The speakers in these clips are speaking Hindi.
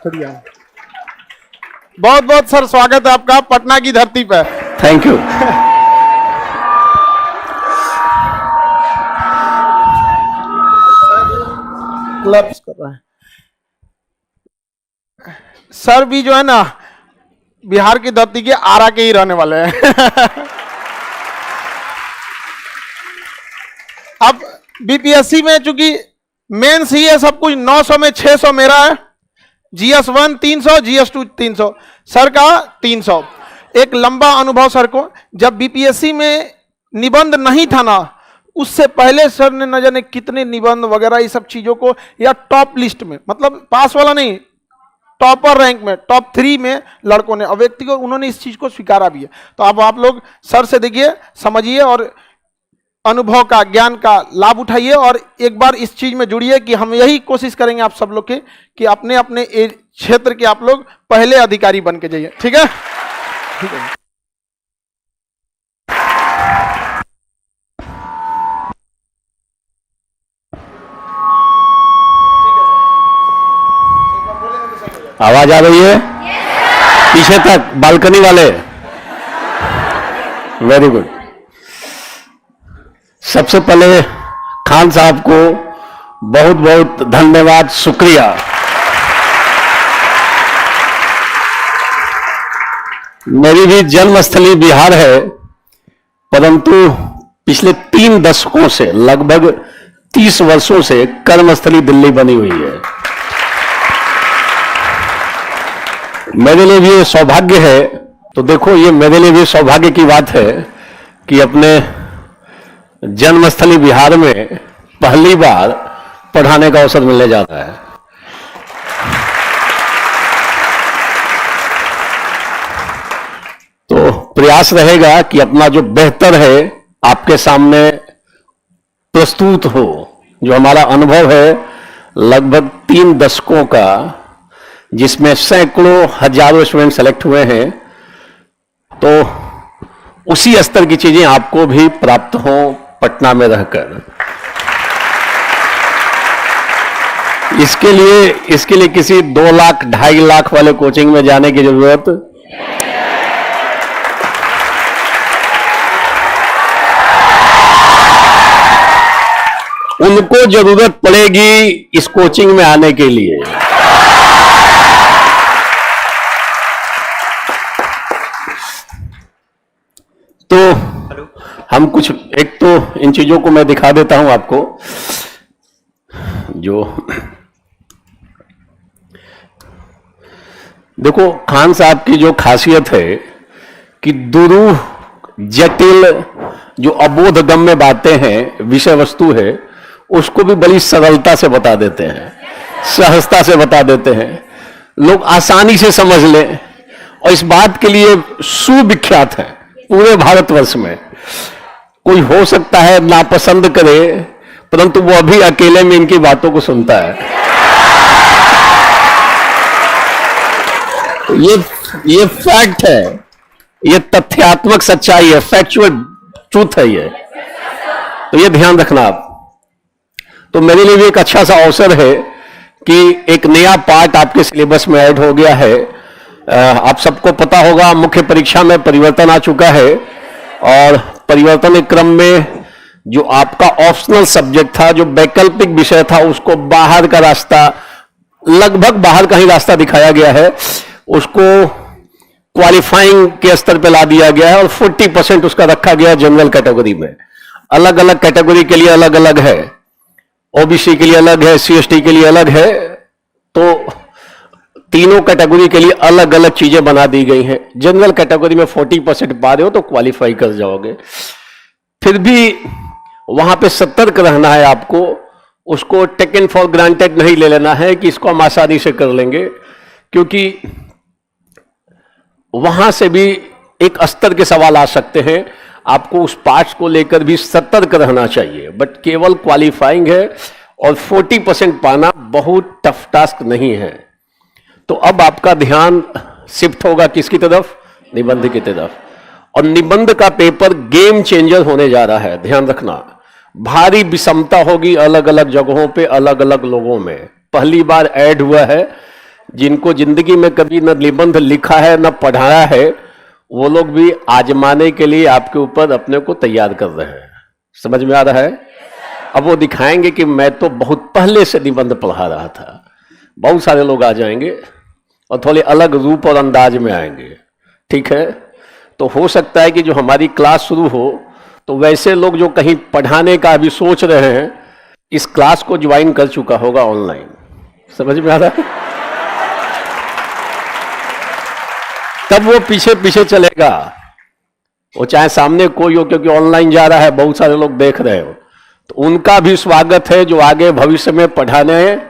बढ़िया। बहुत बहुत सर स्वागत है आपका पटना की धरती पर। Thank you. क्लब्स कर रहे हैं सर भी जो है ना बिहार की धरती के आरा के ही रहने वाले हैं। अब बीपीएससी में चूंकि मेंस ही है सब कुछ 900 में 600 मेरा है, GS1 300, GS2 300, सर का 300। एक लंबा अनुभव सर को, जब बीपीएससी में निबंध नहीं था ना, उससे पहले सर ने न जाने कितने निबंध वगैरह ये सब चीजों को, या टॉप लिस्ट में, मतलब पास वाला नहीं, टॉपर रैंक में, टॉप 3 में लड़कों ने, और व्यक्ति को उन्होंने इस चीज को स्वीकारा भी है। तो अब आप लोग सर से देखिए, समझिए और अनुभव का, ज्ञान का लाभ उठाइए, और एक बार इस चीज में जुड़िए कि हम यही कोशिश करेंगे आप सब लोग के कि अपने अपने क्षेत्र के आप लोग पहले अधिकारी बन के जाइए। ठीक है, ठीक है। आवाज आ रही है? पीछे तक बालकनी वाले, वेरी गुड। सबसे पहले खान साहब को बहुत बहुत धन्यवाद, शुक्रिया। मेरी भी जन्मस्थली बिहार है, परंतु पिछले 3 दशकों से, लगभग 30 वर्षों से कर्मस्थली दिल्ली बनी हुई है। मेरे लिए भी ये सौभाग्य है। तो देखो, ये मेरे लिए भी सौभाग्य की बात है कि अपने जन्मस्थली बिहार में पहली बार पढ़ाने का अवसर मिलने जा रहा है। तो प्रयास रहेगा कि अपना जो बेहतर है आपके सामने प्रस्तुत हो। जो हमारा अनुभव है लगभग 3 दशकों का, जिसमें सैकड़ों हजारों स्टूडेंट सेलेक्ट हुए हैं, तो उसी स्तर की चीजें आपको भी प्राप्त हो पटना में रहकर। इसके लिए किसी 2 लाख 2.5 लाख वाले कोचिंग में जाने की जरूरत उनको जरूरत पड़ेगी इस कोचिंग में आने के लिए। तो हम कुछ, एक तो इन चीजों को मैं दिखा देता हूं आपको। जो देखो, खान साहब की जो खासियत है कि दुरूह जटिल जो अबोधगम्य बातें हैं, विषय वस्तु है, उसको भी बड़ी सरलता से बता देते हैं, सहजता से बता देते हैं, लोग आसानी से समझ लें। और इस बात के लिए सुविख्यात है पूरे भारतवर्ष में। कोई हो सकता है नापसंद करे, परंतु वो अभी अकेले में इनकी बातों को सुनता है। ये फैक्ट है, ये तथ्यात्मक सच्चाई है, फैक्चुअल ट्रूथ है ये। तो ये ध्यान रखना आप। तो मेरे लिए भी एक अच्छा सा अवसर है कि एक नया पार्ट आपके सिलेबस में ऐड हो गया है। आप सबको पता होगा, मुख्य परीक्षा में परिवर्तन आ चुका है, और परिवर्तन के क्रम में जो आपका ऑप्शनल सब्जेक्ट था, जो वैकल्पिक विषय था, उसको बाहर का रास्ता, लगभग बाहर का ही रास्ता दिखाया गया है। उसको क्वालिफाइंग के स्तर पर ला दिया गया है, और 40% उसका रखा गया है जनरल कैटेगरी में। अलग अलग कैटेगरी के लिए अलग अलग है, ओबीसी के लिए अलग है, CST के लिए अलग है। तो तीनों कैटेगरी के लिए अलग अलग चीजें बना दी गई हैं। जनरल कैटेगरी में 40% पा रहे हो तो क्वालिफाई कर जाओगे। फिर भी वहां पे सतर्क रहना है आपको, उसको टेकन फॉर ग्रांटेड नहीं ले लेना है कि इसको हम आसानी से कर लेंगे, क्योंकि वहां से भी एक स्तर के सवाल आ सकते हैं। आपको उस पार्ट्स को लेकर भी सतर्क रहना चाहिए। बट केवल क्वालिफाइंग है, और 40% पाना बहुत टफ टास्क नहीं है। तो अब आपका ध्यान शिफ्ट होगा किसकी तरफ? निबंध की तरफ। और निबंध का पेपर गेम चेंजर होने जा रहा है, ध्यान रखना। भारी विषमता होगी अलग अलग जगहों पे, अलग अलग लोगों में। पहली बार ऐड हुआ है जिनको जिंदगी में कभी न निबंध लिखा है न पढ़ाया है, वो लोग भी आजमाने के लिए आपके ऊपर अपने को तैयार कर रहे हैं। समझ में आ रहा है? अब वो दिखाएंगे कि मैं तो बहुत पहले से निबंध पढ़ा रहा था। बहुत सारे लोग आ जाएंगे और थोड़े अलग रूप और अंदाज में आएंगे, ठीक है? तो हो सकता है कि जो हमारी क्लास शुरू हो तो वैसे लोग जो कहीं पढ़ाने का अभी सोच रहे हैं, इस क्लास को ज्वाइन कर चुका होगा ऑनलाइन। समझ में आ रहा है? तब वो पीछे पीछे चलेगा, वो चाहे सामने कोई हो, क्योंकि ऑनलाइन जा रहा है, बहुत सारे लोग देख रहे हो, तो उनका भी स्वागत है जो आगे भविष्य में पढ़ाने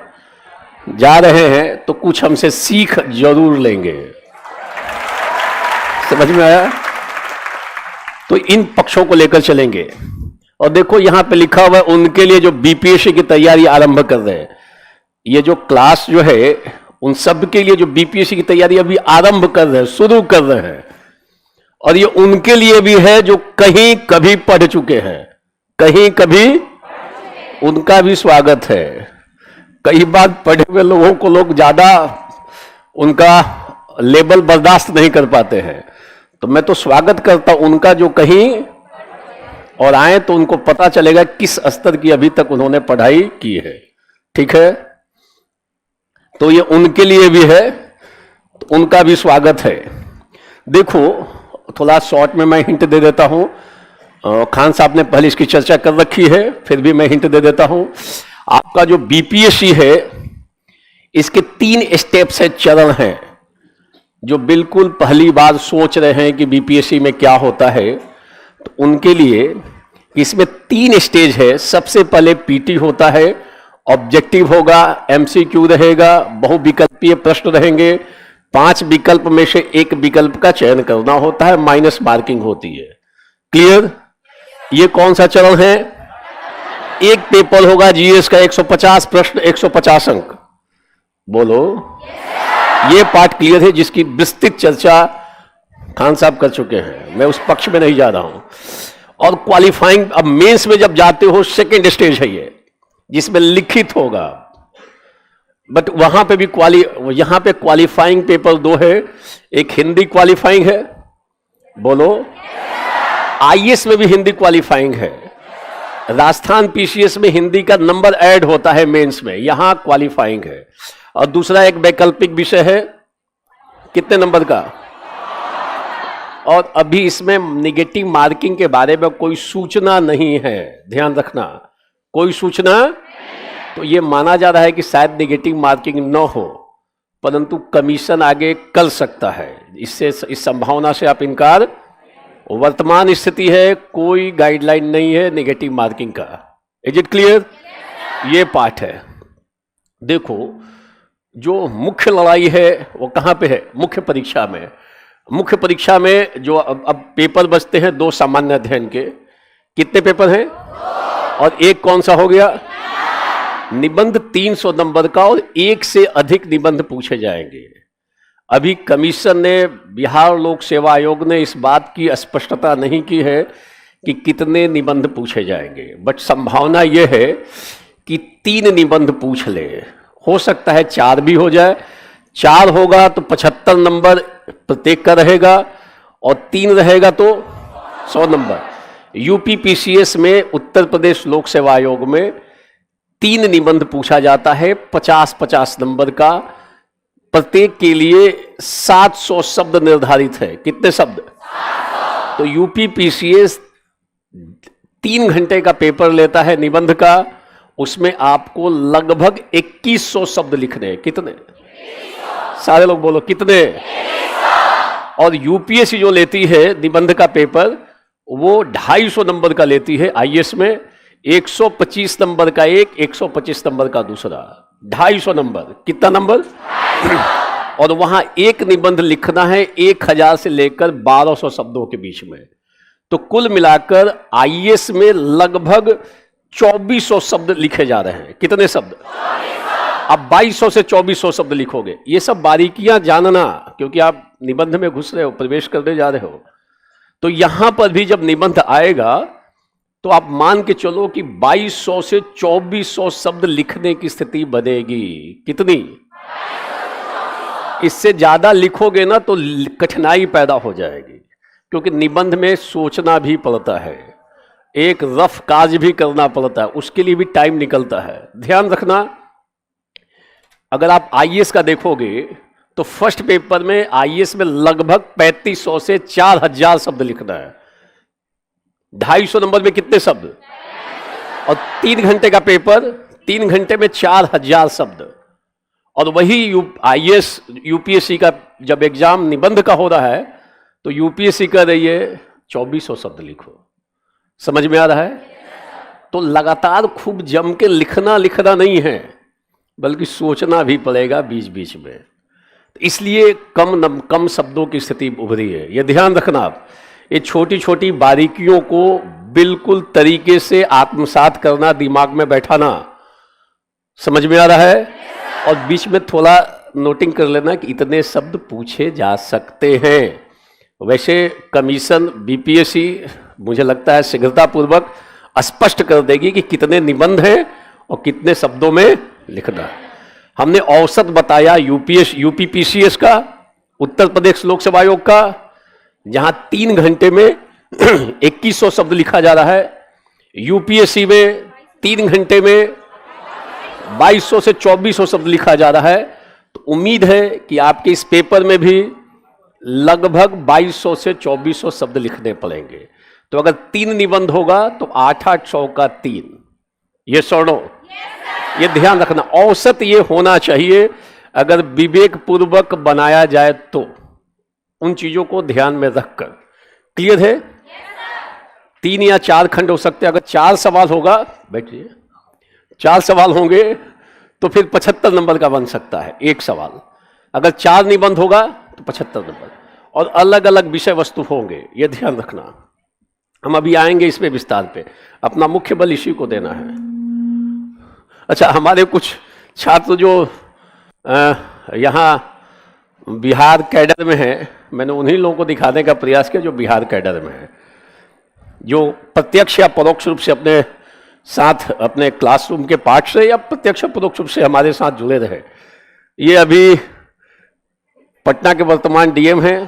जा रहे हैं, तो कुछ हमसे सीख जरूर लेंगे। समझ में आया? तो इन पक्षों को लेकर चलेंगे। और देखो यहां पे लिखा हुआ है उनके लिए जो बीपीएससी की तैयारी आरंभ कर रहे हैं। ये जो क्लास जो है उन सब के लिए जो बीपीएससी की तैयारी अभी आरंभ कर रहे हैं, शुरू कर रहे हैं, और ये उनके लिए भी है जो कहीं कभी पढ़ चुके हैं, कहीं कभी, उनका भी स्वागत है। कई बार पढ़े हुए लोगों को लोग ज्यादा उनका लेवल बर्दाश्त नहीं कर पाते हैं, तो मैं तो स्वागत करता हूं उनका जो कहीं और आए तो उनको पता चलेगा किस स्तर की अभी तक उन्होंने पढ़ाई की है। ठीक है? तो ये उनके लिए भी है, तो उनका भी स्वागत है। देखो थोड़ा शॉर्ट में मैं हिंट दे देता हूं। खान साहब ने पहले इसकी चर्चा कर रखी है, फिर भी मैं हिंट दे देता हूं। आपका जो बीपीएससी है इसके 3 स्टेप्स है, चरण हैं। जो बिल्कुल पहली बार सोच रहे हैं कि बीपीएससी में क्या होता है, तो उनके लिए इसमें 3 स्टेज है। सबसे पहले पीटी होता है, ऑब्जेक्टिव होगा, एमसीक्यू रहेगा, बहुविकल्पीय प्रश्न रहेंगे, 5 विकल्प में से एक विकल्प का चयन करना होता है, माइनस मार्किंग होती है। क्लियर? ये कौन सा चरण है? एक पेपर होगा जीएस का, 150 प्रश्न, 150 अंक। बोलो ये पार्ट क्लियर है, जिसकी विस्तृत चर्चा खान साहब कर चुके हैं, मैं उस पक्ष में नहीं जा रहा हूं। और क्वालिफाइंग, अब मेंस में जब जाते हो सेकंड स्टेज है ये, जिसमें लिखित होगा, बट वहां पे भी यहां पे क्वालिफाइंग पेपर 2 है। एक हिंदी क्वालिफाइंग है, बोलो। आईएएस में भी हिंदी क्वालिफाइंग है। राजस्थान पीसीएस में हिंदी का नंबर ऐड होता है मेंस में, यहां क्वालिफाइंग है। और दूसरा एक वैकल्पिक विषय है, कितने नंबर का? और अभी इसमें निगेटिव मार्किंग के बारे में कोई सूचना नहीं है, ध्यान रखना, कोई सूचना। तो ये माना जा रहा है कि शायद निगेटिव मार्किंग न हो, परंतु कमीशन आगे कर सकता है। इससे, इस संभावना से आप इनकार, वर्तमान स्थिति है, कोई गाइडलाइन नहीं है नेगेटिव मार्किंग का। Is it clear? ये पार्ट है। देखो जो मुख्य लड़ाई है वो कहां पे है? मुख्य परीक्षा में। मुख्य परीक्षा में जो अब पेपर बचते हैं 2 सामान्य अध्ययन के। कितने पेपर हैं? और एक कौन सा हो गया? निबंध 300 नंबर का, और 1 से अधिक निबंध पूछे जाएंगे। अभी कमीशन ने, बिहार लोक सेवा आयोग ने इस बात की स्पष्टता नहीं की है कि कितने निबंध पूछे जाएंगे, बट संभावना यह है कि 3 निबंध पूछ ले। हो सकता है 4 भी हो जाए। 4 होगा तो 75 नंबर प्रत्येक का रहेगा, और 3 रहेगा तो 100 नंबर। यूपी पीसीएस में, उत्तर प्रदेश लोक सेवा आयोग में 3 निबंध पूछा जाता है, 50-50 नंबर का। प्रत्येक के लिए 700 शब्द निर्धारित है। कितने शब्द? 700। तो यूपी पीसीएस 3 घंटे का पेपर लेता है निबंध का, उसमें आपको लगभग 2100 शब्द लिखने हैं। कितने? 2100। सारे लोग बोलो कितने? 2100। और यूपीएससी जो लेती है निबंध का पेपर, वो 250 नंबर का लेती है। आईएएस में 125 नंबर का एक, 125 नंबर का दूसरा, 250 नंबर। कितना नंबर? और वहां एक निबंध लिखना है 1000 से लेकर 1200 शब्दों के बीच में। तो कुल मिलाकर आईएएस में लगभग 2400 शब्द लिखे जा रहे हैं। कितने शब्द? 2400। अब 2200 से 2400 शब्द लिखोगे। ये सब बारीकियां जानना, क्योंकि आप निबंध में घुस रहे हो, प्रवेश करने जा रहे हो। तो यहां पर भी जब निबंध आएगा तो आप मान के चलो कि 2200 से 2400 शब्द लिखने की स्थिति बनेगी। कितनी? इससे ज्यादा लिखोगे ना तो कठिनाई पैदा हो जाएगी, क्योंकि निबंध में सोचना भी पड़ता है, एक रफ काज भी करना पड़ता है, उसके लिए भी टाइम निकलता है। ध्यान रखना, अगर आप आईएएस का देखोगे तो फर्स्ट पेपर में आईएएस में लगभग 3500 से 4000 शब्द लिखना है। 250 नंबर में कितने शब्द? और 3 घंटे का पेपर, 3 घंटे में 4000 शब्द। और वही आईएएस यूपीएससी का जब एग्जाम निबंध का हो रहा है तो यूपीएससी कह रही है 2400 शब्द लिखो। समझ में आ रहा है? तो लगातार खूब जम के लिखना नहीं है, बल्कि सोचना भी पड़ेगा बीच बीच में। तो इसलिए कम शब्दों की स्थिति उभरी है। ये ध्यान रखना आप, ये छोटी छोटी बारीकियों को बिल्कुल तरीके से आत्मसात करना, दिमाग में बैठाना। समझ में आ रहा है? और बीच में थोड़ा नोटिंग कर लेना कि इतने शब्द पूछे जा सकते हैं। वैसे कमीशन बीपीएससी मुझे लगता है शीघ्रतापूर्वक स्पष्ट कर देगी कि कितने निबंध हैं और कितने शब्दों में लिखना है। हमने औसत बताया यूपीपीसीएस का, उत्तर प्रदेश लोक सेवा आयोग का, जहां 3 घंटे में 2100 शब्द लिखा जा रहा है। यूपीएससी में 3 घंटे में 2200 से 2400 शब्द लिखा जा रहा है। तो उम्मीद है कि आपके इस पेपर में भी लगभग 2200 से 2400 शब्द लिखने पड़ेंगे। तो अगर 3 निबंध होगा तो 8-800 का 3। ये सुनो, ये ध्यान रखना, औसत ये होना चाहिए। अगर विवेक पूर्वक बनाया जाए तो उन चीजों को ध्यान में रखकर। क्लियर है? 3 या 4 खंड हो सकते हैं। अगर 4 सवाल होगा, बैठिए, 4 सवाल होंगे तो फिर 75 नंबर का बन सकता है एक सवाल। अगर 4 निबंध होगा तो 75 नंबर, और अलग अलग विषय वस्तु होंगे। ये ध्यान रखना। हम अभी आएंगे इसमें विस्तार पे। अपना मुख्य बल इसी को देना है। अच्छा, हमारे कुछ छात्र जो यहाँ बिहार कैडर में हैं, मैंने उन्हीं लोगों को दिखाने का प्रयास किया जो बिहार कैडर में हैं, जो प्रत्यक्ष या परोक्ष रूप से अपने साथ, अपने क्लासरूम के पाठ से या प्रत्यक्ष परोक्ष रूप से हमारे साथ जुड़े रहे। ये अभी पटना के वर्तमान डीएम हैं।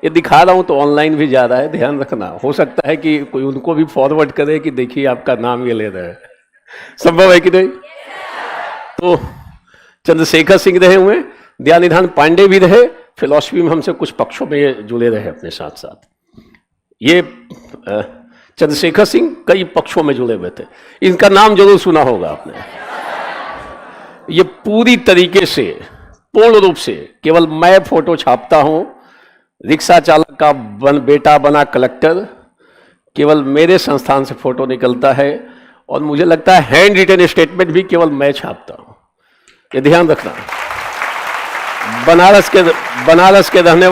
ये दिखा रहा हूं तो ऑनलाइन भी जा रहा है, ध्यान रखना। हो सकता है कि कोई उनको भी फॉरवर्ड करे कि देखिए आपका नाम ये ले रहे हैं। संभव है कि नहीं? तो चंद्रशेखर सिंह रहे हुए, दयानिधान पांडे भी रहे, फिलॉसफी में हमसे कुछ पक्षों में ये जुड़े रहे अपने साथ साथ। ये चंद्रशेखर सिंह कई पक्षों में जुड़े हुए थे। इनका नाम जरूर सुना होगा आपने। ये पूरी तरीके से, पूर्ण रूप से केवल मैं फोटो छापता हूं। रिक्शा चालक का बेटा बना कलेक्टर, केवल मेरे संस्थान से फोटो निकलता है, और मुझे लगता है हैंड रिटन स्टेटमेंट भी केवल मैं छापता हूं। ये ध्यान रखना। बनारस के रहने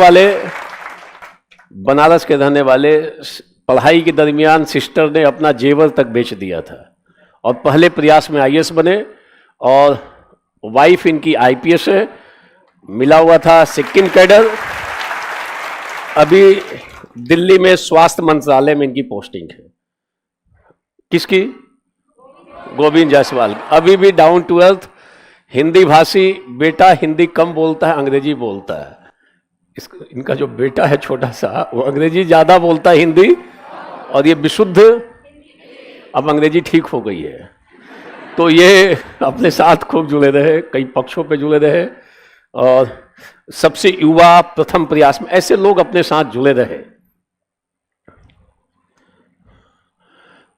वाले पढ़ाई के दरमियान सिस्टर ने अपना जेवर तक बेच दिया था, और पहले प्रयास में आईएएस बने, और वाइफ इनकी आईपीएस है। मिला हुआ था सिक्किम कैडर। अभी दिल्ली में स्वास्थ्य मंत्रालय में इनकी पोस्टिंग है। किसकी? गोविंद जायसवाल। अभी भी डाउन टू अर्थ, हिंदी भाषी बेटा, हिंदी कम बोलता है, अंग्रेजी बोलता है। इनका जो बेटा है छोटा सा, वो अंग्रेजी ज्यादा बोलता है, हिंदी, और ये विशुद्ध अब अंग्रेजी ठीक हो गई है। तो ये अपने साथ खूब जुड़े रहे, कई पक्षों पे जुड़े रहे, और सबसे युवा प्रथम प्रयास में ऐसे लोग अपने साथ जुड़े रहे।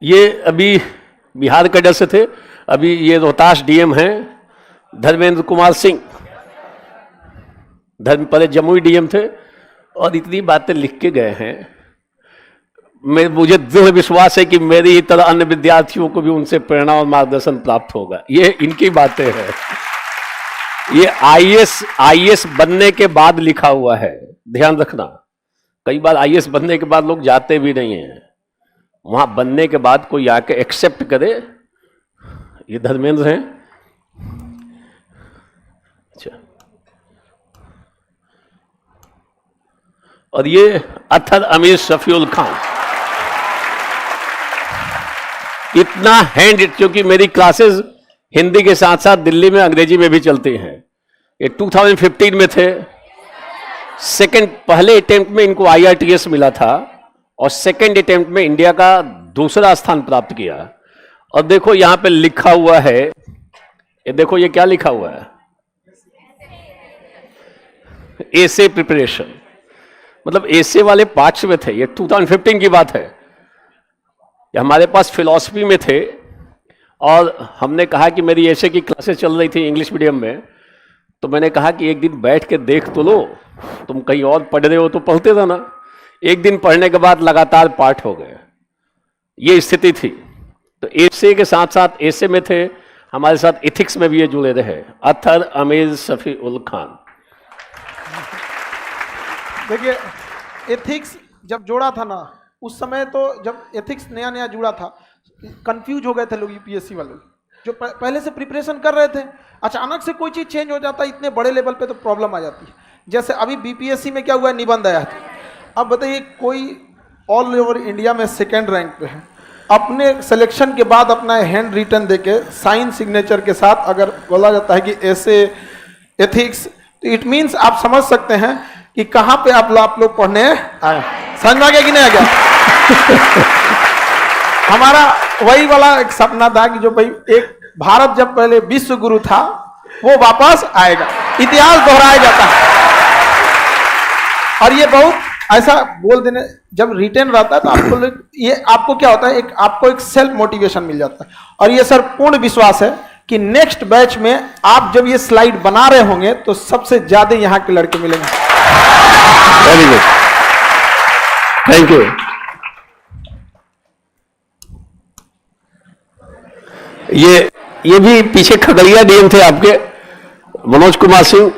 ये अभी बिहार कैडर से थे। अभी ये रोहतास डीएम हैं, धर्मेंद्र कुमार सिंह। पहले जमुई डीएम थे, और इतनी बातें लिख के गए हैं। मुझे दृढ़ विश्वास है कि मेरी ही तरह अन्य विद्यार्थियों को भी उनसे प्रेरणा और मार्गदर्शन प्राप्त होगा। ये इनकी बातें हैं। ये आईएएस बनने के बाद लिखा हुआ है, ध्यान रखना। कई बार आईएएस बनने के बाद लोग जाते भी नहीं हैं, वहां बनने के बाद कोई आके एक्सेप्ट करे। ये धर्मेंद्र हैं। अच्छा, और ये अथर अमीर शफीउल खान। इतना हैंड, क्योंकि मेरी क्लासेस हिंदी के साथ साथ दिल्ली में अंग्रेजी में भी चलती हैं, ये 2015 में थे। पहले अटेम्प्ट में इनको IRTS मिला था और सेकंड अटेम्प्ट में इंडिया का दूसरा स्थान प्राप्त किया। और देखो यहां पे लिखा हुआ है, ये देखो ये क्या लिखा हुआ है, एसे प्रिपरेशन, मतलब एसे वाले पार्ट्स में थे। ये 2015 की बात है। ये हमारे पास फिलॉसफी में थे और हमने कहा कि मेरी एसे की क्लासेस चल रही थी इंग्लिश मीडियम में, तो मैंने कहा कि एक दिन बैठ के देख तो लो, तुम कहीं और पढ़ रहे हो तो पढ़ते रहना। एक दिन पढ़ने के बाद लगातार पाठ हो गए, ये स्थिति थी। तो एसे के साथ साथ एसे में थे, हमारे साथ एथिक्स में भी ये जुड़े रहे, अथर अमीर सफी उल खान। देखिए, एथिक्स जब जोड़ा था ना, उस समय तो जब एथिक्स नया नया जुड़ा था, कंफ्यूज हो गए थे लोग, यूपीएससी वाले जो पहले से प्रिपरेशन कर रहे थे। अचानक से कोई चीज़ चेंज हो जाता है इतने बड़े लेवल पे, तो प्रॉब्लम आ जाती है। जैसे अभी बीपीएससी में क्या हुआ, निबंध आया था। अब बताइए, कोई ऑल ओवर इंडिया में सेकेंड रैंक पे है, अपने सिलेक्शन के बाद अपना हैंड रिटन देके साइन सिग्नेचर के साथ अगर बोला जाता है कि ऐसे एथिक्स, तो इट मीन्स आप समझ सकते हैं कि कहाँ पे आप लोग पढ़ने आए। समझ में आ गया कि नहीं आ गया? हमारा वही वाला एक सपना था कि जो भाई एक भारत जब पहले विश्व गुरु था, वो वापस आएगा, इतिहास दोहराया जाता है। और ये बहुत ऐसा बोल देने, जब रिटेन रहता है तो आपको क्या होता है, आपको एक सेल्फ मोटिवेशन मिल जाता है। और ये सर पूर्ण विश्वास है कि नेक्स्ट बैच में आप जब ये स्लाइड बना रहे होंगे तो सबसे ज्यादा यहाँ के लड़के मिलेंगे। Very good, thank you. ये भी पीछे खगड़िया डीएम थे आपके, मनोज कुमार सिंह।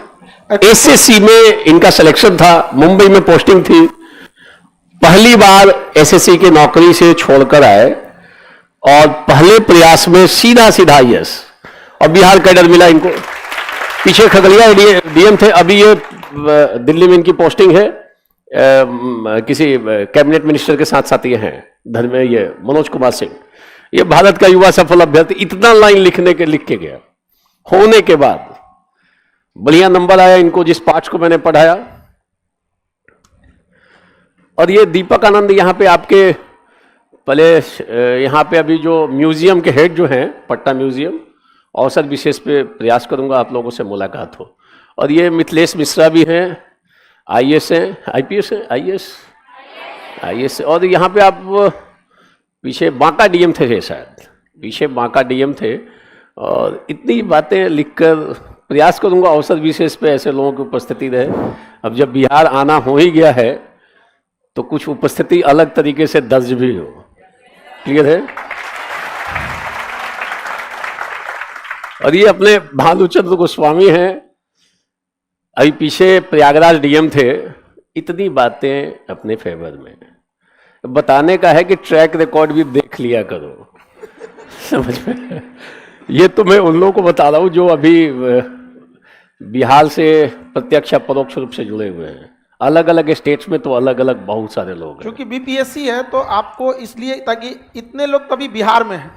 एसएससी में इनका सिलेक्शन था, मुंबई में पोस्टिंग थी, पहली बार एसएससी की नौकरी से छोड़कर आए और पहले प्रयास में सीधा IAS और बिहार कैडर मिला इनको। पीछे खगड़िया डीएम थे, अभी ये दिल्ली में इनकी पोस्टिंग है, किसी कैबिनेट मिनिस्टर के साथ साथ ये हैं ये मनोज कुमार सिंह। ये भारत का युवा सफल अभ्यर्थी, इतना लाइन लिख के गया। होने के बाद बढ़िया नंबर आया इनको, जिस पार्ट्स को मैंने पढ़ाया। और ये दीपक आनंद यहाँ पे आपके पहले, यहाँ पे अभी जो म्यूजियम के हेड जो हैं, पटना म्यूजियम, अवसर विशेष पे प्रयास करूंगा आप लोगों से मुलाकात हो। और ये मिथिलेश मिश्रा भी हैं, IAS हैं, IPS हैं, IAS। और यहाँ पे आप पीछे बांका डीएम थे शायद, पीछे बांका डीएम थे। और इतनी बातें लिखकर प्रयास करूंगा अवसर विशेष पे ऐसे लोगों की उपस्थिति रहे। अब जब बिहार आना हो ही गया है तो कुछ उपस्थिति अलग तरीके से दर्ज भी हो। क्लियर है? और ये अपने भानुचंद्र गोस्वामी हैं, अभी पीछे प्रयागराज डीएम थे। इतनी बातें अपने फेवर में, बताने का है कि ट्रैक रिकॉर्ड भी देख लिया करो। समझ में? ये तो मैं उन लोगों को बता रहा हूं जो अभी बिहार से प्रत्यक्ष परोक्ष रूप से जुड़े हुए हैं। अलग अलग स्टेट्स में तो अलग अलग बहुत सारे लोग हैं। क्योंकि बीपीएससी है तो आपको इसलिए, ताकि इतने लोग तभी बिहार में हैं।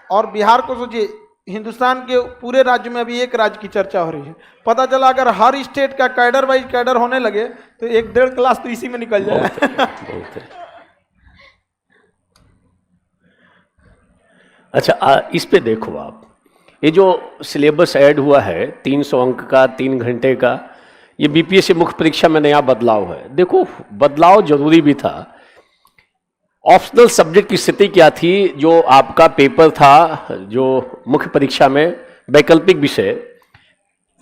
और बिहार को सोचिए, हिंदुस्तान के पूरे राज्य में अभी एक राज्य की चर्चा हो रही है। पता चला अगर हर स्टेट का कैडर वाइज कैडर होने लगे तो 1-1.5 क्लास तो इसी में निकल जाए। बहुत है। अच्छा, इस पे देखो आप, ये जो सिलेबस ऐड हुआ है 300 अंक का, 3 घंटे का, ये बीपीएससी मुख्य परीक्षा में नया बदलाव है। देखो, बदलाव जरूरी भी था। ऑप्शनल सब्जेक्ट की स्थिति क्या थी? जो आपका पेपर था, जो मुख्य परीक्षा में वैकल्पिक विषय,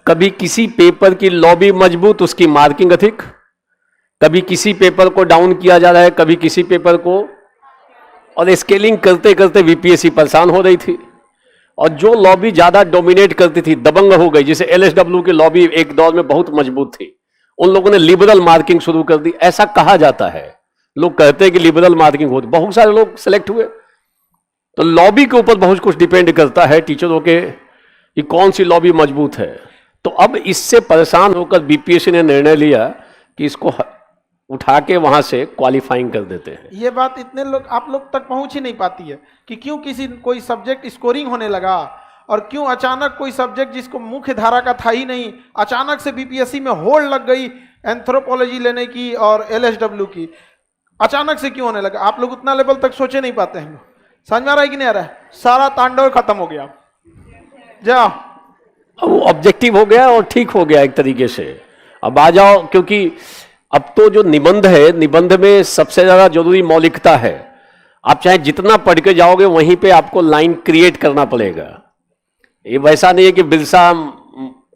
कभी किसी पेपर की लॉबी मजबूत, उसकी मार्किंग अधिक, कभी किसी पेपर को डाउन किया जा रहा है, कभी किसी पेपर को, और स्केलिंग करते करते बीपीएससी परेशान हो रही थी। और जो लॉबी ज्यादा डोमिनेट करती थी, दबंग हो गई। जैसे एलएसडब्ल्यू की लॉबी एक दौर में बहुत मजबूत थी, उन लोगों ने लिबरल मार्किंग शुरू कर दी। ऐसा कहा जाता है, लोग कहते हैं कि लिबरल मार्किंग होती, बहुत सारे लोग सेलेक्ट हुए। तो लॉबी के ऊपर बहुत कुछ डिपेंड करता है टीचरों के, कि कौन सी लॉबी मजबूत है। तो अब इससे परेशान होकर बीपीएससी ने निर्णय लिया कि इसको उठा के वहां से क्वालिफाइंग कर देते हैं। ये बात इतने लोग, आप लोग तक पहुंच ही नहीं पाती है कि क्यों कोई सब्जेक्ट स्कोरिंग होने लगा और क्यों अचानक कोई सब्जेक्ट जिसको मुख्य धारा का था ही नहीं, अचानक से बीपीएससी में होल्ड लग गई एंथ्रोपोलॉजी लेने की और एलएसडब्ल्यू की, अचानक से क्यों होने लगा? आप लोग उतना लेवल तक सोचे नहीं पाते हैं। समझ में आ रहा है कि नहीं आ रहा है? सारा तांडव खत्म हो गया, जाओ वो ऑब्जेक्टिव हो गया और ठीक हो गया एक तरीके से। अब आ जाओ, क्योंकि अब तो जो निबंध है, निबंध में सबसे ज्यादा जरूरी मौलिकता है। आप चाहे जितना पढ़ के जाओगे वहीं पे आपको लाइन क्रिएट करना पड़ेगा। ये वैसा नहीं है कि बिरसा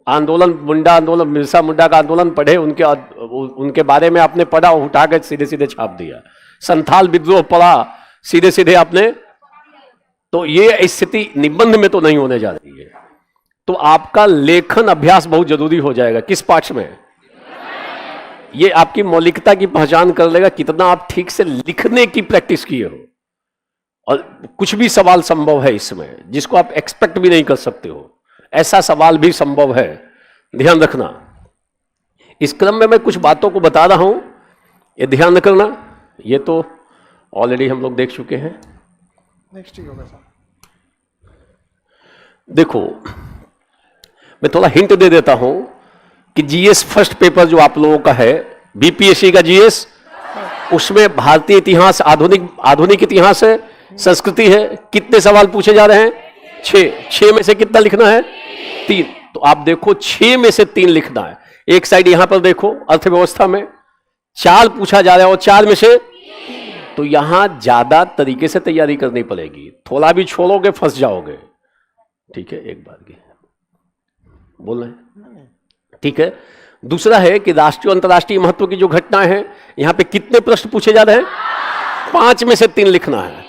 आंदोलन, मुंडा आंदोलन, बिरसा मुंडा का आंदोलन पढ़े, उनके बारे में आपने पढ़ा, उठा के सीधे सीधे छाप दिया। संथाल विद्रोह पढ़ा, सीधे सीधे आपने, तो ये स्थिति निबंध में तो नहीं होने जा रही है। तो आपका लेखन अभ्यास बहुत जरूरी हो जाएगा। किस पाठ में? ये आपकी मौलिकता की पहचान कर लेगा, कितना आप ठीक से लिखने की प्रैक्टिस किए हो। और कुछ भी सवाल संभव है इसमें जिसको आप एक्सपेक्ट भी नहीं कर सकते हो, ऐसा सवाल भी संभव है, ध्यान रखना। इस क्रम में मैं कुछ बातों को बता रहा हूं, ये ध्यान रखना। ये तो ऑलरेडी हम लोग देख चुके हैं। नेक्स्ट होगा सर। देखो, मैं थोड़ा हिंट दे देता हूं कि जीएस फर्स्ट पेपर जो आप लोगों का है, बीपीएससी का जीएस, उसमें भारतीय इतिहास, आधुनिक इतिहास है, संस्कृति है। कितने सवाल पूछे जा रहे हैं? 6 में से कितना लिखना है? 3। तो आप देखो 6 में से 3 लिखना है। एक साइड यहां पर देखो, अर्थव्यवस्था में 4 पूछा जा रहा है और 4 में से, तो यहां ज्यादा तरीके से तैयारी करनी पड़ेगी। थोड़ा भी छोड़ोगे फंस जाओगे। ठीक है, एक बार की बोल रहे हैं, ठीक है। दूसरा है कि राष्ट्रीय और अंतर्राष्ट्रीय महत्व की जो घटनाएं हैं, यहां पे कितने प्रश्न पूछे जा रहे हैं? 5 में से 3 लिखना है।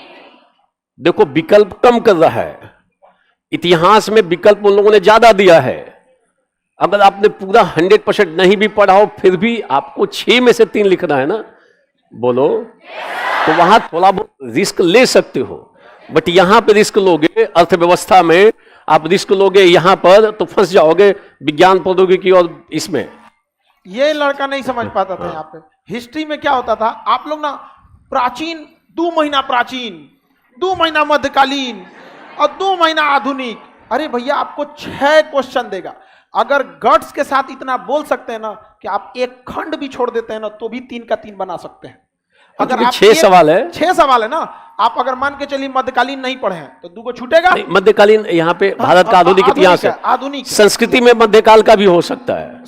देखो, विकल्प कम कर रहा है, इतिहास में विकल्प उन लोगों ने ज्यादा दिया है। अगर आपने पूरा 100% नहीं भी पढ़ा हो, फिर भी आपको 6 में से 3 लिखना है ना, बोलो। तो वहां थोड़ा बहुत रिस्क ले सकते हो, बट यहां पे रिस्क लोगे, अर्थव्यवस्था में आप रिस्क लोगे यहां पर, तो फंस जाओगे विज्ञान प्रौद्योगिकी और इसमें। ये लड़का नहीं समझ पाता था। यहाँ पे हिस्ट्री में क्या होता था, आप लोग ना प्राचीन 2 महीना प्राचीन, 2 महीना मध्यकालीन और 2 महीना आधुनिक। अरे भैया, आपको 6 क्वेश्चन देगा। अगर गट्स के साथ इतना बोल सकते हैं ना कि आप एक खंड भी छोड़ देते हैं ना, तो भी 3 का 3 बना सकते हैं। अगर आप 6 सवाल है, 6 सवाल है ना, आप अगर मान के चलिए मध्यकालीन नहीं पढ़े हैं तो 2 को छूटेगा। मध्यकालीन यहाँ पे भारत का आधुनिक इतिहास है, आधुनिक संस्कृति में मध्यकाल का भी हो सकता है।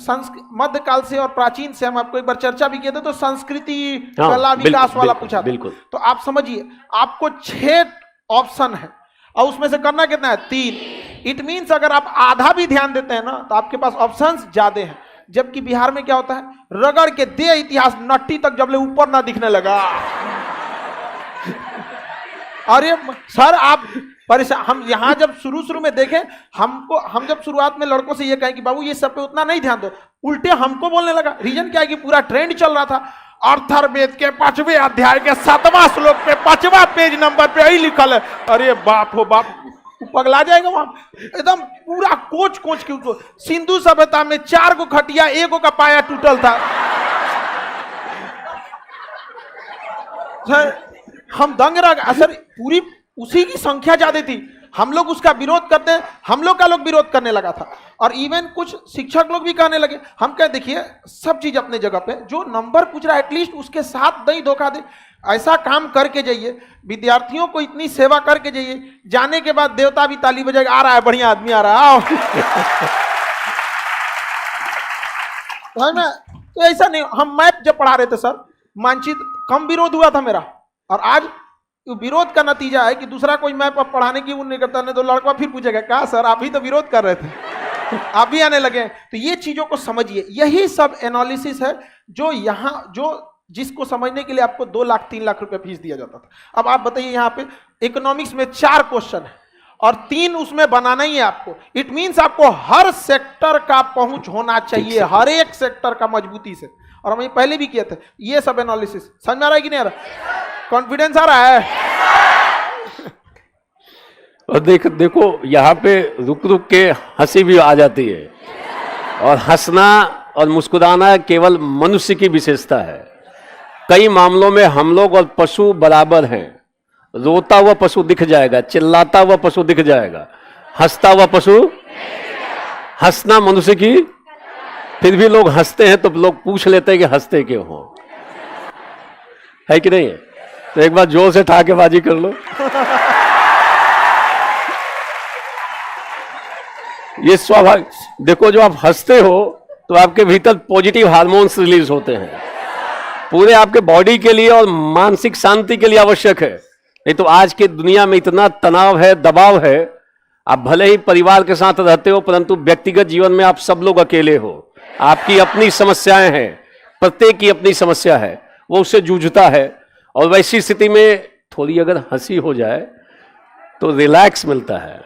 मध्यकाल से और प्राचीन से हम आपको एक बार चर्चा भी किए थे, तो संस्कृति, हाँ, कला, विकास वाला पूछा था। बिल्कुल। तो आप समझिए, आपको 6 ऑप्शन है और उसमें से करना कितना है? 3। इट मीन्स अगर आप आधा भी ध्यान देते हैं ना, तो आपके पास ऑप्शंस ज्यादा हैं। जबकि बिहार में क्या होता है, रगड़ के दे इतिहास नट्टी तक जब ले ऊपर ना दिखने लगा। अरे सर, आप परेशान। हम यहाँ जब शुरू में देखें, हम जब शुरुआत में लड़कों से ये कहें कि बाबू ये सब पे उतना नहीं ध्यान दो, उल्टे हमको बोलने लगा। रीजन क्या है कि पूरा ट्रेंड चल रहा था। अर्थवेद के 5वें अध्याय के 7वां श्लोक पे 5वां पेज नंबर पे यही लिखल है। अरे बाप हो बाप, पगला जाएगा वहां। एकदम पूरा कोच के उसको, सिंधु सभ्यता में 4 को खटिया, 1 का पाया टूटल था। सर, हम दंग रह गए। सर, पूरी उसी की संख्या ज्यादा थी, हम लोग उसका विरोध करते हैं, हम लोग का लोग विरोध करने लगा था। और इवन कुछ शिक्षक लोग भी कहने लगे। हम कह देखिए, सब चीज अपने जगह पे, जो नंबर पूछ रहा है एटलीस्ट उसके साथ नहीं धोखा दे। ऐसा काम करके जाइए, विद्यार्थियों को इतनी सेवा करके जाइए, जाने के बाद देवता भी ताली बजाएगा, आ रहा है बढ़िया आदमी, आ रहा है। तो ऐसा नहीं। हम मैप जब पढ़ा रहे थे सर, मानचित्र कम विरोध हुआ था मेरा, और आज विरोध का नतीजा है कि दूसरा कोई मैप अब पढ़ाने की वो नहीं करता। नहीं तो लड़का फिर पूछेगा, कहा सर आप ही तो विरोध कर रहे थे, आप भी आने लगे। तो ये चीजों को समझिए, यही सब एनालिसिस है जो यहाँ, जो जिसको समझने के लिए आपको 2 लाख 3 लाख रुपए फीस दिया जाता था। अब आप बताइए, यहाँ पे इकोनॉमिक्स में 4 क्वेश्चन है और 3 उसमें बनाना ही है आपको। इट मीन्स आपको हर सेक्टर का पहुंच होना चाहिए, हर एक सेक्टर का मजबूती से। और हम ये पहले भी किए थे ये सब एनालिसिस। समझ में आ रहा है कि नहीं आ रहा? कॉन्फिडेंस आ रहा है? और देखो यहाँ पे रुक के हंसी भी आ जाती है, और हंसना और मुस्कुराना केवल मनुष्य की विशेषता है। कई मामलों में हम लोग और पशु बराबर हैं। रोता हुआ पशु दिख जाएगा, चिल्लाता हुआ पशु दिख जाएगा, हंसता हुआ पशु, हंसना मनुष्य की, फिर भी लोग हंसते हैं तो लोग पूछ लेते हैं कि हंसते क्यों हो, है कि नहीं? तो एक बार जोर से ठाकेबाजी कर लो। ये स्वाभाविक, देखो जो आप हंसते हो तो आपके भीतर पॉजिटिव हार्मोन्स रिलीज होते हैं, पूरे आपके बॉडी के लिए और मानसिक शांति के लिए आवश्यक है। नहीं तो आज की दुनिया में इतना तनाव है, दबाव है, आप भले ही परिवार के साथ रहते हो परंतु व्यक्तिगत जीवन में आप सब लोग अकेले हो, आपकी अपनी समस्याएं हैं, प्रत्येक की अपनी समस्या है, वो उससे जूझता है। और वैसी स्थिति में थोड़ी अगर हंसी हो जाए तो रिलैक्स मिलता है।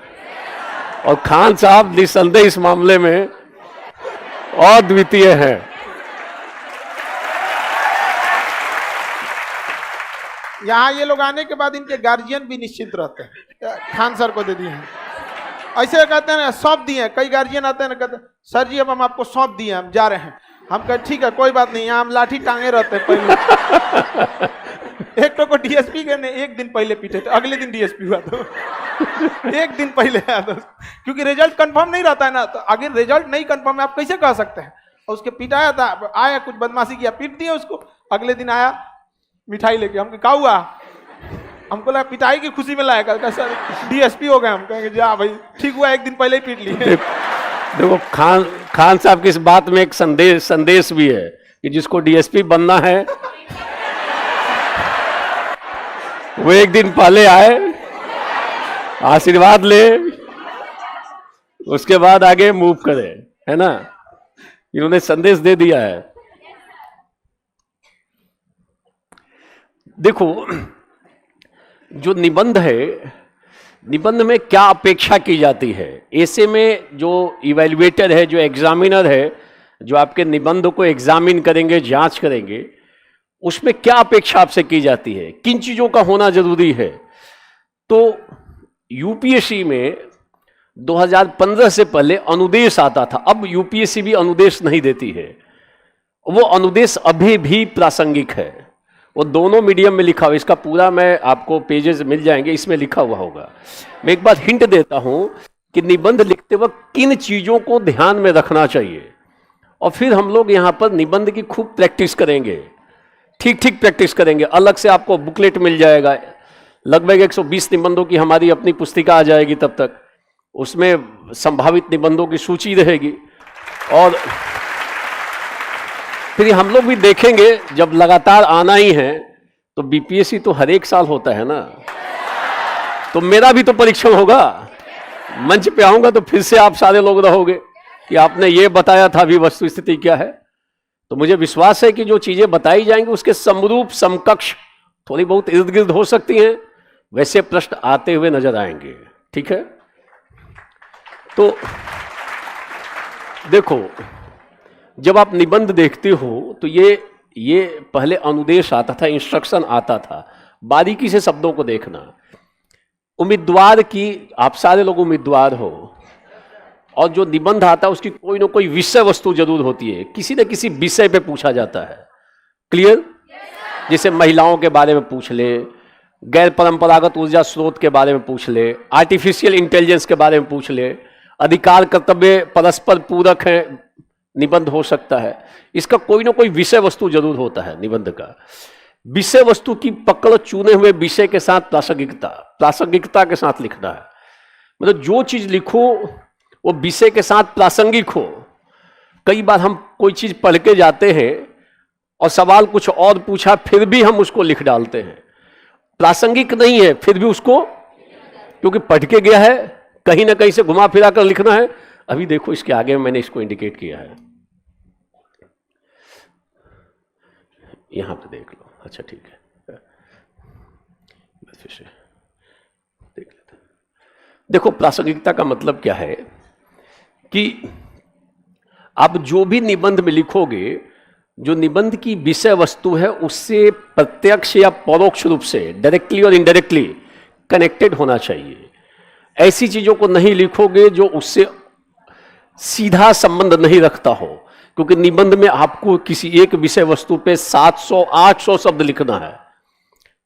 और खान साहब निसंदेह इस मामले में अद्वितीय हैं। यहाँ ये लोग आने के बाद इनके गार्जियन भी निश्चिंत रहते हैं, खान सर को दे दिए हैं, ऐसे कहते हैं ना सौंप दिए हैं। कई गार्जियन आते हैं ना, कहते हैं सर जी अब हम आपको सौंप दिए, हम जा रहे हैं। हम कहते ठीक है कोई बात नहीं, यहाँ हम लाठी टांगे रहते हैं। पहले एक तो को डीएसपी के ने एक दिन पहले पीटे थे, अगले दिन डीएसपी हुआ तो एक दिन पहले आया तो, क्योंकि रिजल्ट कंफर्म नहीं रहता है ना, तो अगर रिजल्ट नहीं कंफर्म है आप कैसे कह सकते हैं। और उसके पिटाया था, आया कुछ बदमाशी किया, पीट दिया उसको। अगले दिन आया मिठाई लेके, हमको क्या हुआ, हमको लगा पिटाई की खुशी में लाया, सर डीएसपी हो गए। हम कहेंगे जा भाई ठीक हुआ, एक दिन पहले ही पीट लिए। देखो खान साहब की इस बात में एक संदेश भी है कि जिसको डीएसपी बनना है वो एक दिन पहले आए, आशीर्वाद ले, उसके बाद आगे मूव करे, है ना? इन्होंने संदेश दे दिया है। देखो जो निबंध है, निबंध में क्या अपेक्षा की जाती है, ऐसे में जो इवैल्यूएटर है, जो एग्जामिनर है, जो आपके निबंध को एग्जामिन करेंगे, जांच करेंगे, उसमें क्या अपेक्षा आपसे की जाती है, किन चीजों का होना जरूरी है। तो यूपीएससी में 2015 से पहले अनुदेश आता था, अब यूपीएससी भी अनुदेश नहीं देती है। वो अनुदेश अभी भी प्रासंगिक है, वो दोनों मीडियम में लिखा हुआ, इसका पूरा मैं आपको पेजेस मिल जाएंगे, इसमें लिखा हुआ होगा। मैं एक बार हिंट देता हूं कि निबंध लिखते वक्त किन चीजों को ध्यान में रखना चाहिए, और फिर हम लोग यहां पर निबंध की खूब प्रैक्टिस करेंगे, ठीक प्रैक्टिस करेंगे। अलग से आपको बुकलेट मिल जाएगा, लगभग 120 निबंधों की हमारी अपनी पुस्तिका आ जाएगी, तब तक उसमें संभावित निबंधों की सूची रहेगी। और फिर हम लोग भी देखेंगे, जब लगातार आना ही है तो बीपीएससी तो हर एक साल होता है ना, तो मेरा भी तो परीक्षण होगा, मंच पे आऊंगा तो फिर से आप सारे लोग रहोगे कि आपने ये बताया था, अभी वस्तु स्थिति क्या है। तो मुझे विश्वास है कि जो चीजें बताई जाएंगी उसके समरूप समकक्ष थोड़ी बहुत इर्द गिर्द हो सकती हैं, वैसे प्रश्न आते हुए नजर आएंगे, ठीक है? तो देखो जब आप निबंध देखते हो तो ये पहले अनुदेश आता था, इंस्ट्रक्शन आता था, बारीकी से शब्दों को देखना। उम्मीदवार की, आप सारे लोग उम्मीदवार हो, और जो निबंध आता है उसकी कोई ना कोई विषय वस्तु जरूर होती है, किसी न किसी विषय पे पूछा जाता है। क्लियर? जैसे महिलाओं के बारे में पूछ ले, गैर परंपरागत ऊर्जा स्रोत के बारे में पूछ ले, आर्टिफिशियल इंटेलिजेंस के बारे में पूछ ले, अधिकार कर्तव्य परस्पर पूरक है, निबंध हो सकता है। इसका कोई ना कोई विषय वस्तु जरूर होता है निबंध का। विषय वस्तु की पकड़ चुने हुए विषय के साथ प्रासंगिकता के साथ लिखना है। मतलब जो चीज लिखो वो विषय के साथ प्रासंगिक हो। कई बार हम कोई चीज पढ़ के जाते हैं और सवाल कुछ और पूछा, फिर भी हम उसको लिख डालते हैं, प्रासंगिक नहीं है, फिर भी उसको, क्योंकि पढ़ के गया है, कहीं ना कहीं से घुमा फिरा कर लिखना है। अभी देखो इसके आगे मैंने इसको इंडिकेट किया है, यहां पे देख लो। अच्छा ठीक है, फिर से देख लेते हैं। देखो प्रासंगिकता का मतलब क्या है कि आप जो भी निबंध में लिखोगे, जो निबंध की विषय वस्तु है उससे प्रत्यक्ष या परोक्ष रूप से, डायरेक्टली और इनडायरेक्टली कनेक्टेड होना चाहिए। ऐसी चीजों को नहीं लिखोगे जो उससे सीधा संबंध नहीं रखता हो, क्योंकि निबंध में आपको किसी एक विषय वस्तु पे 700-800 शब्द लिखना है,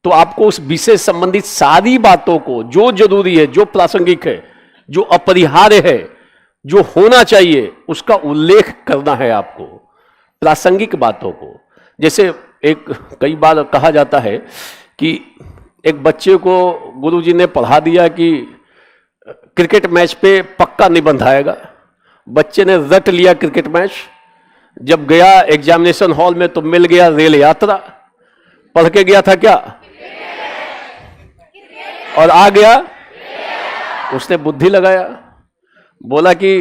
तो आपको उस विषय संबंधित सारी बातों को, जो जरूरी है, जो प्रासंगिक है, जो अपरिहार्य है, जो होना चाहिए, उसका उल्लेख करना है आपको, प्रासंगिक बातों को। जैसे कई बार कहा जाता है कि एक बच्चे को गुरुजी ने पढ़ा दिया कि क्रिकेट मैच पे पक्का निबंध आएगा। बच्चे ने रट लिया क्रिकेट मैच, जब गया एग्जामिनेशन हॉल में तो मिल गया रेल यात्रा। पढ़ के गया था क्या, और आ गया, उसने बुद्धि लगाया, बोला कि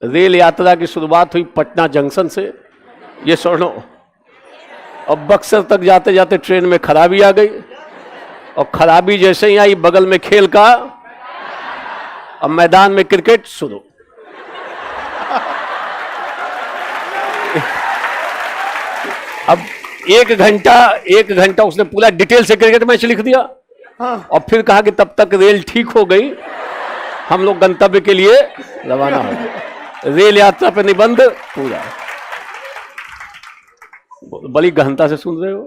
रेल यात्रा की शुरुआत हुई पटना जंक्शन से, ये सुनो, अब बक्सर तक जाते जाते ट्रेन में खराबी आ गई, और खराबी जैसे ही आई बगल में खेल का, अब मैदान में क्रिकेट शुरू। अब एक घंटा उसने पूरा डिटेल से क्रिकेट मैच लिख दिया। हाँ। और फिर कहा कि तब तक रेल ठीक हो गई, हम लोग गंतव्य के लिए रवाना हो गए। रेल यात्रा पे निबंध पूरा। बड़ी गहनता से सुन रहे हो।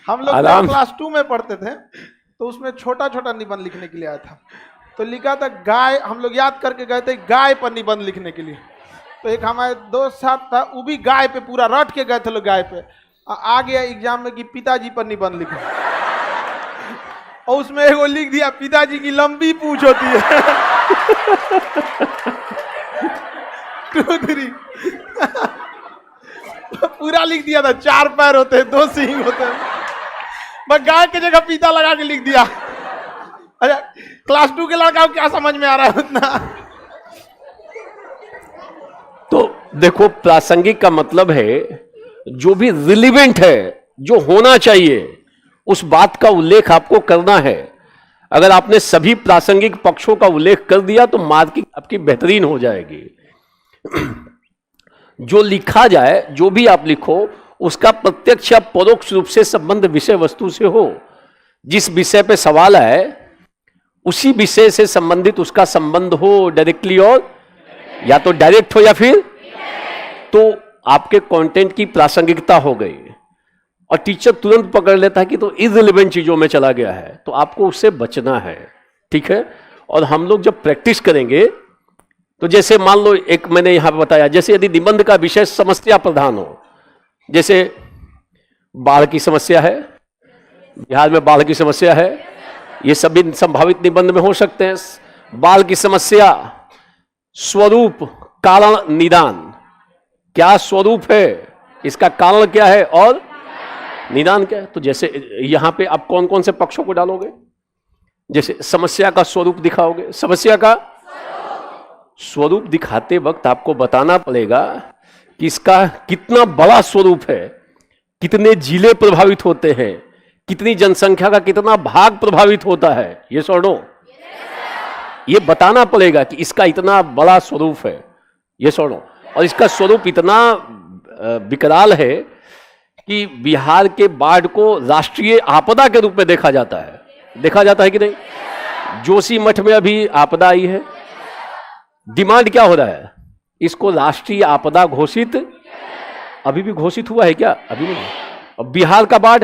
हम लोग आराम। क्लास 2 में पढ़ते थे, तो उसमें छोटा छोटा निबंध लिखने के लिए आया था, तो लिखा था गाय। हम लोग याद करके गए थे गाय पर निबंध लिखने के लिए। तो एक हमारे दोस्त साहब था, वो भी गाय पे पूरा रट के गए थे लोग गाय पे। आ गया एग्जाम में कि पिताजी पर निबंध लिखो, और उसमें एगो लिख दिया पिताजी की लंबी पूंछ होती है। 2 3 पूरा लिख दिया था, 4 पैर होते हैं, 2 सींग होते हैं, बस गाय की जगह पिता लगा के लिख दिया। अच्छा, क्लास 2 के लड़का को क्या समझ में आ रहा है उतना। तो देखो, प्रासंगिक का मतलब है जो भी रिलेवेंट है, जो होना चाहिए, उस बात का उल्लेख आपको करना है। अगर आपने सभी प्रासंगिक पक्षों का उल्लेख कर दिया तो मार्किंग आपकी बेहतरीन हो जाएगी। जो लिखा जाए, जो भी आप लिखो, उसका प्रत्यक्ष या परोक्ष रूप से संबंध विषय वस्तु से हो। जिस विषय पे सवाल है उसी विषय से संबंधित उसका संबंध हो, डायरेक्टली, और या तो डायरेक्ट हो या फिर, तो आपके कंटेंट की प्रासंगिकता हो गई। और टीचर तुरंत पकड़ लेता है कि तो इररिलेवेंट चीजों में चला गया है, तो आपको उससे बचना है। ठीक है। और हम लोग जब प्रैक्टिस करेंगे, तो जैसे मान लो, एक मैंने यहां पे बताया, जैसे यदि निबंध का विषय समस्या प्रधान हो, जैसे बाढ़ की समस्या है, बिहार में बाढ़ की समस्या है, ये सभी संभावित निबंध में हो सकते हैं। बाढ़ की समस्या, स्वरूप, कारण, निदान। क्या स्वरूप है, इसका कारण क्या है, और निदान क्या है। तो जैसे यहां पे आप कौन कौन से पक्षों को डालोगे, जैसे समस्या का स्वरूप दिखाओगे। समस्या का स्वरूप दिखाते वक्त आपको बताना पड़ेगा कि इसका कितना बड़ा स्वरूप है, कितने जिले प्रभावित होते हैं, कितनी जनसंख्या का कितना भाग प्रभावित होता है, ये सुनो, ये बताना पड़ेगा कि इसका इतना बड़ा स्वरूप है, ये सुनो। और इसका स्वरूप इतना विकराल है कि बिहार के बाढ़ को राष्ट्रीय आपदा के रूप में देखा जाता है। देखा जाता है कि नहीं। जोशीमठ में अभी आपदा आई है, डिमांड क्या हो रहा है, इसको राष्ट्रीय आपदा घोषित, अभी भी घोषित हुआ है क्या, अभी नहीं। अब बिहार का बाढ़,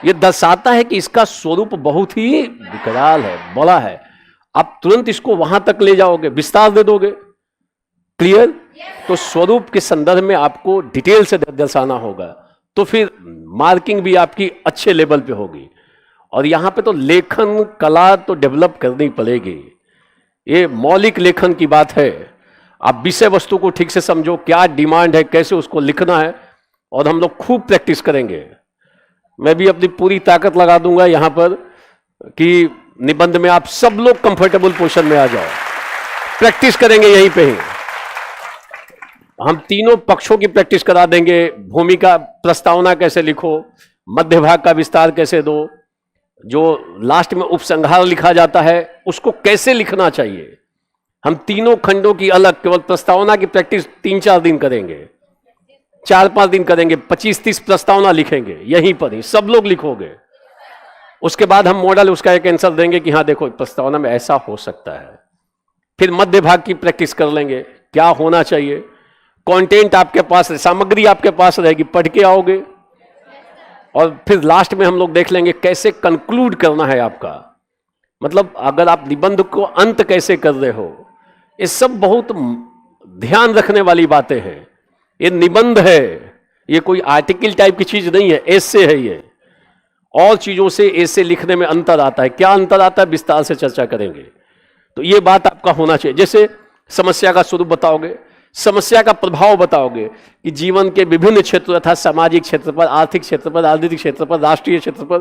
यह दर्शाता है कि इसका स्वरूप बहुत ही विकराल है, बड़ा है। आप तुरंत इसको वहां तक ले जाओगे, विस्तार दे दोगे, क्लियर। तो स्वरूप के संदर्भ में आपको डिटेल से दर्शाना होगा, तो फिर मार्किंग भी आपकी अच्छे लेवल पे होगी। और यहां पे तो लेखन कला तो डेवलप करनी पड़ेगी, ये मौलिक लेखन की बात है। आप विषय वस्तु को ठीक से समझो, क्या डिमांड है, कैसे उसको लिखना है, और हम लोग खूब प्रैक्टिस करेंगे। मैं भी अपनी पूरी ताकत लगा दूंगा यहां पर कि निबंध में आप सब लोग कंफर्टेबल पोजीशन में आ जाओ। प्रैक्टिस करेंगे यहीं पे ही, हम तीनों पक्षों की प्रैक्टिस करा देंगे। भूमिका, प्रस्तावना कैसे लिखो, मध्य भाग का विस्तार कैसे दो, जो लास्ट में उपसंहार लिखा जाता है उसको कैसे लिखना चाहिए। हम तीनों खंडों की अलग, केवल प्रस्तावना की प्रैक्टिस 3-4 दिन करेंगे, 4-5 दिन करेंगे, 25-30 प्रस्तावना लिखेंगे यहीं पर ही, सब लोग लिखोगे। उसके बाद हम मॉडल, उसका एक आंसर देंगे कि हाँ देखो प्रस्तावना में ऐसा हो सकता है। फिर मध्य भाग की प्रैक्टिस कर लेंगे, क्या होना चाहिए, कंटेंट आपके पास, सामग्री आपके पास रहेगी, पढ़ के आओगे। और फिर लास्ट में हम लोग देख लेंगे कैसे कंक्लूड करना है आपका, मतलब अगर आप निबंध को अंत कैसे कर रहे हो, ये सब बहुत ध्यान रखने वाली बातें हैं। ये निबंध है, ये कोई आर्टिकल टाइप की चीज नहीं है, एसे है ये। और चीजों से ऐसे लिखने में अंतर आता है। क्या अंतर आता है, विस्तार से चर्चा करेंगे। तो ये बात आपका होना चाहिए। जैसे समस्या का स्वरूप बताओगे, समस्या का प्रभाव बताओगे कि जीवन के विभिन्न क्षेत्रों तथा सामाजिक क्षेत्र पर, आर्थिक क्षेत्र पर, राजनीतिक क्षेत्र पर, राष्ट्रीय क्षेत्र पर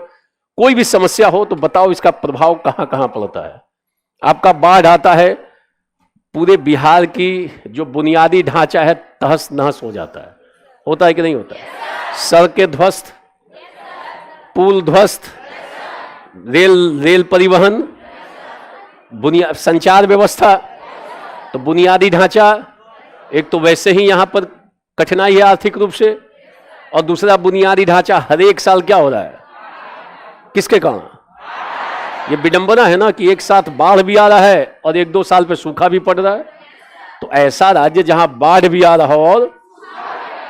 कोई भी समस्या हो तो बताओ इसका प्रभाव कहां कहां पड़ता है। आपका बाढ़ आता है, पूरे बिहार की जो बुनियादी ढांचा है तहस नहस हो जाता है। होता है कि नहीं होता है? सड़कें ध्वस्त, पुल ध्वस्त, रेल परिवहन, संचार व्यवस्था, तो बुनियादी ढांचा एक तो वैसे ही यहां पर कठिनाई है आर्थिक रूप से, और दूसरा बुनियादी ढांचा हर एक साल क्या हो रहा है, किसके कारण? ये विडंबना है ना कि एक साथ बाढ़ भी आ रहा है और 1-2 साल पे सूखा भी पड़ रहा है। तो ऐसा राज्य जहां बाढ़ भी आ रहा हो, और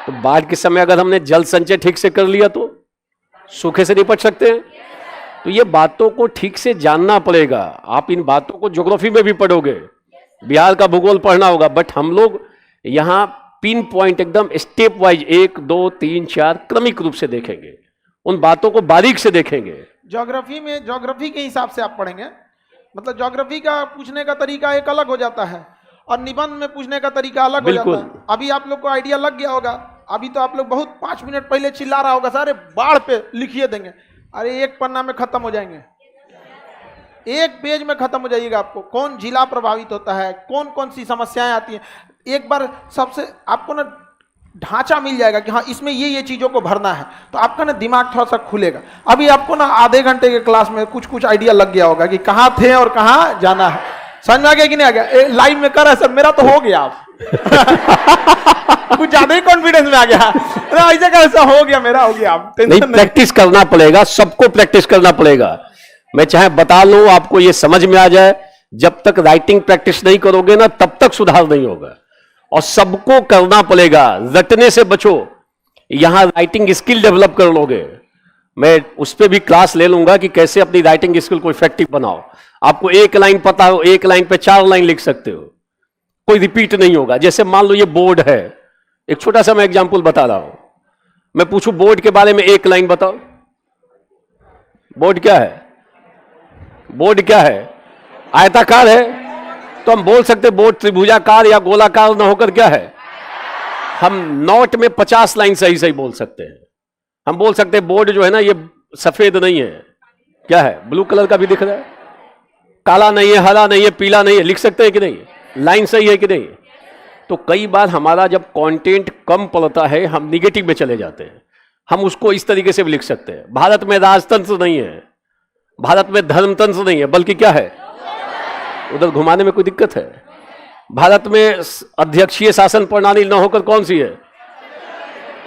तो बाढ़ के समय अगर हमने जल संचय ठीक से कर लिया तो सूखे से निपट सकते हैं। तो ये बातों को ठीक से जानना पड़ेगा। आप इन बातों को ज्योग्राफी में भी पढ़ोगे, बिहार का भूगोल पढ़ना होगा, बट हम लोग यहां पिन पॉइंट एकदम स्टेप वाइज 1, 2, 3, 4 क्रमिक रूप से देखेंगे, उन बातों को बारीक से देखेंगे। ज्योग्राफी में ज्योग्राफी के हिसाब से आप पढ़ेंगे, मतलब ज्योग्राफी का पूछने का तरीका एक अलग हो जाता है और निबंध में पूछने का तरीका अलग हो जाता है। अभी आप लोग को आइडिया लग गया होगा। अभी तो आप लोग बहुत 5 मिनट पहले चिल्ला रहा होगा, सारे बाढ़ पे लिखिए देंगे। अरे एक पन्ना में खत्म हो जाएंगे, एक पेज में खत्म हो जाइएगा। आपको कौन जिला प्रभावित होता है, कौन कौन सी समस्याएं आती हैं, एक बार सबसे आपको ना ढांचा मिल जाएगा कि हाँ इसमें ये चीजों को भरना है, तो आपका ना दिमाग थोड़ा सा खुलेगा। अभी आपको ना आधे घंटे के क्लास में कुछ कुछ आइडिया लग गया होगा कि कहाँ थे और कहाँ जाना है। समझ में आ गया कि नहीं आ गया? लाइन में कर रहा है सर, मेरा तो हो गया। आप कुछ ज्यादा ही कॉन्फिडेंस में आ गया, ऐसा कैसा हो गया, मेरा हो गया। आप नहीं, प्रैक्टिस करना पड़ेगा, सबको प्रैक्टिस करना पड़ेगा। मैं चाहे बता लूं आपको ये समझ में आ जाए, जब तक राइटिंग प्रैक्टिस नहीं करोगे ना तब तक सुधार नहीं होगा। और सबको करना पड़ेगा, रटने से बचो। यहां राइटिंग स्किल डेवलप कर लोगे, मैं उस पर भी क्लास ले लूंगा कि कैसे अपनी राइटिंग स्किल को इफेक्टिव बनाओ। आपको एक लाइन पता हो, एक लाइन पे 4 लाइन लिख सकते हो, कोई रिपीट नहीं होगा। जैसे मान लो ये बोर्ड है, एक छोटा सा मैं एग्जांपल बता रहा हूं। मैं पूछूं बोर्ड के बारे में एक लाइन बताओ, बोर्ड क्या है? बोर्ड क्या है? आयताकार है, तो हम बोल सकते बोर्ड त्रिभुजाकार या गोलाकार ना होकर क्या है। हम नोट में 50 लाइन सही सही बोल सकते हैं। हम बोल सकते हैं बोर्ड जो है ना ये सफेद नहीं है, क्या है, ब्लू कलर का भी दिख रहा है, काला नहीं है, हरा नहीं है, पीला नहीं है, लिख सकते हैं कि नहीं? लाइन सही है कि नहीं? तो कई बार हमारा जब कंटेंट कम पड़ता है हम निगेटिव में चले जाते हैं। हम उसको इस तरीके से भी लिख सकते हैं, भारत में राजतंत्र नहीं है, भारत में धर्मतंत्र नहीं है, बल्कि क्या है, उधर घुमाने में कोई दिक्कत है? भारत में अध्यक्षीय शासन प्रणाली न होकर कौन सी है?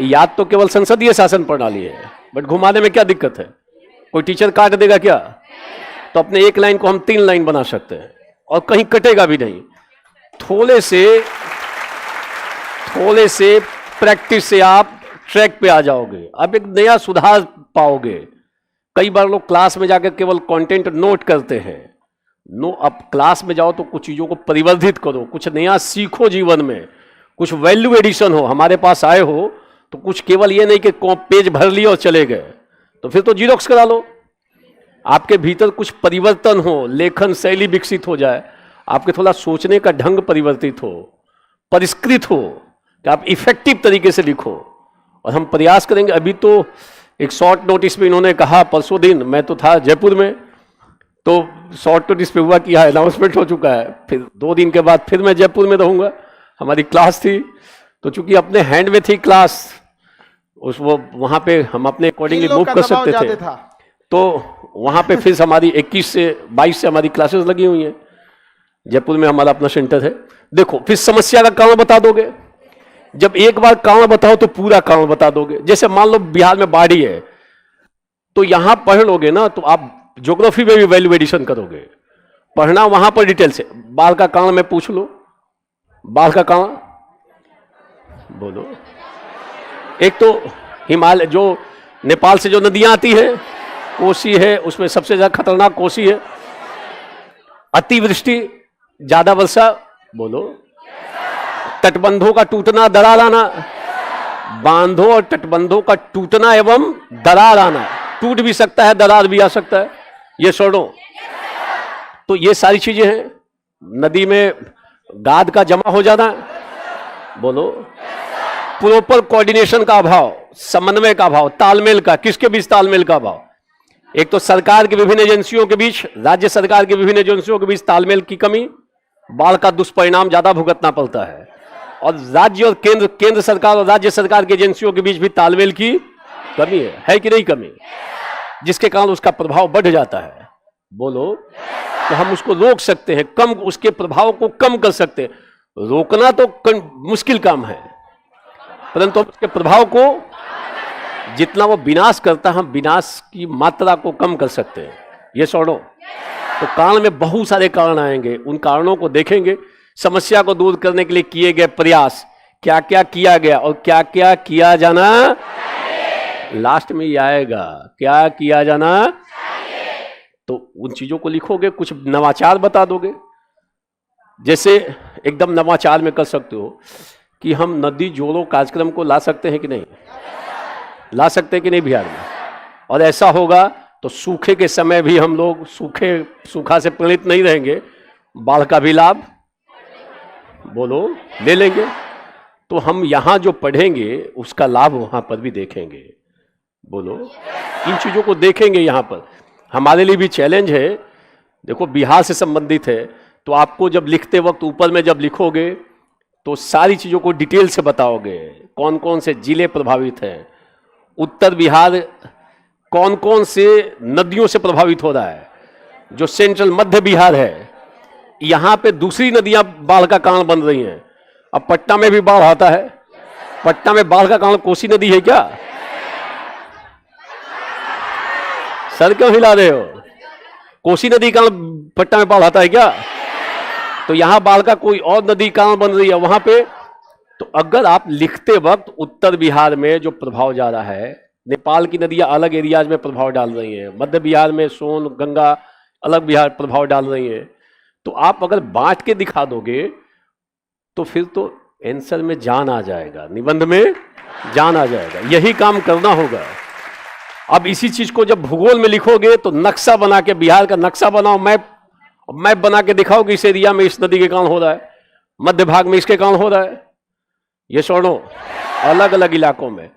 याद तो केवल संसदीय शासन प्रणाली है, बट घुमाने में क्या दिक्कत है? कोई टीचर काट देगा क्या? तो अपने एक लाइन को हम 3 लाइन बना सकते हैं और कहीं कटेगा भी नहीं। थोड़े से प्रैक्टिस से आप ट्रैक पे आ जाओगे, अब एक नया सुधार पाओगे। कई बार लोग क्लास में जाकर केवल कंटेंट नोट करते हैं। अब क्लास में जाओ तो कुछ चीजों को परिवर्धित करो, कुछ नया सीखो, जीवन में कुछ वैल्यू एडिशन हो। हमारे पास आए हो तो कुछ केवल ये नहीं कि पेज भर लिया और चले गए, तो फिर तो जीरोक्स करा लो। आपके भीतर कुछ परिवर्तन हो, लेखन शैली विकसित हो जाए, आपके थोड़ा सोचने का ढंग परिवर्तित हो, परिष्कृत हो, कि आप इफेक्टिव तरीके से लिखो। और हम प्रयास करेंगे। अभी तो एक शॉर्ट नोटिस में इन्होंने कहा, परसों दिन मैं तो था जयपुर में, तो शॉर्ट नोटिस पे हुआ कि यहाँ अनाउंसमेंट हो चुका है। फिर 2 दिन के बाद फिर मैं जयपुर में रहूंगा, हमारी क्लास थी, तो चूंकि अपने हैंड में थी क्लास, उस वो वहाँ पे हम अपने अकॉर्डिंगली मूव कर सकते थे। तो वहाँ पे फिर हमारी 21 से 22 से हमारी क्लासेस लगी हुई हैं। जयपुर में हमारा अपना सेंटर है। देखो, फिर समस्या का कारण बता दोगे। जब एक बार कारण बताओ तो पूरा कारण बता दोगे। जैसे मान लो बिहार में बाढ़ है, तो यहां पढ़ लोगे ना तो आप ज्योग्राफी में भी वैल्यू एडिशन करोगे। पढ़ना वहां पर डिटेल से। बाढ़ का कारण मैं पूछ लो, बाढ़ का कारण बोलो। एक तो हिमालय, जो नेपाल से जो नदियां आती है, कोसी है, उसमें सबसे ज्यादा खतरनाक कोसी है। अतिवृष्टि, ज्यादा वर्षा, बोलो। तटबंधों का टूटना, दरार आना, बांधों और तटबंधों का टूटना एवं दरार आना, टूट भी सकता है, दरार भी आ सकता है, ये छोड़ो। तो ये सारी चीजें हैं। नदी में गाद का जमा हो जाना, बोलो। प्रॉपर कोऑर्डिनेशन का अभाव, समन्वय का अभाव, तालमेल का, किसके बीच तालमेल का अभाव? एक तो सरकार की विभिन्न एजेंसियों के बीच, राज्य सरकार की विभिन्न एजेंसियों के बीच तालमेल की कमी, बाढ़ का दुष्परिणाम ज्यादा भुगतना पड़ता है। और राज्य और केंद्र सरकार और राज्य सरकार की एजेंसियों के बीच भी तालमेल की कमी है कि नहीं कमी? जिसके कारण उसका प्रभाव बढ़ जाता है, बोलो। तो हम उसको रोक सकते हैं, कम, उसके प्रभाव को कम कर सकते हैं। रोकना तो मुश्किल काम है, परंतु उसके प्रभाव को जितना वो विनाश करता है, हम विनाश की मात्रा को कम कर सकते हैं, ये छोड़ो। तो कारण में बहुत सारे कारण आएंगे, उन कारणों को देखेंगे। समस्या को दूर करने के लिए किए गए प्रयास, क्या क्या किया गया और क्या क्या किया जाना, लास्ट में ये आएगा, क्या किया जाना। तो उन चीजों को लिखोगे, कुछ नवाचार बता दोगे। जैसे एकदम नवाचार में कर सकते हो कि हम नदी जोड़ो कार्यक्रम को ला सकते हैं कि नहीं, ला सकते हैं कि नहीं बिहार में? और ऐसा होगा तो सूखे के समय भी हम लोग सूखा से पीड़ित नहीं रहेंगे, बाढ़ का भी लाभ, बोलो, ले लेंगे। तो हम यहां जो पढ़ेंगे उसका लाभ वहां पर भी देखेंगे, बोलो। इन चीजों को देखेंगे। यहां पर हमारे लिए भी चैलेंज है। देखो, बिहार से संबंधित है, तो आपको जब लिखते वक्त ऊपर में जब लिखोगे तो सारी चीजों को डिटेल से बताओगे, कौन कौन से जिले प्रभावित हैं, उत्तर बिहार कौन कौन से नदियों से प्रभावित हो रहा है, जो सेंट्रल मध्य बिहार है, यहां पे दूसरी नदियां बाढ़ का कारण बन रही हैं। अब पटना में भी बाढ़ आता है, पटना में बाढ़ का कारण कोसी नदी है क्या? सर क्यों हिला रहे हो? कोसी नदी का पटना में बाढ़ आता है क्या? तो यहां बाढ़ का कोई और नदी कारण बन रही है वहां पे। तो अगर आप लिखते वक्त उत्तर बिहार में जो प्रभाव जा रहा है, नेपाल की नदियां अलग एरियाज में प्रभाव डाल रही हैं, मध्य बिहार में सोन गंगा अलग बिहार प्रभाव डाल रही हैं, तो आप अगर बांट के दिखा दोगे तो फिर तो आंसर में जान आ जाएगा, निबंध में जान आ जाएगा। यही काम करना होगा। अब इसी चीज को जब भूगोल में लिखोगे तो नक्शा बना के, बिहार का नक्शा बनाओ, मैप बना के दिखाओ कि इस एरिया में इस नदी के कारण हो रहा है, मध्य भाग में इसके कारण हो रहा है, ये छोड़ो, अलग अलग इलाकों में।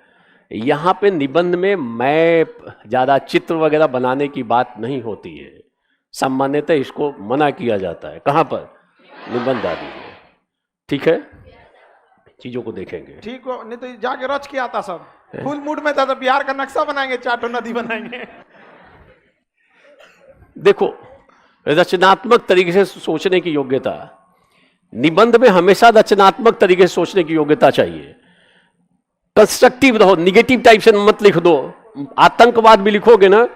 यहां पे निबंध में मैप, ज्यादा चित्र वगैरह बनाने की बात नहीं होती है, सामान्यतः इसको मना किया जाता है। कहां पर? निबंध आदि में। ठीक है, चीजों को देखेंगे। ठीक हो, नहीं तो जाके रच के आता सब, फुल मूड में था तो बिहार का नक्शा बनाएंगे, चारों नदी बनाएंगे। देखो, रचनात्मक तरीके से सोचने की योग्यता, निबंध में हमेशा रचनात्मक तरीके से सोचने की योग्यता चाहिए। कंस्ट्रक्टिव रहो, निगेटिव टाइप से मत लिख दो। आतंकवाद भी लिखोगे ना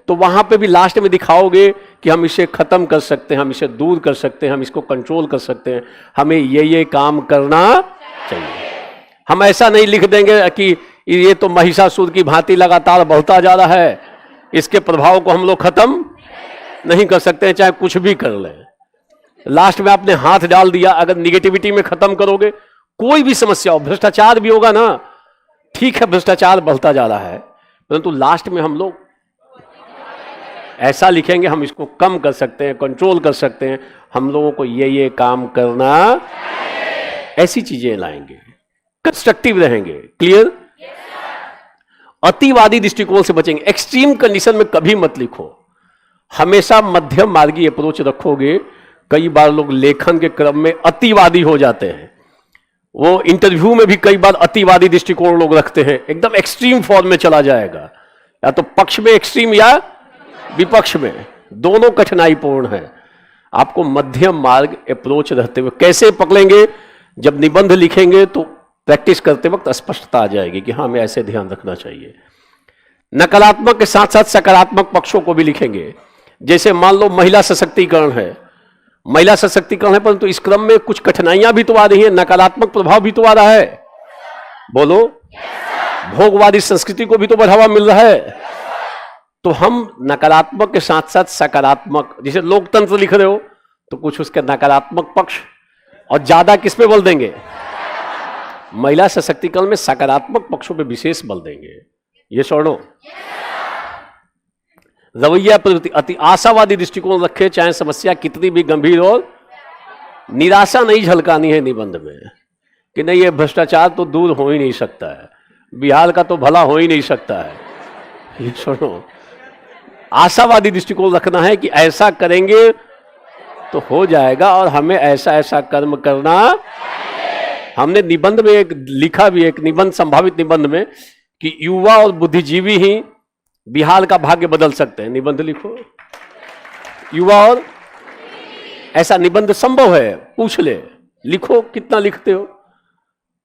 तो वहां पे भी लास्ट में दिखाओगे कि हम इसे खत्म कर सकते हैं, हम इसे दूर कर सकते हैं, हम इसको कंट्रोल कर सकते हैं, हमें ये काम करना चाहिए। हम ऐसा नहीं लिख देंगे कि ये तो महिषासुर की भांति लगातार बढ़ता जा रहा है, इसके प्रभाव को हम लोग खत्म नहीं कर सकते हैं, चाहे कुछ भी कर लें। लास्ट में आपने हाथ डाल दिया। अगर निगेटिविटी में खत्म करोगे, कोई भी समस्या हो, भ्रष्टाचार भी होगा ना, ठीक है भ्रष्टाचार बढ़ता जा रहा है, परंतु लास्ट में हम लोग ऐसा लिखेंगे हम इसको कम कर सकते हैं, कंट्रोल कर सकते हैं, हम लोगों को ये काम करना, ऐसी चीजें लाएंगे, कंस्ट्रक्टिव रहेंगे। क्लियर? अतिवादी दृष्टिकोण से बचेंगे। एक्सट्रीम कंडीशन में कभी मत लिखो, हमेशा मध्यम मार्गी अप्रोच रखोगे। कई बार लोग लेखन के क्रम में अतिवादी हो जाते हैं, वो इंटरव्यू में भी कई बार अतिवादी दृष्टिकोण लोग रखते हैं, एकदम एक्सट्रीम फॉर्म में चला जाएगा, या तो पक्ष में एक्सट्रीम या विपक्ष में, दोनों कठिनाईपूर्ण है। आपको मध्यम मार्ग अप्रोच रहते हुए कैसे पकड़ेंगे? जब निबंध लिखेंगे तो प्रैक्टिस करते वक्त स्पष्टता आ जाएगी कि हाँ, हमें ऐसे ध्यान रखना चाहिए। नकारात्मक के साथ साथ सकारात्मक पक्षों को भी लिखेंगे। जैसे मान लो महिला सशक्तिकरण है, महिला सशक्तिकरण है, परंतु इस क्रम में कुछ कठिनाइयां भी तो आ रही हैं, नकारात्मक प्रभाव भी तो आ रहा है, बोलो। भोगवादी संस्कृति को भी तो बढ़ावा मिल रहा है। तो हम नकारात्मक के साथ साथ सकारात्मक, जैसे लोकतंत्र लिख रहे हो तो कुछ उसके नकारात्मक पक्ष, और ज्यादा किस पे बल देंगे? महिला सशक्तिकरण में सकारात्मक पक्षों पे विशेष बल देंगे। ये स्वर्णो रवैया प्रवृत्ति अति आशावादी दृष्टिकोण रखे, चाहे समस्या कितनी भी गंभीर हो। निराशा नहीं झलकानी है निबंध में कि नहीं ये भ्रष्टाचार तो दूर हो ही नहीं सकता है, बिहार का तो भला हो ही नहीं सकता है। ये सुनो, आशावादी दृष्टिकोण रखना है कि ऐसा करेंगे तो हो जाएगा और हमें ऐसा ऐसा कर्म करना। हमने निबंध में एक लिखा भी, एक निबंध, संभावित निबंध में, कि युवा और बुद्धिजीवी ही बिहार का भाग्य बदल सकते हैं। निबंध लिखो, युवा और, ऐसा निबंध संभव है, पूछ ले, लिखो कितना लिखते हो।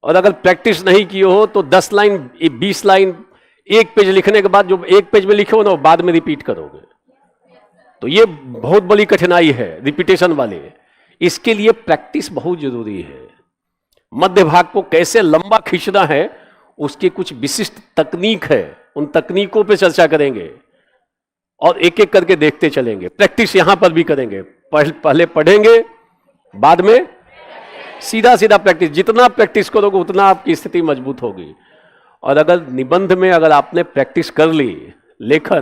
और अगर प्रैक्टिस नहीं किए हो तो 10 लाइन 20 लाइन एक पेज लिखने के बाद जो एक पेज में लिखे हो ना, वो बाद में रिपीट करोगे। तो ये बहुत बड़ी कठिनाई है रिपीटेशन वाले। इसके लिए प्रैक्टिस बहुत जरूरी है। मध्य भाग को कैसे लंबा खींचना है, उसकी कुछ विशिष्ट तकनीक है, उन तकनीकों पे चर्चा करेंगे और एक एक करके देखते चलेंगे। प्रैक्टिस यहां पर भी करेंगे, पहले पढ़ेंगे, बाद में सीधा सीधा प्रैक्टिस। जितना प्रैक्टिस करोगे उतना आपकी स्थिति मजबूत होगी। और अगर निबंध में अगर आपने प्रैक्टिस कर ली लेखन,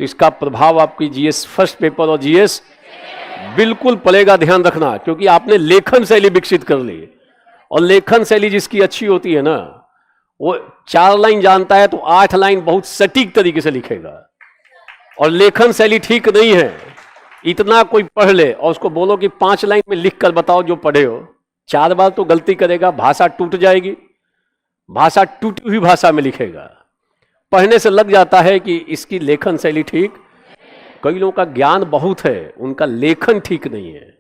तो इसका प्रभाव आपकी जीएस फर्स्ट पेपर और जीएस बिल्कुल पड़ेगा। ध्यान रखना, क्योंकि आपने लेखन शैली विकसित कर ली। और लेखन शैली जिसकी अच्छी होती है ना, वो 4 लाइन जानता है तो 8 लाइन बहुत सटीक तरीके से लिखेगा। और लेखन शैली ठीक नहीं है, इतना कोई पढ़ ले और उसको बोलो कि 5 लाइन में लिख कर बताओ जो पढ़े हो, 4 बार तो गलती करेगा, भाषा टूट जाएगी। भाषा टूटी हुई भाषा में लिखेगा। पढ़ने से लग जाता है कि इसकी लेखन शैली ठीक। कई लोगों का ज्ञान बहुत है, उनका लेखन ठीक नहीं है।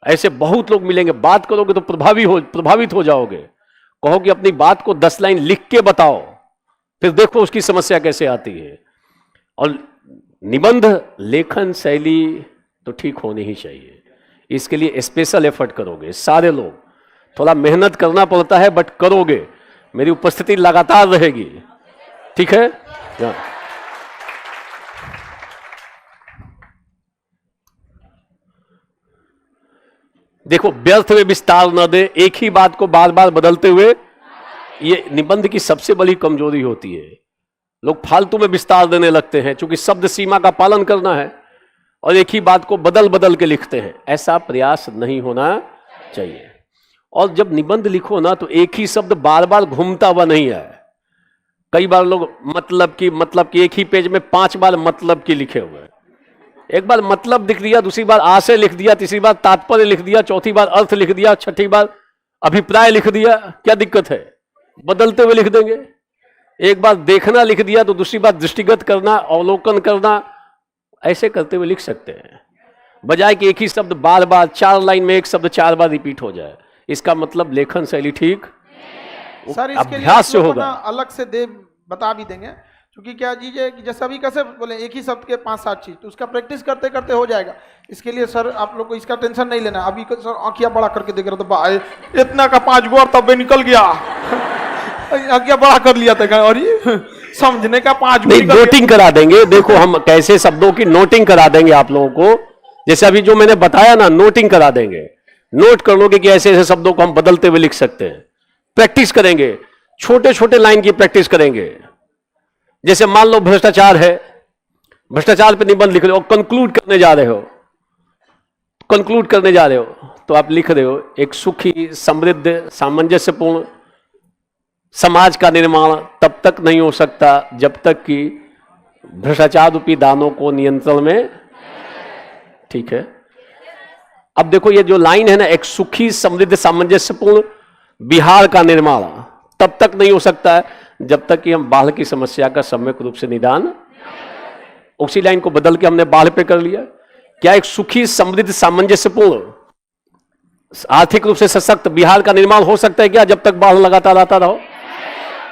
ऐसे बहुत लोग मिलेंगे, बात करोगे तो प्रभावित हो जाओगे। कहो कि अपनी बात को 10 लाइन लिख के बताओ, फिर देखो उसकी समस्या कैसे आती है। और निबंध लेखन शैली तो ठीक होनी ही चाहिए। इसके लिए स्पेशल एफर्ट करोगे सारे लोग, थोड़ा मेहनत करना पड़ता है बट करोगे। मेरी उपस्थिति लगातार रहेगी, ठीक है? देखो, व्यर्थ में विस्तार न दे, एक ही बात को बार बार बदलते हुए, ये निबंध की सबसे बड़ी कमजोरी होती है। लोग फालतू में विस्तार देने लगते हैं, क्योंकि शब्द सीमा का पालन करना है, और एक ही बात को बदल बदल के लिखते हैं। ऐसा प्रयास नहीं होना चाहिए। और जब निबंध लिखो ना, तो एक ही शब्द बार बार घूमता हुआ नहीं है। कई बार लोग मतलब की एक ही पेज में 5 बार मतलब की लिखे हुए हैं। एक बार मतलब लिख दिया, दूसरी बार आशय लिख दिया, तीसरी बार तात्पर्य लिख दिया, चौथी बार अर्थ लिख दिया, छठी बार अभिप्राय लिख दिया। क्या दिक्कत है? बदलते हुए लिख देंगे। एक बार देखना लिख दिया तो दूसरी बार दृष्टिगत करना, अवलोकन करना, ऐसे करते हुए लिख सकते हैं, बजाय कि एक ही शब्द बार बार 4 लाइन में एक शब्द 4 बार रिपीट हो जाए। इसका मतलब लेखन शैली ठीक सर, इसके अभ्यास से लिए होगा। अलग से बता भी देंगे, क्योंकि क्या चीज़ कि जैसे अभी कैसे बोले एक ही शब्द के 5-7 चीज, तो उसका प्रैक्टिस करते करते हो जाएगा। इसके लिए सर आप लोग को इसका टेंशन नहीं लेना। अभी सर आंखियां बड़ा करके देख रहे थे, इतना का 5 गो और तब निकल गया। आंखियां बड़ा कर लिया था, और ये समझने का 5 गो नोटिंग करा देंगे। देखो हम कैसे शब्दों की नोटिंग करा देंगे आप लोगों को। जैसे अभी जो मैंने बताया ना, नोटिंग करा देंगे। नोट कर लोगे कि ऐसे ऐसे शब्दों को हम बदलते हुए लिख सकते हैं। प्रैक्टिस करेंगे, छोटे छोटे लाइन की प्रैक्टिस करेंगे। जैसे मान लो भ्रष्टाचार है, भ्रष्टाचार पे निबंध लिख रहे हो, कंक्लूड करने जा रहे हो, तो आप लिख रहे हो, एक सुखी समृद्ध सामंजस्यपूर्ण समाज का निर्माण तब तक नहीं हो सकता जब तक कि भ्रष्टाचार रूपी दानों को नियंत्रण में, ठीक है? अब देखो ये जो लाइन है ना, एक सुखी समृद्ध सामंजस्यपूर्ण बिहार का निर्माण तब तक नहीं हो सकता है जब तक कि हम बाढ़ की समस्या का सम्यक रूप से निदान। उसी लाइन को बदल के हमने बाढ़ पे कर लिया। क्या एक सुखी समृद्ध सामंजस्यपूर्ण आर्थिक रूप से सशक्त बिहार का निर्माण हो सकता है क्या जब तक बाढ़ लगातार आता रहो?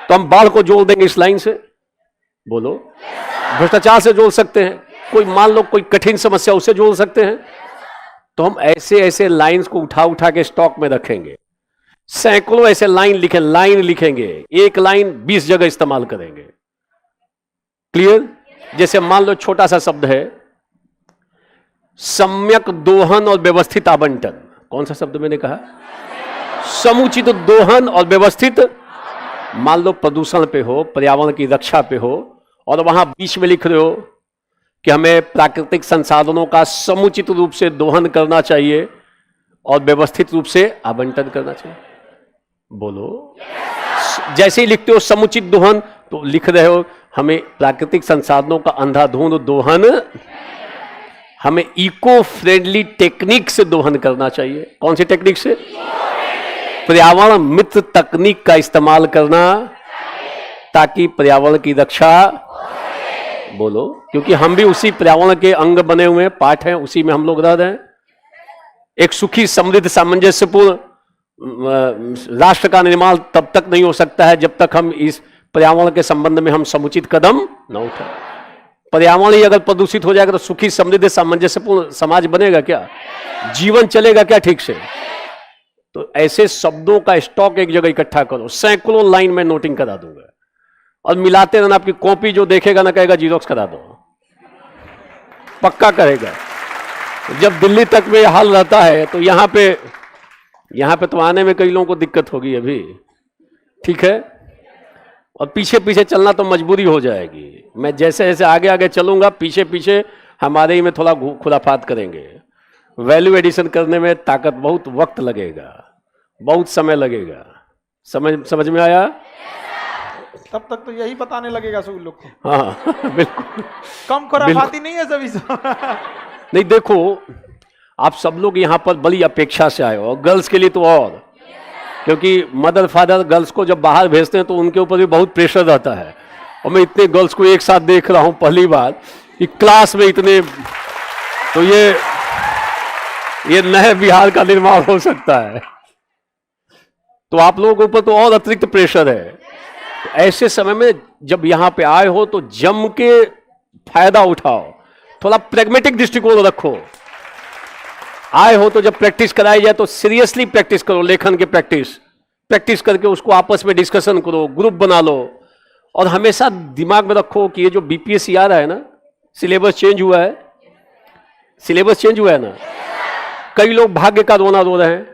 तो हम बाढ़ को जोड़ देंगे इस लाइन से। बोलो, भ्रष्टाचार से जोड़ सकते हैं, कोई मान लो कोई कठिन समस्या उससे जोड़ सकते हैं। तो हम ऐसे ऐसे लाइंस को उठा उठा के स्टॉक में रखेंगे। सैकड़ों ऐसे लाइन लिखेंगे, एक लाइन 20 जगह इस्तेमाल करेंगे। क्लियर? जैसे मान लो छोटा सा शब्द है, सम्यक दोहन और व्यवस्थित आवंटन। कौन सा शब्द मैंने कहा? समुचित दोहन और व्यवस्थित। मान लो प्रदूषण पे हो, पर्यावरण की रक्षा पे हो, और वहां बीच में लिख रहे हो कि हमें प्राकृतिक संसाधनों का समुचित रूप से दोहन करना चाहिए और व्यवस्थित रूप से आवंटन करना चाहिए। बोलो। जैसे ही लिखते हो समुचित दोहन, तो लिख रहे हो हमें प्राकृतिक संसाधनों का अंधाधुंध दोहन, हमें इको फ्रेंडली टेक्निक से दोहन करना चाहिए। कौन सी टेक्निक से? पर्यावरण मित्र तकनीक का इस्तेमाल करना, ताकि पर्यावरण की रक्षा। बोलो। क्योंकि हम भी उसी पर्यावरण के अंग बने हुए हैं, पार्ट हैं, उसी में हम लोग रह रहे हैं। एक सुखी समृद्ध सामंजस्यपूर्ण राष्ट्र का निर्माण तब तक नहीं हो सकता है जब तक हम इस पर्यावरण के संबंध में हम समुचित कदम न उठाएं। पर्यावरण ही अगर प्रदूषित हो जाएगा तो सुखी समृद्ध सामंजस्यपूर्ण समाज बनेगा क्या? जीवन चलेगा क्या ठीक से? तो ऐसे शब्दों का स्टॉक एक जगह इकट्ठा करो, सैकड़ों लाइन में नोटिंग करा दूंगा, और मिलाते रहना। आपकी कॉपी जो देखेगा ना कहेगा जीरोक्स करा दो, पक्का करेगा। जब दिल्ली तक में हाल रहता है तो यहां पे तो आने में कई लोगों को दिक्कत होगी अभी, ठीक है? और पीछे पीछे चलना तो मजबूरी हो जाएगी। मैं जैसे जैसे आगे आगे चलूंगा, पीछे पीछे हमारे ही में थोड़ा खुराफात करेंगे। वैल्यू एडिशन करने में ताकत, बहुत वक्त लगेगा, बहुत समय लगेगा। समझ में आया? तब तक तो यही बताने लगेगा सब लोग को। हाँ बिल्कुल। कम खुराफाती नहीं है सभी सब। नहीं, देखो आप सब लोग यहाँ पर बड़ी अपेक्षा से आए हो, और गर्ल्स के लिए तो और, क्योंकि मदर फादर गर्ल्स को जब बाहर भेजते हैं तो उनके ऊपर भी बहुत प्रेशर रहता है। और मैं इतने गर्ल्स को एक साथ देख रहा हूँ पहली बार कि क्लास में इतने, तो ये नए बिहार का निर्माण हो सकता है। तो आप लोगों के ऊपर तो और अतिरिक्त प्रेशर है। तो ऐसे समय में जब यहां पे आए हो तो जम के फायदा उठाओ, थोड़ा प्रैग्मेटिक दृष्टिकोण रखो। आए हो तो जब प्रैक्टिस कराई जाए तो सीरियसली प्रैक्टिस करो, लेखन की प्रैक्टिस करके उसको आपस में डिस्कशन करो, ग्रुप बना लो। और हमेशा दिमाग में रखो कि ये जो बीपीएससी आ रहा है ना, सिलेबस चेंज हुआ है ना। कई लोग भाग्य का रोना रो रहे हैं,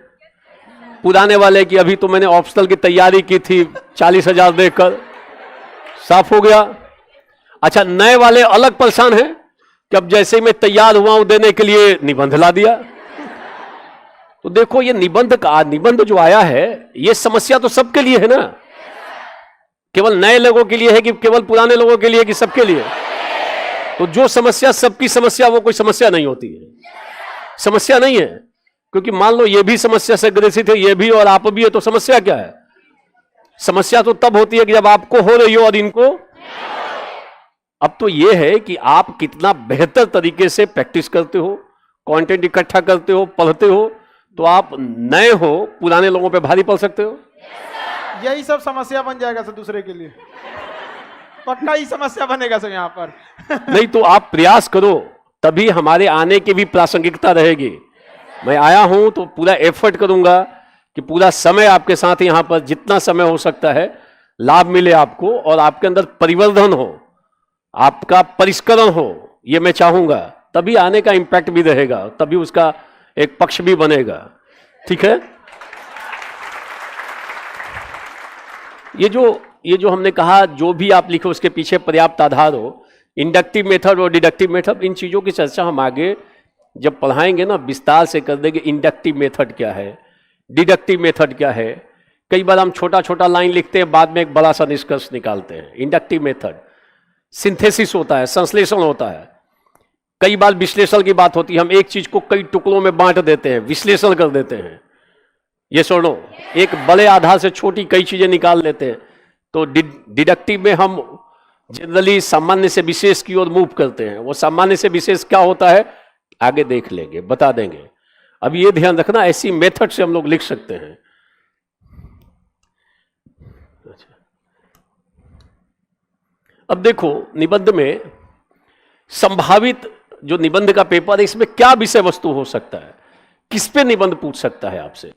पुराने वाले की अभी तो मैंने ऑप्शनल की तैयारी की थी 40,000 देकर साफ हो गया। अच्छा, नए वाले अलग परेशान हैं कि अब जैसे मैं तैयार हुआ हूं देने के लिए निबंध ला दिया। तो देखो ये निबंध जो आया है, ये समस्या तो सबके लिए है ना। केवल नए लोगों के लिए है कि केवल पुराने लोगों के लिए कि सबके लिए? तो जो समस्या सबकी समस्या, वो कोई समस्या नहीं होती है, समस्या नहीं है। क्योंकि मान लो ये भी समस्या से ग्रसित है, ये भी और आप भी है, तो समस्या क्या है? समस्या तो तब होती है कि जब आपको हो रही हो और इनको। अब तो ये है कि आप कितना बेहतर तरीके से प्रैक्टिस करते हो, कंटेंट इकट्ठा करते हो, पढ़ते हो, तो आप नए हो, पुराने लोगों पे भारी पड़ सकते हो। यही सब समस्या बन जाएगा सर दूसरे के लिए, पक्का ही समस्या बनेगा सर यहाँ पर। नहीं तो आप प्रयास करो, तभी हमारे आने की भी प्रासंगिकता रहेगी। मैं आया हूं तो पूरा एफर्ट करूंगा कि पूरा समय आपके साथ यहां पर जितना समय हो सकता है लाभ मिले आपको, और आपके अंदर परिवर्धन हो, आपका परिष्करण हो, ये मैं चाहूंगा। तभी आने का इंपैक्ट भी रहेगा, तभी उसका एक पक्ष भी बनेगा, ठीक है? ये जो हमने कहा, जो भी आप लिखो उसके पीछे पर्याप्त आधार हो। इंडक्टिव मेथड और डिडक्टिव मेथड, इन चीजों की चर्चा हम आगे जब पढ़ाएंगे ना विस्तार से कर देंगे। इंडक्टिव मेथड क्या है, डिडक्टिव मेथड क्या है। कई बार हम छोटा छोटा लाइन लिखते हैं, बाद में एक बड़ा सा निष्कर्ष निकालते हैं। इंडक्टिव मेथड सिंथेसिस होता है, संश्लेषण होता है। कई बार विश्लेषण की बात होती है, हम एक चीज को कई टुकड़ों में बांट देते हैं, विश्लेषण कर देते हैं। ये सुनो, एक बड़े आधार से छोटी कई चीजें निकाल लेते हैं। तो डिडक्टिव में हम जनरली सामान्य से विशेष की ओर मूव करते हैं। वो सामान्य से विशेष क्या होता है आगे देख लेंगे, बता देंगे। अब ये ध्यान रखना, ऐसी मेथड से हम लोग लिख सकते हैं। अच्छा, अब देखो निबंध में संभावित जो निबंध का पेपर है, इसमें क्या विषय वस्तु हो सकता है, किस पे निबंध पूछ सकता है आपसे,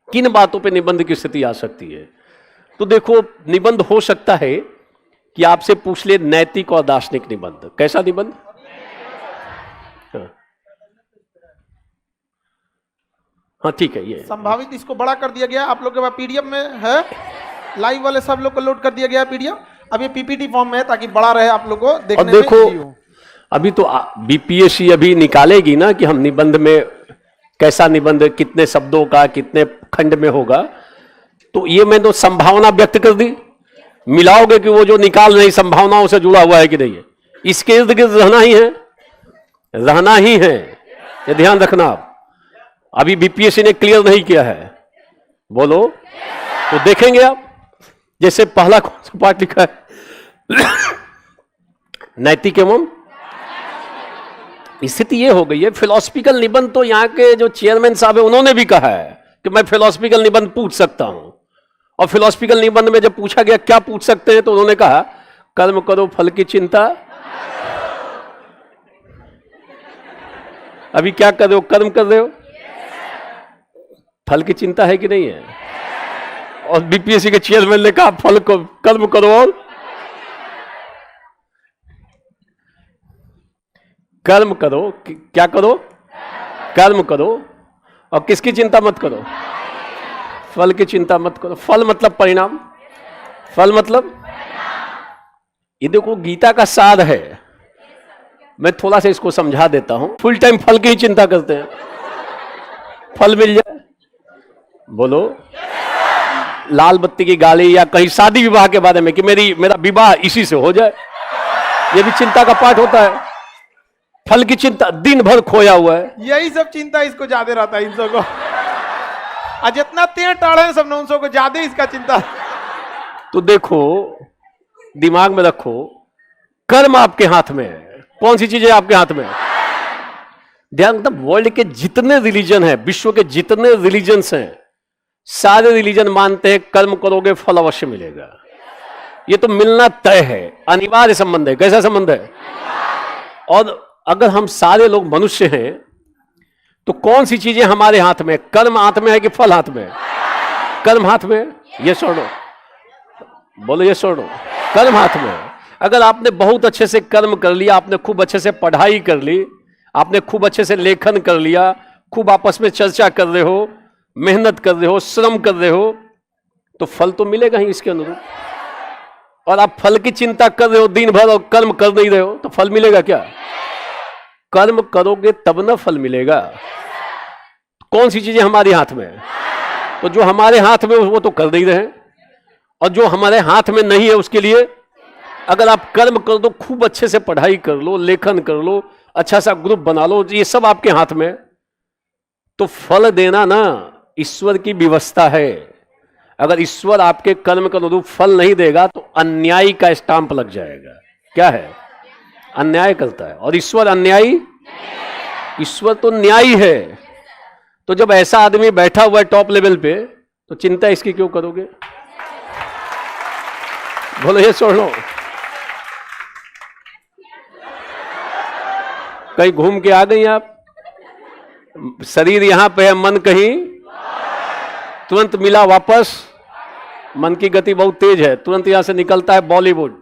किन बातों पे निबंध की स्थिति आ सकती है। तो देखो निबंध हो सकता है कि आपसे पूछ ले नैतिक और दार्शनिक निबंध। कैसा निबंध? हाँ। हाँ ठीक है, ये संभावित इसको बड़ा कर दिया गया, आप लोग के पास पीडीएफ में है, लाइव वाले सब लोग को लोड कर दिया गया पीडीएफ। अब ये पीपीटी फॉर्म में है ताकि बड़ा रहे आप लोग को देखने और में देखो easy हो। अभी तो बीपीएससी अभी निकालेगी ना कि हम निबंध में कैसा निबंध, कितने शब्दों का, कितने खंड में होगा। तो ये मैं तो संभावना व्यक्त कर दी, मिलाओगे कि वो जो निकाल रही संभावनाओं से जुड़ा हुआ है कि नहीं है, इसके इर्द गिर्द रहना ही है, रहना ही है, ये ध्यान रखना आप। अभी बीपीएससी ने क्लियर नहीं किया है, बोलो तो देखेंगे आप। जैसे पहला कौन सा पाठ लिखा है, नैतिक एवं, स्थिति ये हो गई है। फिलोसफिकल निबंध तो यहाँ के जो चेयरमैन साहब है उन्होंने भी कहा है कि मैं फिलोसफिकल निबंध पूछ सकता हूं। और फिलोसफिकल निबंध में जब पूछा गया क्या पूछ सकते हैं, तो उन्होंने कहा कर्म करो फल की चिंता। अभी क्या कर रहे हो, कर्म कर रहे हो, फल की चिंता है कि नहीं है। और बीपीएससी के चेयरमैन ने कहा फल को कर्म करो और कर्म करो, क्या करो, कर्म करो, और किसकी चिंता मत करो, फल की चिंता मत करो। फल मतलब परिणाम, फल मतलब, ये देखो गीता का सार है। मैं थोड़ा सा इसको समझा देता हूं। फुल टाइम फल की ही चिंता करते हैं, फल मिल जाए, बोलो लाल बत्ती की गाली, या कहीं शादी विवाह के बारे में कि मेरा विवाह इसी से हो जाए, ये भी चिंता का पार्ट होता है। फल की चिंता दिन भर खोया हुआ है, यही सब चिंता इसको ज्यादा रहता है, इन सब को। और जितना तेल टाढ़े हैं सब नौंसों को ज्यादा इसका चिंता। तो देखो दिमाग में रखो, कर्म आपके हाथ में है। कौन सी चीजें आपके हाथ में है? ध्यान, मतलब वर्ल्ड के जितने रिलीजन है, विश्व के जितने रिलीजन्स हैं, सारे रिलीजन मानते हैं कर्म करोगे फल अवश्य मिलेगा। ये तो मिलना तय है, अनिवार्य संबंध है। कैसा संबंध है? और अगर हम सारे लोग मनुष्य हैं तो कौन सी चीजें हमारे हाथ में? कर्म हाथ में है कि फल हाथ में है? कर्म हाथ में है, ये छोड़ो, बोलो ये छोड़ो, कर्म हाथ में है। अगर आपने बहुत अच्छे से कर्म कर लिया, आपने खूब अच्छे से पढ़ाई कर ली, आपने खूब अच्छे से लेखन कर लिया, खूब आपस में चर्चा कर रहे हो, मेहनत कर रहे हो, श्रम कर रहे हो, तो फल तो मिलेगा ही इसके अनुरूप। और आप फल की चिंता कर रहे हो दिन भर और कर्म कर नहीं रहे हो, तो फल मिलेगा क्या? कर्म करोगे तब ना फल मिलेगा। कौन सी चीजें हमारे हाथ में है? तो जो हमारे हाथ में वो तो कर नहीं रहे, और जो हमारे हाथ में नहीं है उसके लिए अगर आप कर्म कर दो, खूब अच्छे से पढ़ाई कर लो, लेखन कर लो, अच्छा सा ग्रुप बना लो, ये सब आपके हाथ में, तो फल देना ना ईश्वर की व्यवस्था है। अगर ईश्वर आपके कर्म के अनुरूप फल नहीं देगा तो अन्यायी का स्टाम्प लग जाएगा। क्या है? अन्याय करता है, और ईश्वर अन्यायी, ईश्वर तो न्यायी है। तो जब ऐसा आदमी बैठा हुआ है टॉप लेवल पे, तो चिंता इसकी क्यों करोगे? बोलो ये छोड़ लो। कहीं घूम के आ गई आप, शरीर यहां पे है, मन कहीं, तुरंत मिला वापस। मन की गति बहुत तेज है, तुरंत यहां से निकलता है बॉलीवुड,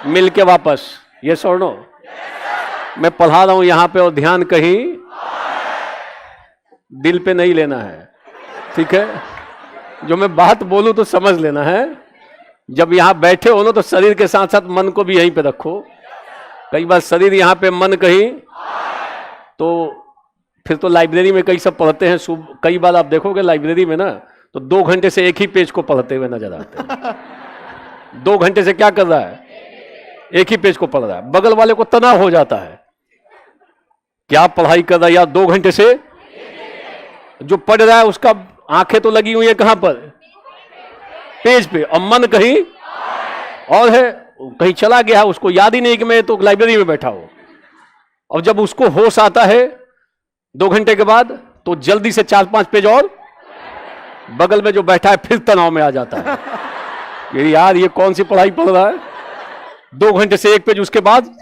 मिल के वापस। ये छोड़ो, मैं पढ़ा रहा हूं यहां पे, और ध्यान कहीं दिल पे नहीं लेना है, ठीक है? जो मैं बात बोलूं तो समझ लेना है। जब यहां बैठे हो ना, तो शरीर के साथ साथ मन को भी यहीं पे रखो। कई बार शरीर यहां पे, मन कहीं, तो फिर तो लाइब्रेरी में कई सब पढ़ते हैं। कई बार आप देखोगे लाइब्रेरी में ना, तो 2 घंटे से एक ही पेज को पढ़ते हुए नजर आते हैं। 2 घंटे से क्या कर रहा है? एक ही पेज को पढ़ रहा है। बगल वाले को तनाव हो जाता है, क्या पढ़ाई कर रहा है यार 2 घंटे से। जो पढ़ रहा है उसका आंखें तो लगी हुई है कहां पर? पेज पे, और मन कहीं और है, कहीं चला गया, उसको याद ही नहीं कि मैं तो लाइब्रेरी में बैठा हूं। और जब उसको होश आता है 2 घंटे के बाद, तो जल्दी से 4-5 पेज और बगल में जो बैठा है फिर तनाव में आ जाता है। ये यार ये कौन सी पढ़ाई पढ़ रहा है? 2 घंटे से एक पेज, उसके बाद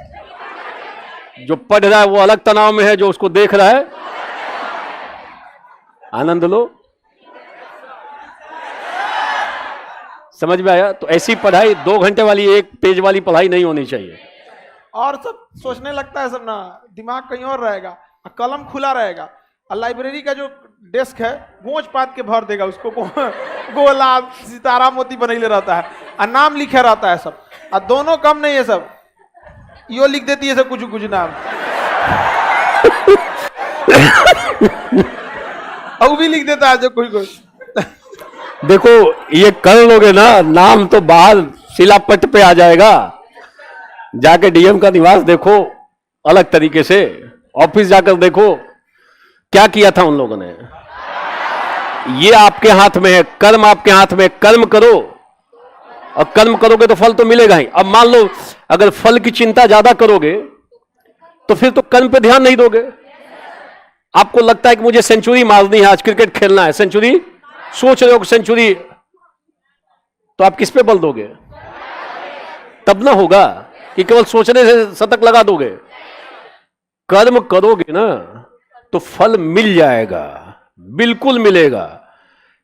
जो पढ़ रहा है वो अलग तनाव में है, जो उसको देख रहा है। आनंद लो, समझ में आया? तो ऐसी पढ़ाई 2 घंटे वाली, 1 पेज वाली पढ़ाई नहीं होनी चाहिए। और सब सोचने लगता है सब ना, दिमाग कहीं और रहेगा, कलम खुला रहेगा। और लाइब्रेरी का जो डेस्क है, गोंच पात के भर देगा उसको, गोला सितारा मोती बनैले रहता है और नाम लिखे रहता है सब, और दोनों कम नहीं है सब, यो लिख देती है सब कुछ कुछ नाम, और भी लिख देता है जो कुछ कुछ। देखो ये कर लोगे ना, नाम तो बाहर शिलापट पे आ जाएगा, जाके डीएम का निवास देखो अलग तरीके से, ऑफिस जाकर देखो क्या किया था उन लोगों ने। ये आपके हाथ में है, कर्म आपके हाथ में, कर्म करो और कर्म करोगे तो फल तो मिलेगा ही। अब मान लो अगर फल की चिंता ज्यादा करोगे तो फिर तो कर्म पे ध्यान नहीं दोगे। आपको लगता है कि मुझे सेंचुरी मारनी है, आज क्रिकेट खेलना है, सेंचुरी सोच रहे हो सेंचुरी, तो आप किस पे बल दोगे? तब ना होगा कि केवल सोचने से शतक लगा दोगे। कर्म करोगे ना तो फल मिल जाएगा, बिल्कुल मिलेगा।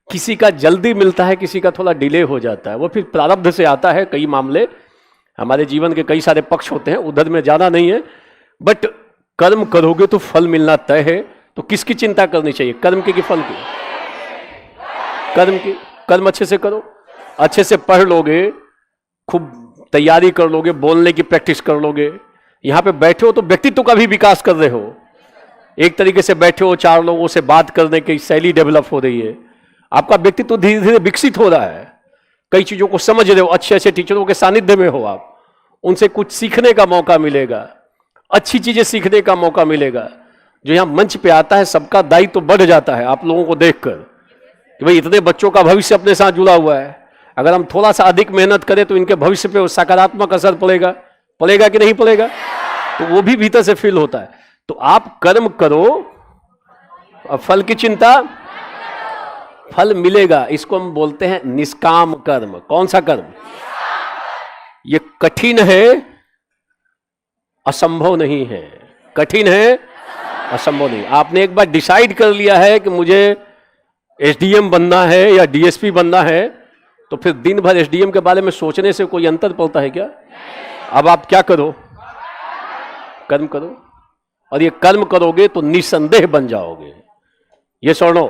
किसी का जल्दी मिलता है, किसी का थोड़ा डिले हो जाता है, वो फिर प्रारब्ध से आता है। कई मामले हमारे जीवन के कई सारे पक्ष होते हैं, उधर में ज्यादा नहीं है, बट कर्म करोगे तो फल मिलना तय है। तो किसकी चिंता करनी चाहिए, कर्म की कि फल की? कर्म की। कर्म अच्छे से करो, अच्छे से पढ़ लोगे, खूब तैयारी कर लोगे, बोलने की प्रैक्टिस कर लोगे। यहां पे बैठे हो तो व्यक्तित्व का भी विकास कर रहे हो, एक तरीके से बैठे हो, चार लोगों से बात करने की शैली डेवलप हो रही है, आपका व्यक्तित्व धीरे धीरे विकसित हो रहा है, कई चीजों को समझ रहे हो, अच्छे अच्छे टीचरों के सानिध्य में हो आप, उनसे कुछ सीखने का मौका मिलेगा, अच्छी चीजें सीखने का मौका मिलेगा। जो यहां मंच पे आता है सबका दायित्व तो बढ़ जाता है आप लोगों को देखकर कि भाई इतने बच्चों का भविष्य अपने साथ जुड़ा हुआ है, अगर हम थोड़ा सा अधिक मेहनत करें तो इनके भविष्य पे सकारात्मक असर पड़ेगा, पड़ेगा कि नहीं पड़ेगा? तो वो भी भीतर से फील होता है। तो आप कर्म करो और फल की चिंता, फल मिलेगा। इसको हम बोलते हैं निष्काम कर्म। कौन सा कर्म? ये कठिन है, असंभव नहीं है। कठिन है, असंभव नहीं। आपने एक बार डिसाइड कर लिया है कि मुझे एसडीएम बनना है या डीएसपी बनना है, तो फिर दिन भर एसडीएम के बारे में सोचने से कोई अंतर पड़ता है क्या? अब आप क्या करो? कर्म करो, और ये कर्म करोगे तो निसंदेह बन जाओगे। ये सुनो,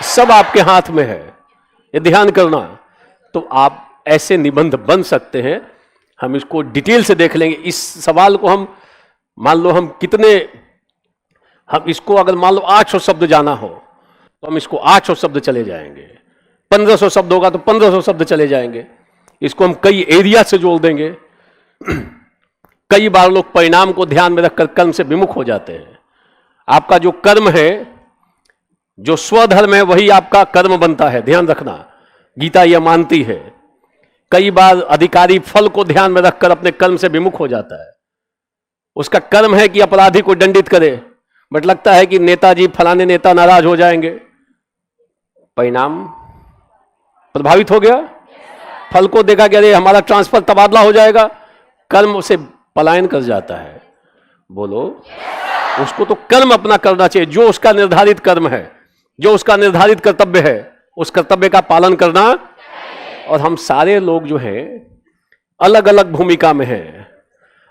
सब आपके हाथ में है, ये ध्यान करना। तो आप ऐसे निबंध बन सकते हैं। हम इसको डिटेल से देख लेंगे। इस सवाल को हम मान लो हम कितने, हम इसको अगर मान लो 800 शब्द जाना हो तो हम इसको 800 शब्द चले जाएंगे, 1500 शब्द होगा तो 1500 शब्द चले जाएंगे। इसको हम कई एरिया से जोड़ देंगे। कई बार लोग परिणाम को ध्यान में रखकर कर्म से विमुख हो जाते हैं। आपका जो कर्म है, जो स्वधर्म है, वही आपका कर्म बनता है, ध्यान रखना। गीता यह मानती है। कई बार अधिकारी फल को ध्यान में रखकर अपने कर्म से विमुख हो जाता है। उसका कर्म है कि अपराधी को दंडित करे, बट लगता है कि नेताजी फलाने नेता नाराज हो जाएंगे, परिणाम प्रभावित हो गया। फल को देखा कि अरे हमारा ट्रांसफर तबादला हो जाएगा, कर्म से पलायन कर जाता है। बोलो, उसको तो कर्म अपना करना चाहिए, जो उसका निर्धारित कर्म है, जो उसका निर्धारित कर्तव्य है, उस कर्तव्य का पालन करना। और हम सारे लोग जो हैं अलग अलग भूमिका में हैं।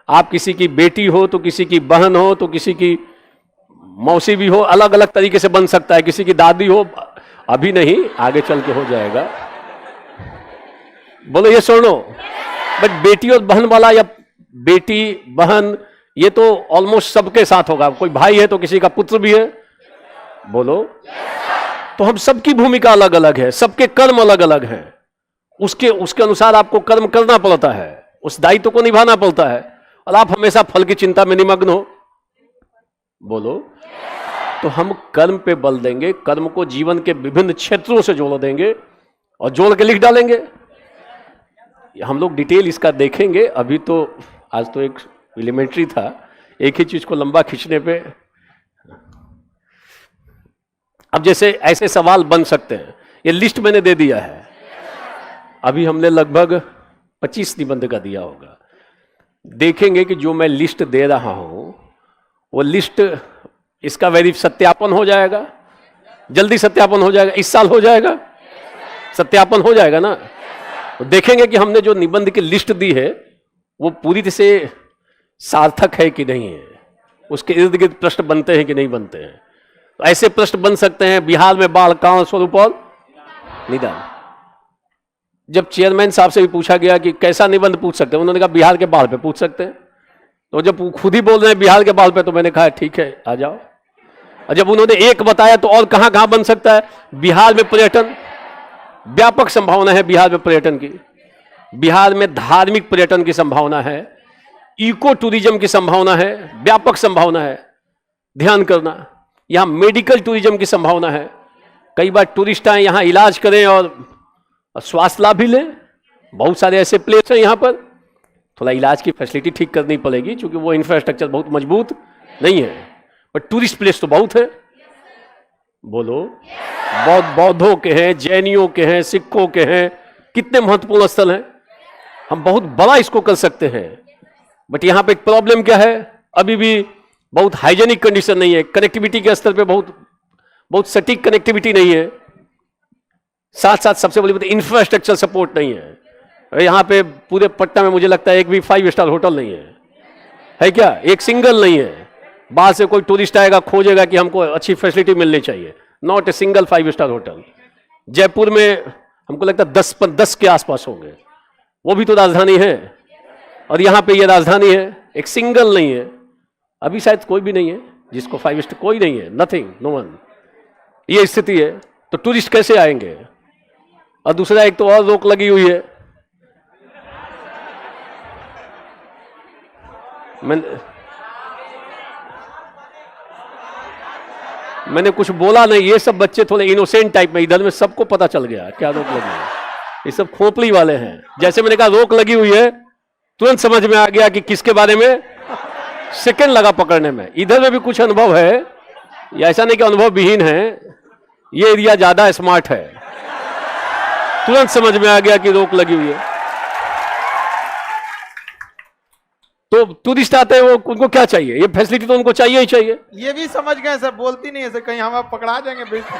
आप किसी की बेटी हो तो किसी की बहन हो तो किसी की मौसी भी हो, अलग अलग तरीके से बन सकता है। किसी की दादी हो, अभी नहीं, आगे चल के हो जाएगा। बोलो ये सुनो, बट बेटी और बहन वाला या बेटी बहन ये तो ऑलमोस्ट सबके साथ होगा। कोई भाई है तो किसी का पुत्र भी है। बोलो, तो हम सबकी भूमिका अलग अलग है, सबके कर्म अलग अलग हैं। उसके अनुसार आपको कर्म करना पड़ता है, उस दायित्व को निभाना पड़ता है। और आप हमेशा फल की चिंता में निमग्न हो। बोलो, तो हम कर्म पे बल देंगे, कर्म को जीवन के विभिन्न क्षेत्रों से जोड़ देंगे और जोड़ के लिख डालेंगे। हम लोग डिटेल इसका देखेंगे। अभी तो आज तो एक एलिमेंट्री था, एक ही चीज को लंबा खींचने पे। अब जैसे ऐसे सवाल बन सकते हैं, ये लिस्ट मैंने दे दिया है। अभी हमने लगभग 25 निबंध का दिया होगा। देखेंगे कि जो मैं लिस्ट दे रहा हूं वो लिस्ट, इसका सत्यापन हो जाएगा, जल्दी सत्यापन हो जाएगा, इस साल हो जाएगा, सत्यापन हो जाएगा ना। तो देखेंगे कि हमने जो निबंध की लिस्ट दी है वो पूरी तरह से सार्थक है कि नहीं है, उसके इर्द गिर्द प्रश्न बनते हैं कि नहीं बनते हैं। तो ऐसे प्रश्न बन सकते हैं, बिहार में बाढ़ कारण, स्वरूप और निदान। जब चेयरमैन साहब से भी पूछा गया कि कैसा निबंध पूछ सकते हैं, उन्होंने कहा बिहार के बाढ़ पे पूछ सकते हैं। तो जब वो खुद ही बोल रहे हैं बिहार के बाढ़ पे, तो मैंने कहा ठीक है आ जाओ। और जब उन्होंने एक बताया तो और कहां कहां बन सकता है। बिहार में पर्यटन, व्यापक संभावना है बिहार में पर्यटन की। बिहार में धार्मिक पर्यटन की संभावना है, इको टूरिज्म की संभावना है, व्यापक संभावना है, ध्यान करना। यहां मेडिकल टूरिज्म की संभावना है, कई बार टूरिस्ट आए यहां इलाज करें और स्वास्थ्य लाभ भी लें। बहुत सारे ऐसे प्लेस हैं यहां पर। थोड़ा इलाज की फैसिलिटी ठीक करनी पड़ेगी क्योंकि वो इंफ्रास्ट्रक्चर बहुत मजबूत नहीं है, पर टूरिस्ट प्लेस तो बहुत है। बोलो, बौद्धों के हैं, जैनियों के हैं, सिखों के हैं, कितने महत्वपूर्ण स्थल हैं। हम बहुत बड़ा इसको कर सकते हैं, बट यहां पे एक प्रॉब्लम क्या है, अभी भी बहुत हाइजेनिक कंडीशन नहीं है। कनेक्टिविटी के स्तर पे बहुत सटीक कनेक्टिविटी नहीं है। साथ साथ सबसे बड़ी बात इंफ्रास्ट्रक्चर सपोर्ट नहीं है। यहां पे पूरे पटना में मुझे लगता है एक भी 5 स्टार होटल नहीं है क्या? एक सिंगल नहीं है। बाहर से कोई टूरिस्ट आएगा, खोजेगा कि हमको अच्छी फैसिलिटी मिलनी चाहिए, not a single 5 star hotel. Jaipur में हमको लगता है 10 के आसपास होंगे, वो भी तो राजधानी है, और यहां पे ये राजधानी है, एक सिंगल नहीं है। अभी शायद कोई भी नहीं है जिसको 5 स्टार, कोई नहीं है, नथिंग, नो वन। ये स्थिति है, तो टूरिस्ट कैसे आएंगे? और दूसरा एक तो और रोक लगी हुई है। मैंने कुछ बोला नहीं, ये सब बच्चे थोड़े इनोसेंट टाइप में, इधर में सबको पता चल गया क्या रोक लगी है। ये सब खोपड़ी वाले हैं। जैसे मैंने कहा रोक लगी हुई है, तुरंत समझ में आ गया कि किसके बारे में। सेकंड लगा पकड़ने में। इधर में भी कुछ अनुभव है, या ऐसा नहीं कि अनुभव विहीन है, ये एरिया ज्यादा स्मार्ट है, तुरंत समझ में आ गया कि रोक लगी हुई है। तो टूरिस्ट आते हैं, वो उनको क्या चाहिए? ये फैसिलिटी तो उनको चाहिए ही चाहिए। ये भी समझ गए सर, बोलती नहीं है सर, कहीं हम आप पकड़ा जाएंगे बिल्कुल।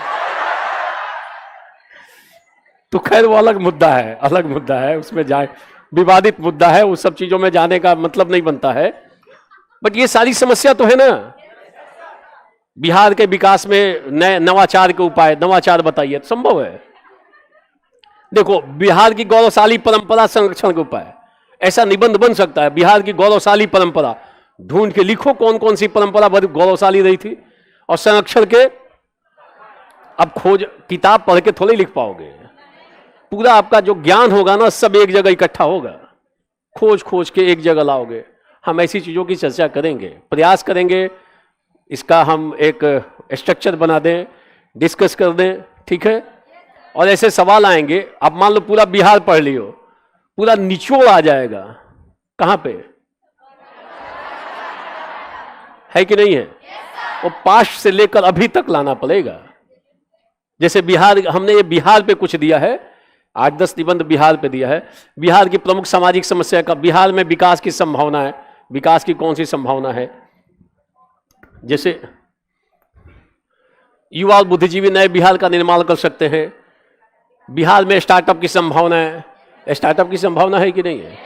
तो खैर वो अलग मुद्दा है, अलग मुद्दा है, उसमें जाए, विवादित मुद्दा है, उस सब चीजों में जाने का मतलब नहीं बनता है। बट ये सारी समस्या तो है ना। बिहार के विकास में नए नवाचार के उपाय, नवाचार बताइए, तो संभव है। देखो, बिहार की गौरवशाली परंपरा संरक्षण के उपाय, ऐसा निबंध बन सकता है। बिहार की गौरवशाली परंपरा, ढूंढ के लिखो कौन कौन सी परंपरा बड़ी गौरवशाली रही थी, और संरक्षण के। अब खोज, किताब पढ़ के थोड़ी लिख पाओगे, पूरा आपका जो ज्ञान होगा ना, सब एक जगह इकट्ठा होगा, खोज खोज के एक जगह लाओगे। हम ऐसी चीजों की चर्चा करेंगे, प्रयास करेंगे, इसका हम एक स्ट्रक्चर बना दें, डिस्कस कर दें, ठीक है। और ऐसे सवाल आएंगे, अब मान लो पूरा बिहार पढ़ लियो, पूरा निचोड़ आ जाएगा, कहां पे है कि नहीं है? वो पास्ट से लेकर अभी तक लाना पड़ेगा। जैसे बिहार, हमने ये बिहार पे कुछ दिया है, 8-10 निबंध बिहार पे दिया है। बिहार की प्रमुख सामाजिक समस्या का, बिहार में विकास की संभावना है, विकास की कौन सी संभावना है। जैसे युवा और बुद्धिजीवी नए बिहार का निर्माण कर सकते हैं। बिहार में स्टार्टअप की संभावना है। स्टार्टअप की संभावना है कि नहीं है?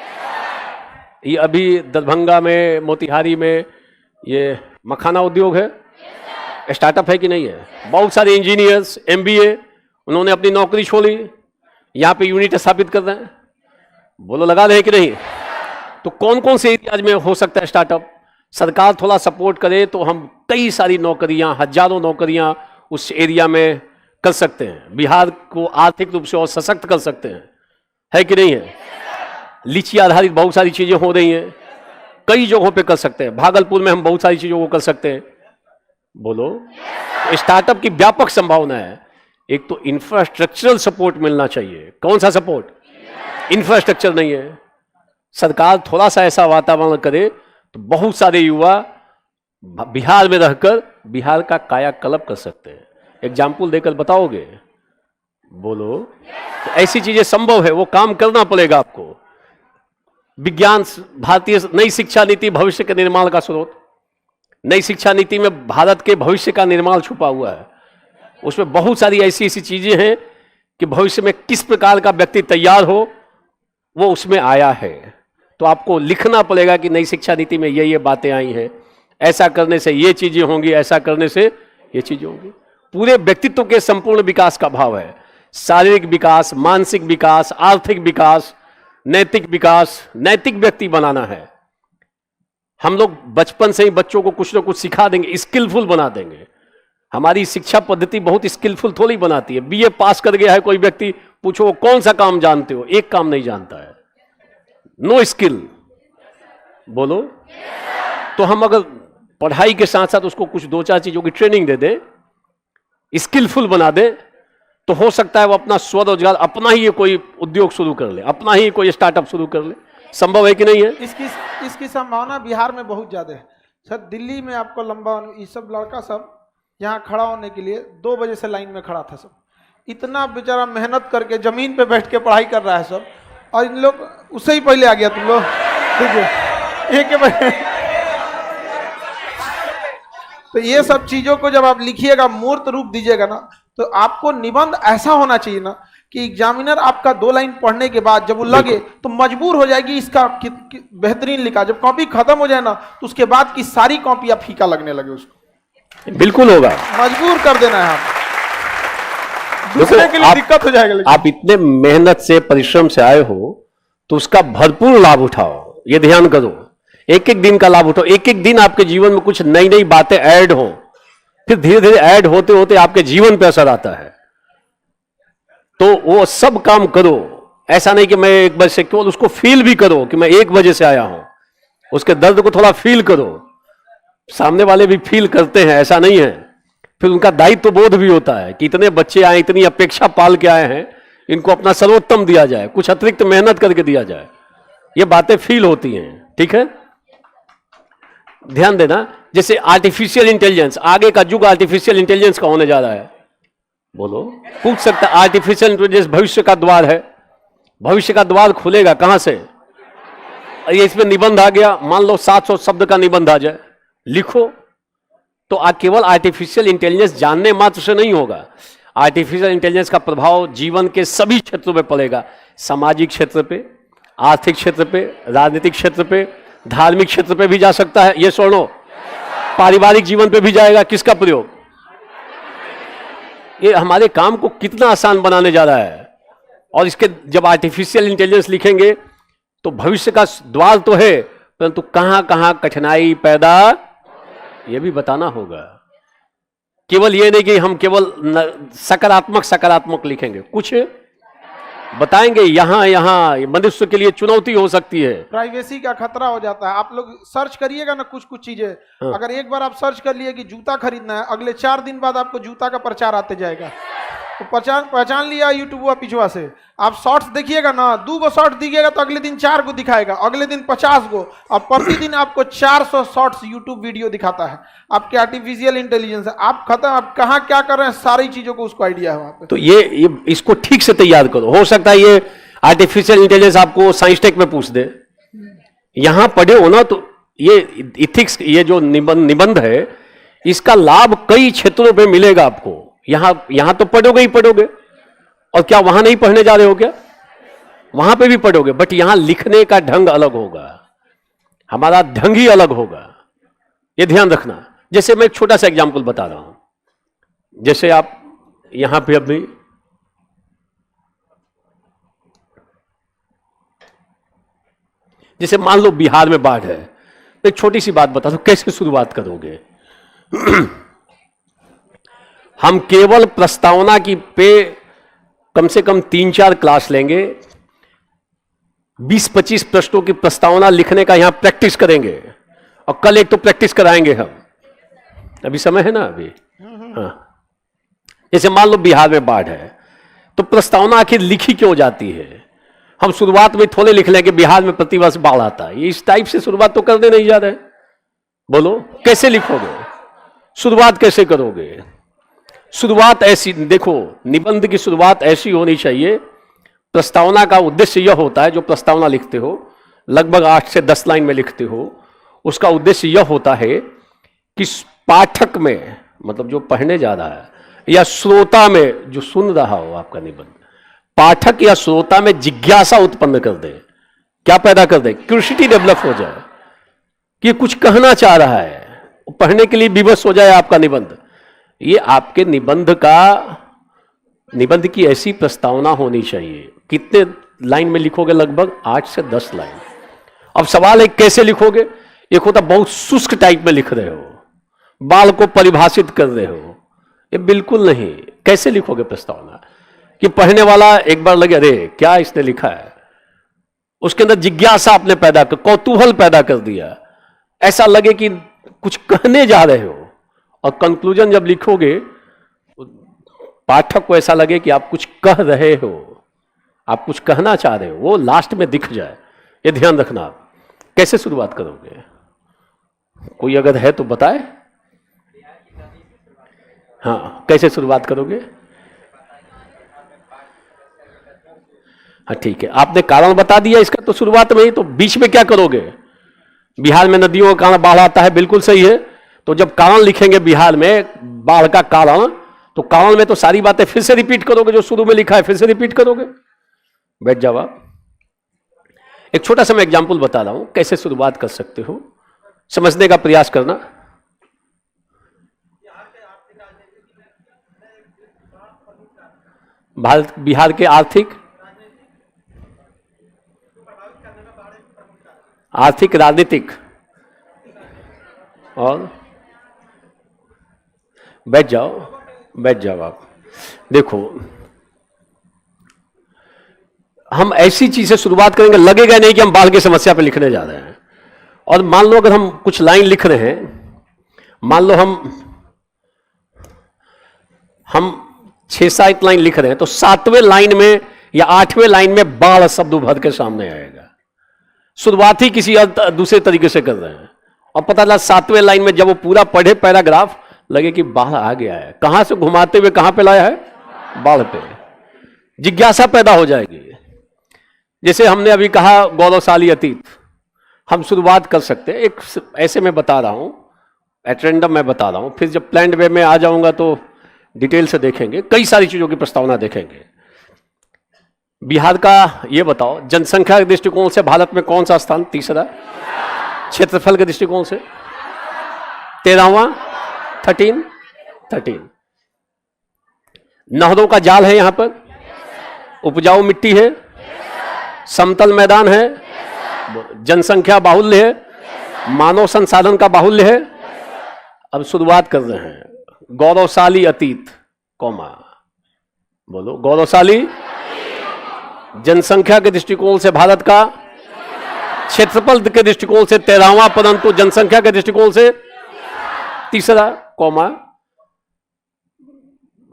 ये अभी दरभंगा में, मोतिहारी में ये मखाना उद्योग है, स्टार्टअप है कि नहीं है? बहुत सारे इंजीनियर्स, MBA, उन्होंने अपनी नौकरी छोड़ी, यहाँ पे यूनिट स्थापित कर रहे हैं। बोलो, लगा रहे हैं कि नहीं? तो कौन कौन से एरियाज में हो सकता है स्टार्टअप? सरकार थोड़ा सपोर्ट करे तो हम कई सारी नौकरियां, हजारों नौकरियां उस एरिया में कर सकते हैं। बिहार को आर्थिक रूप से और सशक्त कर सकते हैं, है कि नहीं है? लीची आधारित बहुत सारी चीजें हो रही हैं, कई जगहों पे कर सकते हैं। भागलपुर में हम बहुत सारी चीजों को कर सकते हैं। बोलो, स्टार्टअप की व्यापक संभावना है। एक तो इंफ्रास्ट्रक्चरल सपोर्ट मिलना चाहिए। कौन सा सपोर्ट? इंफ्रास्ट्रक्चर नहीं है। सरकार थोड़ा सा ऐसा वातावरण करे तो बहुत सारे युवा बिहार में रहकर बिहार का कायाकल्प कर सकते हैं। एग्जाम्पल देकर बताओगे? बोलो, तो ऐसी चीजें संभव है, वो काम करना पड़ेगा आपको। विज्ञान, भारतीय नई शिक्षा नीति भविष्य के निर्माण का स्रोत। नई शिक्षा नीति में भारत के भविष्य का निर्माण छुपा हुआ है। उसमें बहुत सारी ऐसी ऐसी चीजें हैं कि भविष्य में किस प्रकार का व्यक्ति तैयार हो, वो उसमें आया है। तो आपको लिखना पड़ेगा कि नई शिक्षा नीति में ये बातें आई हैं, ऐसा करने से ये चीजें होंगी, ऐसा करने से ये चीज होगी। पूरे व्यक्तित्व के संपूर्ण विकास का भाव है, शारीरिक विकास, मानसिक विकास, आर्थिक विकास, नैतिक विकास, नैतिक व्यक्ति बनाना है। हम लोग बचपन से ही बच्चों को कुछ ना कुछ सिखा देंगे, स्किलफुल बना देंगे। हमारी शिक्षा पद्धति बहुत स्किलफुल थोड़ी बनाती है। बीए पास कर गया है कोई व्यक्ति, पूछो वो कौन सा काम जानते हो, एक काम नहीं जानता है, नो स्किल। बोलो। तो हम अगर पढ़ाई के साथ साथ उसको कुछ दो चार चीजों की ट्रेनिंग दे दें, स्किलफुल बना दे, तो हो सकता है वो अपना स्वरोजगार, अपना ही ये कोई उद्योग शुरू कर ले, अपना ही कोई स्टार्टअप शुरू कर ले। संभव है कि नहीं है? इसकी संभावना बिहार में बहुत ज्यादा है सर। दिल्ली में आपको लंबा, ये सब लड़का सब यहाँ खड़ा होने के लिए 2 बजे से लाइन में खड़ा था सब। इतना बेचारा मेहनत करके जमीन पे बैठ के पढ़ाई कर रहा है सब, और इन लोग उससे ही पहले आ गया तुम लोग। ठीक है, एक बजे। तो ये सब चीजों को जब आप लिखिएगा, मूर्त रूप दीजिएगा ना, तो आपको निबंध ऐसा होना चाहिए ना कि एग्जामिनर आपका 2 लाइन पढ़ने के बाद जब वो लगे तो मजबूर हो जाएगी इसका बेहतरीन लिखा। जब कॉपी खत्म हो जाए ना, तो उसके बाद की सारी कॉपी आप फीका लगने लगे उसको। बिल्कुल होगा, मजबूर कर देना है आप, दूसरे के लिए दिक्कत हो जाएगा। आप इतने मेहनत से, परिश्रम से आए हो, तो उसका भरपूर लाभ उठाओ। ये ध्यान करो, एक एक दिन का लाभ उठाओ। एक एक दिन आपके जीवन में कुछ नई नई बातें ऐड हो, फिर धीरे धीरे ऐड होते होते आपके जीवन पे असर आता है। तो वो सब काम करो। ऐसा नहीं कि मैं 1 बजे से, केवल उसको फील भी करो कि मैं 1 बजे से आया हूं। उसके दर्द को थोड़ा फील करो। सामने वाले भी फील करते हैं, ऐसा नहीं है। फिर उनका दायित्व बोध भी होता है कि इतने बच्चे आए, इतनी अपेक्षा पाल के आए हैं, इनको अपना सर्वोत्तम दिया जाए, कुछ अतिरिक्त मेहनत करके दिया जाए। ये बातें फील होती हैं। ठीक है, ध्यान देना। जैसे आर्टिफिशियल इंटेलिजेंस, आगे का युग आर्टिफिशियल इंटेलिजेंस का होने जा रहा है। बोलो। पूछ सकता, आर्टिफिशियल इंटेलिजेंस भविष्य का द्वार है। भविष्य का द्वार खुलेगा कहां से? ये इसमें निबंध आ गया, मान लो 700 शब्द का निबंध आ जाए, लिखो। तो केवल आर्टिफिशियल इंटेलिजेंस जानने मात्र से नहीं होगा। आर्टिफिशियल इंटेलिजेंस का प्रभाव जीवन के सभी क्षेत्रों में पड़ेगा। सामाजिक क्षेत्र पे, आर्थिक क्षेत्र पे, राजनीतिक क्षेत्र पे, धार्मिक क्षेत्र पे भी जा सकता है। ये सुनो, पारिवारिक जीवन पे भी जाएगा। किसका प्रयोग? ये हमारे काम को कितना आसान बनाने जा रहा है। और इसके जब आर्टिफिशियल इंटेलिजेंस लिखेंगे तो भविष्य का द्वार तो है, परंतु कहां कहां कठिनाई पैदा, यह भी बताना होगा। केवल ये नहीं कि हम केवल सकारात्मक लिखेंगे, कुछ बताएंगे। यहां मनुष्य के लिए चुनौती हो सकती है, प्राइवेसी का खतरा हो जाता है। आप लोग सर्च करिएगा ना कुछ चीजें। हाँ। अगर एक बार आप सर्च कर लिए कि जूता खरीदना है, अगले 4 दिन बाद आपको जूता का प्रचार आते जाएगा। तो पहचान लिया यूट्यूब पिछवा से। आप शॉर्ट्स देखिएगा ना, 2 गो शॉर्ट दिखेगा तो अगले दिन 4 गो दिखाएगा, अगले दिन 50 गो, और प्रतिदिन आपको 400 शॉर्ट्स यूट्यूब वीडियो दिखाता है। आपके आर्टिफिशियल इंटेलिजेंस आप खत्म, आप कहाँ क्या कर रहे हैं, सारी चीजों को उसको आइडिया है वहां पे। तो ये इसको ठीक से तैयार करो। हो सकता है ये आर्टिफिशियल इंटेलिजेंस आपको साइंस टेक में पूछ दे, यहां पढ़े हो ना, तो ये इथिक्स, ये जो निबंध है, इसका लाभ कई क्षेत्रों पे मिलेगा आपको। यहां तो पढ़ोगे ही पढ़ोगे, और क्या वहां नहीं पढ़ने जा रहे हो क्या? वहां पे भी पढ़ोगे, बट यहां लिखने का ढंग अलग होगा, हमारा ढंग ही अलग होगा। ये ध्यान रखना। जैसे मैं एक छोटा सा एग्जांपल बता रहा हूं। जैसे आप यहां पे अभी जैसे मान लो बिहार में बाढ़ है, तो एक छोटी सी बात बता दो, कैसे शुरुआत करोगे? हम केवल प्रस्तावना की पे कम से कम 3-4 क्लास लेंगे, 20-25 प्रश्नों की प्रस्तावना लिखने का यहां प्रैक्टिस करेंगे, और कल एक तो प्रैक्टिस कराएंगे हम। अभी समय है ना अभी? हाँ। जैसे मान लो बिहार में बाढ़ है, तो प्रस्तावना आखिर लिखी क्यों जाती है? हम शुरुआत में थोड़े लिख लेंगे बिहार में प्रतिवर्ष बाढ़ आता है, इस टाइप से शुरुआत तो करने नहीं जा रहे। बोलो, कैसे लिखोगे? शुरुआत कैसे करोगे? शुरुआत ऐसी देखो, निबंध की शुरुआत ऐसी होनी चाहिए। प्रस्तावना का उद्देश्य यह होता है, जो प्रस्तावना लिखते हो लगभग 8 से 10 लाइन में लिखते हो, उसका उद्देश्य यह होता है कि पाठक में, मतलब जो पढ़ने जा रहा है, या श्रोता में जो सुन रहा हो आपका निबंध, पाठक या श्रोता में जिज्ञासा उत्पन्न कर दे। क्या पैदा कर दे? क्यूरियोसिटी डेवलप हो जाए कि कुछ कहना चाह रहा है, पढ़ने के लिए विवश हो जाए आपका निबंध। ये आपके निबंध की ऐसी प्रस्तावना होनी चाहिए। कितने लाइन में लिखोगे? लगभग 8 से 10 लाइन। अब सवाल है कैसे लिखोगे? एक होता बहुत शुष्क टाइप में लिख रहे हो, बाल को परिभाषित कर रहे हो, ये बिल्कुल नहीं। कैसे लिखोगे प्रस्तावना कि पढ़ने वाला एक बार लगे अरे क्या इसने लिखा है, उसके अंदर जिज्ञासा आपने पैदा कर, कौतूहल पैदा कर दिया, ऐसा लगे कि कुछ कहने जा रहे हो। और कंक्लूजन जब लिखोगे पाठक को ऐसा लगे कि आप कुछ कह रहे हो, आप कुछ कहना चाह रहे हो, वो लास्ट में दिख जाए। ये ध्यान रखना। आप कैसे शुरुआत करोगे? कोई अगर है तो बताए। हाँ, कैसे शुरुआत करोगे? हाँ ठीक है, आपने कारण बता दिया इसका, तो शुरुआत में ही। तो बीच में क्या करोगे? बिहार में नदियों का कारण बाढ़ आता है, बिल्कुल सही है। तो जब कारण लिखेंगे बिहार में बाढ़ का कारण, तो कारण में तो सारी बातें फिर से रिपीट करोगे, जो शुरू में लिखा है फिर से रिपीट करोगे। बैठ जाओ आप। एक छोटा सा मैं एग्जाम्पल बता रहा हूं कैसे शुरुआत कर सकते हो, समझने का प्रयास करना। बिहार के आर्थिक राजनीतिक और बैठ जाओ आप। देखो, हम ऐसी चीज से शुरुआत करेंगे, लगेगा नहीं कि हम बाढ़ की समस्या पे लिखने जा रहे हैं। और मान लो अगर हम कुछ लाइन लिख रहे हैं, मान लो हम 6-7 लाइन लिख रहे हैं, तो 7वें लाइन में या 8वें लाइन में बाढ़ शब्द उभर के सामने आएगा। शुरुआत ही किसी दूसरे तरीके से कर रहे हैं, और पता चला 7वें लाइन में जब वो पूरा पढ़े पैराग्राफ, लगे कि बाढ़ आ गया है। कहां से घुमाते हुए कहां पे लाया है? बाढ़ पे। जिज्ञासा पैदा हो जाएगी। जैसे हमने अभी कहा गौरवशाली अतीत, हम शुरुआत कर सकते हैं। एक ऐसे में बता रहा हूं, एट रैंडम मैं बता रहा हूं, फिर जब प्लान्ड वे में आ जाऊंगा तो डिटेल से देखेंगे, कई सारी चीजों की प्रस्तावना देखेंगे। बिहार का ये बताओ, जनसंख्या के दृष्टिकोण से भारत में कौन सा स्थान? तीसरा। क्षेत्रफल के दृष्टिकोण से 13वां, 13। नहरों का जाल है यहां पर, उपजाऊ मिट्टी है, समतल मैदान है, जनसंख्या बाहुल्य है, मानव संसाधन का बाहुल्य है। अब शुरुआत कर रहे हैं, गौरवशाली अतीत, कौमा, बोलो गौरवशाली। जनसंख्या के दृष्टिकोण से भारत का, क्षेत्रफल के दृष्टिकोण से 13वां, परंतु जनसंख्या के दृष्टिकोण से तीसरा, कौमा।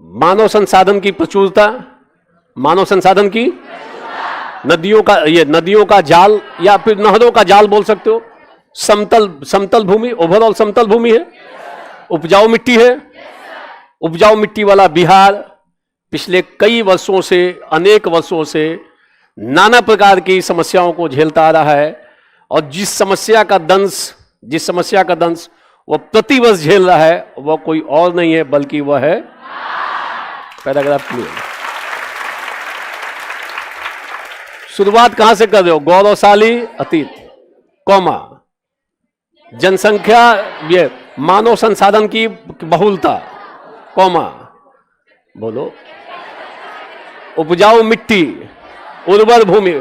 मानव संसाधन की प्रचुरता, मानव संसाधन की, नदियों का जाल या फिर नहरों का जाल बोल सकते हो, समतल भूमि, ओवरऑल समतल भूमि है, उपजाऊ मिट्टी है। उपजाऊ मिट्टी वाला बिहार पिछले कई वर्षों से, अनेक वर्षों से नाना प्रकार की समस्याओं को झेलता आ रहा है, और जिस समस्या का दंश वह प्रतिवर्ष झेल रहा है, वह कोई और नहीं है बल्कि वह है, पैराग्राफ क्लियर। शुरुआत कहां से कर रहे हो? गौरवशाली अतीत, कौमा, जनसंख्या, ये मानव संसाधन की बहुलता, कौमा, बोलो उपजाऊ मिट्टी, उर्वर भूमि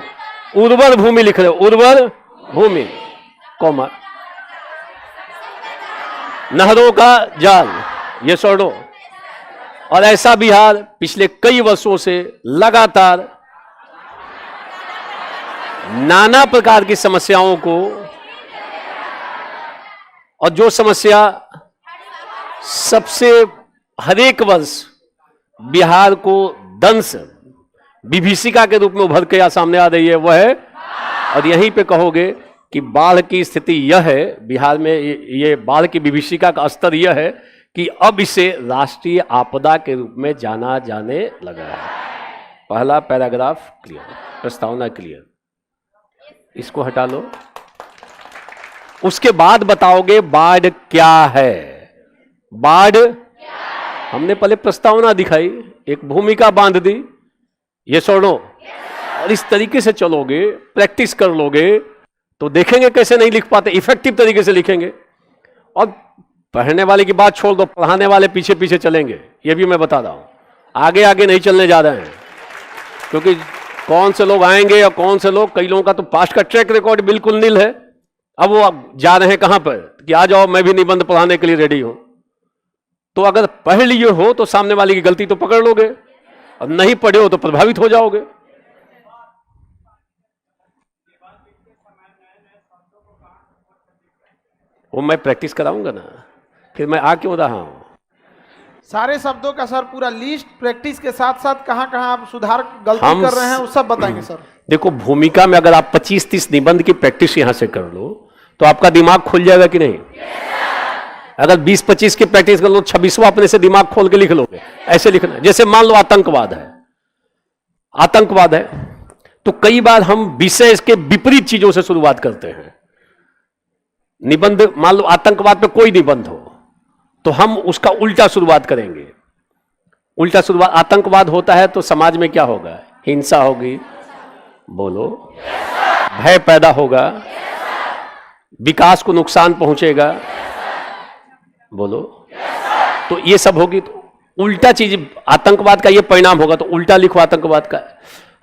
लिख रहे हो, उर्वर भूमि, कौमा, नहरों का जाल, ये छोड़ो। और ऐसा बिहार पिछले कई वर्षों से लगातार नाना प्रकार की समस्याओं को, और जो समस्या सबसे हर एक वर्ष बिहार को दंश, विभीषिका के रूप में उभर के सामने आ रही है, वह है। और यहीं पे कहोगे कि बाढ़ की स्थिति यह है बिहार में, ये बाढ़ की विभीषिका का स्तर यह है कि अब इसे राष्ट्रीय आपदा के रूप में जाना जाने लगा है। पहला पैराग्राफ क्लियर, प्रस्तावना क्लियर, इसको हटा लो। उसके बाद बताओगे बाढ़ क्या है। बाढ़, हमने पहले प्रस्तावना दिखाई, एक भूमिका बांध दी, ये सुनो। और इस तरीके से चलोगे, प्रैक्टिस कर लोगे, तो देखेंगे कैसे नहीं लिख पाते, इफेक्टिव तरीके से लिखेंगे। और पढ़ने वाले की बात छोड़ दो, पढ़ाने वाले पीछे पीछे चलेंगे, ये भी मैं बता रहा हूं। आगे आगे नहीं चलने जा रहे हैं, क्योंकि कौन से लोग आएंगे और कौन से लोग, कई लोगों का तो पास्ट का ट्रैक रिकॉर्ड बिल्कुल नील है। अब वो जा रहे हैं कहां पर कि आ जाओ मैं भी निबंध पढ़ाने के लिए रेडी हूं। तो अगर पढ़ लिए हो तो सामने वाले की गलती तो पकड़ लोगे, और नहीं पढ़े हो तो प्रभावित हो जाओगे। वो मैं प्रैक्टिस कराऊंगा ना, फिर मैं आ क्यों रहा हूं। सारे शब्दों का सर पूरा लिस्ट, प्रैक्टिस के साथ साथ कहां कहां आप सुधार गलती हम कर रहे हैं वो सब बताएंगे सर। देखो, भूमिका में अगर आप 25-30 निबंध की प्रैक्टिस यहां से कर लो तो आपका दिमाग खुल जाएगा कि नहीं? अगर 20-25 की प्रैक्टिस कर लो, 26वां अपने से दिमाग खोल के लिख लोगे। ऐसे लिखना, जैसे मान लो आतंकवाद है, आतंकवाद है तो कई बार हम विषय के विपरीत चीजों से शुरुआत करते हैं। निबंध, मान लो आतंकवाद पे कोई निबंध हो तो हम उसका उल्टा शुरुआत करेंगे। उल्टा शुरुआत, आतंकवाद होता है तो समाज में क्या होगा? हिंसा होगी, बोलो, भय पैदा होगा, विकास को नुकसान पहुंचेगा, बोलो, तो ये सब होगी। तो उल्टा चीज, आतंकवाद का ये परिणाम होगा तो उल्टा लिखो आतंकवाद का।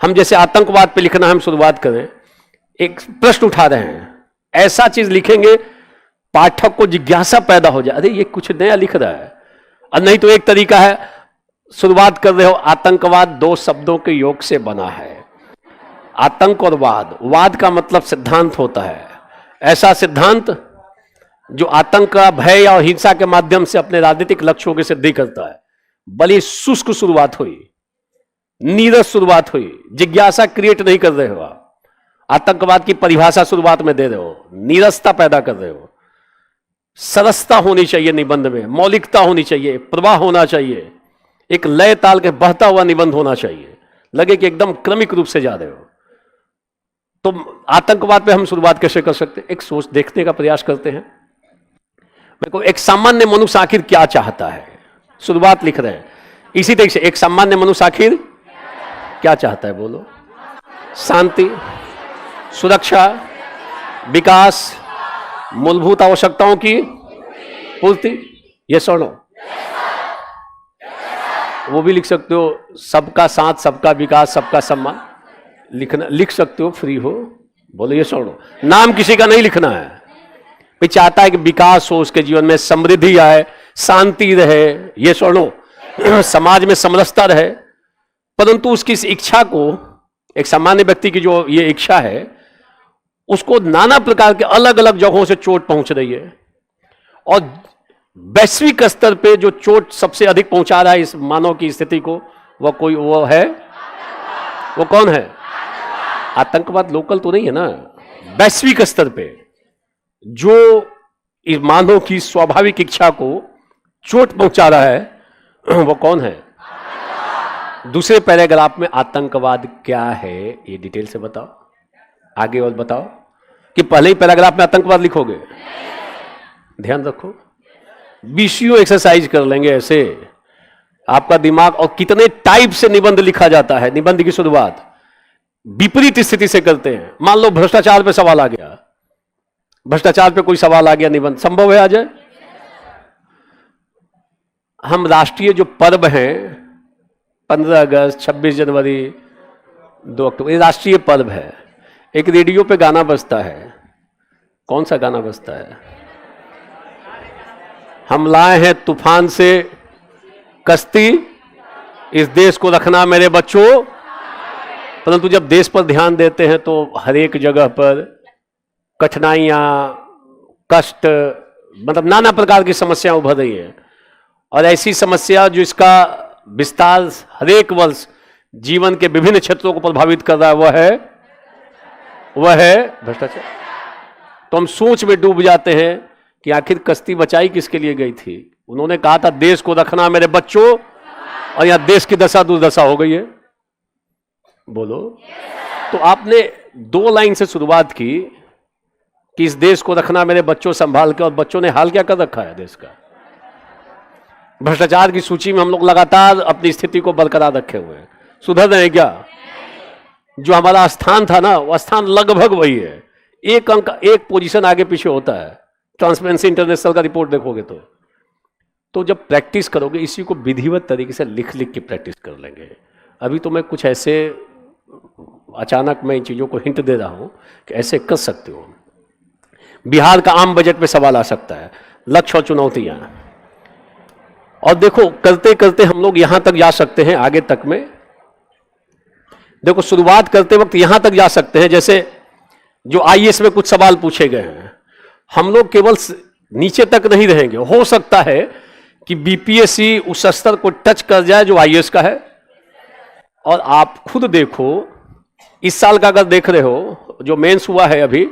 हम जैसे आतंकवाद पे लिखना हम शुरुआत करें, एक प्रश्न उठा रहे हैं, ऐसा चीज लिखेंगे पाठक को जिज्ञासा पैदा हो जाए, अरे ये कुछ नया लिख रहा है। और नहीं तो एक तरीका है, शुरुआत कर रहे हो, आतंकवाद 2 शब्दों के योग से बना है। आतंक और वाद, वाद का मतलब सिद्धांत होता है, ऐसा सिद्धांत जो आतंक का, भय और हिंसा के माध्यम से अपने राजनीतिक लक्ष्यों की सिद्धि करता है। बड़ी शुष्क शुरुआत हुई, नीरस शुरुआत हुई, जिज्ञासा क्रिएट नहीं कर रहे हो आप। आतंकवाद की परिभाषा शुरुआत में दे रहे हो, नीरसता पैदा कर रहे हो। सरसता होनी चाहिए निबंध में, मौलिकता होनी चाहिए, प्रवाह होना चाहिए, एक लय ताल के बहता हुआ निबंध होना चाहिए, लगे कि एकदम क्रमिक रूप से जा रहे हो। तो आतंकवाद पे हम शुरुआत कैसे कर सकते हैं? एक सोच देखने का प्रयास करते हैं। देखो, एक सामान्य मनुष्य आखिर क्या चाहता है, शुरुआत लिख रहे हैं इसी तरीके से। एक सामान्य मनुष्य आखिर क्या चाहता है, बोलो? शांति, सुरक्षा, विकास, मूलभूत आवश्यकताओं की पूर्ति। ये सुनो, वो भी लिख सकते हो, सबका साथ, सबका विकास, सबका सम्मान, लिखना लिख सकते हो, फ्री हो, बोलो। ये सुनो, नाम किसी का नहीं लिखना है। वो चाहता है कि विकास हो, उसके जीवन में समृद्धि आए, शांति रहे, ये सुनो, समाज में समरसता रहे। परंतु उसकी इस इच्छा को, एक सामान्य व्यक्ति की जो ये इच्छा है, उसको नाना प्रकार के अलग अलग जगहों से चोट पहुंच रही है। और वैश्विक स्तर पे जो चोट सबसे अधिक पहुंचा रहा है इस मानव की स्थिति को, वो है, वो कौन है? आतंकवाद। लोकल तो नहीं है ना, वैश्विक स्तर पे जो इस मानव की स्वाभाविक इच्छा को चोट पहुंचा रहा है वो कौन है? दूसरे पैराग्राफ में आतंकवाद क्या है ये डिटेल से बताओ, आगे और बताओ। कि पहले ही पैराग्राफ में आतंकवाद लिखोगे? ध्यान रखो, बीसीओ एक्सरसाइज कर लेंगे ऐसे आपका दिमाग। और कितने टाइप से निबंध लिखा जाता है। निबंध की शुरुआत विपरीत स्थिति से करते हैं। मान लो भ्रष्टाचार पे सवाल आ गया, भ्रष्टाचार पे कोई सवाल आ गया, निबंध संभव है आ जाए? हम राष्ट्रीय जो पर्व हैं, 15 अगस्त, 26 जनवरी, 2 अक्टूबर, ये राष्ट्रीय पर्व है। एक रेडियो पे गाना बजता है, कौन सा गाना बजता है? हम लाए हैं तूफान से कश्ती, इस देश को रखना मेरे बच्चों। परंतु जब देश पर ध्यान देते हैं तो हर एक जगह पर कठिनाइयां, कष्ट, मतलब नाना प्रकार की समस्याएं उभर रही हैं। और ऐसी समस्या जो इसका विस्तार हर एक वर्ष जीवन के विभिन्न क्षेत्रों को प्रभावित कर रहा है, वह है भ्रष्टाचार। तो हम सोच में डूब जाते हैं कि आखिर कश्ती बचाई किसके लिए गई थी? उन्होंने कहा था देश को रखना मेरे बच्चों, और यहां देश की दशा दुर्दशा हो गई है, बोलो। तो आपने 2 लाइन से शुरुआत की कि इस देश को रखना मेरे बच्चों संभाल के, और बच्चों ने हाल क्या कर रखा है देश का? भ्रष्टाचार की सूची में हम लोग लगातार अपनी स्थिति को बरकरार रखे हुए हैं। सुधर रहे हैं क्या? जो हमारा स्थान था ना, वो स्थान लगभग वही है, एक अंक, एक पोजीशन आगे पीछे होता है। ट्रांसपेरेंसी इंटरनेशनल का रिपोर्ट देखोगे तो तो जब प्रैक्टिस करोगे इसी को विधिवत तरीके से लिख लिख के प्रैक्टिस कर लेंगे। अभी तो मैं कुछ ऐसे अचानक मैं इन चीज़ों को हिंट दे रहा हूं कि ऐसे कर सकते हो। बिहार का आम बजट में सवाल आ सकता है, लक्ष्य और चुनौतियां, और देखो करते करते हम लोग यहां तक जा सकते हैं, आगे तक में देखो शुरुआत करते वक्त यहां तक जा सकते हैं, जैसे जो आईएएस में कुछ सवाल पूछे गए हैं, हम लोग केवल नीचे तक नहीं रहेंगे, हो सकता है कि बीपीएससी उस स्तर को टच कर जाए जो आईएएस का है। और आप खुद देखो, इस साल का अगर देख रहे हो जो मेंस हुआ है अभी,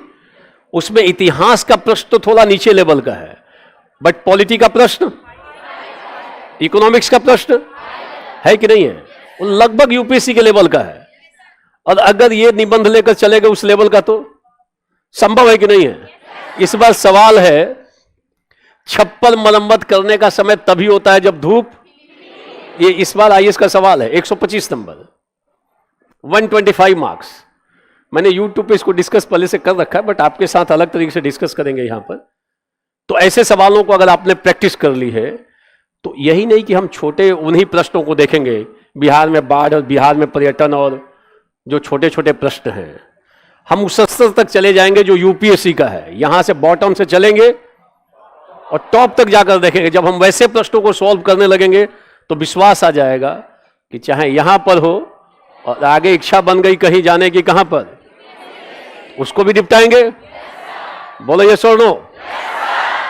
उसमें इतिहास का प्रश्न तो थोड़ा नीचे लेवल का है, बट पॉलिटी का प्रश्न, इकोनॉमिक्स का प्रश्न है कि नहीं है, वो लगभग यूपीएससी के लेवल का है। और अगर ये निबंध लेकर चले गए उस लेवल का तो संभव है कि नहीं है। इस बार सवाल है, छप्पर मरम्मत करने का समय तभी होता है जब धूप, ये इस बार आईएएस का सवाल है, 125 नंबर, 125 मार्क्स। मैंने यूट्यूब पे इसको डिस्कस पहले से कर रखा है, बट आपके साथ अलग तरीके से डिस्कस करेंगे यहां पर। तो ऐसे सवालों को अगर आपने प्रैक्टिस कर ली है, तो यही नहीं कि हम छोटे उन्हीं प्रश्नों को देखेंगे, बिहार में बाढ़ और बिहार में पर्यटन और जो छोटे छोटे प्रश्न हैं, हम उस स्तर तक चले जाएंगे जो यूपीएससी का है। यहां से बॉटम से चलेंगे और टॉप तक जाकर देखेंगे। जब हम वैसे प्रश्नों को सॉल्व करने लगेंगे तो विश्वास आ जाएगा कि चाहे यहां पर हो और आगे इच्छा बन गई कहीं जाने की, कहां पर, उसको भी निपटाएंगे। बोलो यस और नो।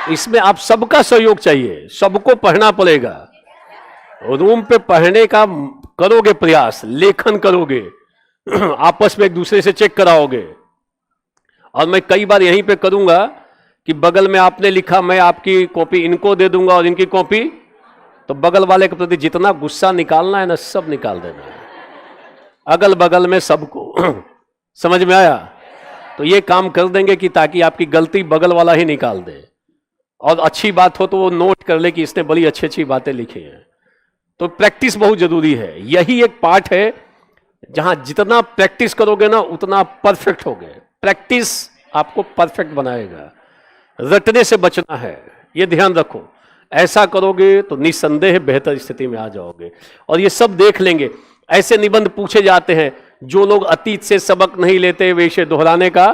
इसमें आप सबका सहयोग चाहिए, सबको पढ़ना पड़ेगा। रूम पे पढ़ने का करोगे प्रयास, लेखन करोगे, आपस में एक दूसरे से चेक कराओगे। और मैं कई बार यहीं पे करूंगा कि बगल में आपने लिखा, मैं आपकी कॉपी इनको दे दूंगा और इनकी कॉपी, तो बगल वाले के प्रति जितना गुस्सा निकालना है ना, सब निकाल देना है, अगल बगल में सबको। समझ में आया? तो ये काम कर देंगे कि ताकि आपकी गलती बगल वाला ही निकाल दे, और अच्छी बात हो तो वो नोट कर ले कि इसने बड़ी अच्छी अच्छी बातें लिखी हैं। तो प्रैक्टिस बहुत जरूरी है। यही एक पार्ट है जहां जितना प्रैक्टिस करोगे ना उतना परफेक्ट होगे। प्रैक्टिस आपको परफेक्ट बनाएगा। रटने से बचना है, ये ध्यान रखो। ऐसा करोगे तो निस्संदेह बेहतर स्थिति में आ जाओगे। और ये सब देख लेंगे। ऐसे निबंध पूछे जाते हैं, जो लोग अतीत से सबक नहीं लेते वे इसे दोहराने का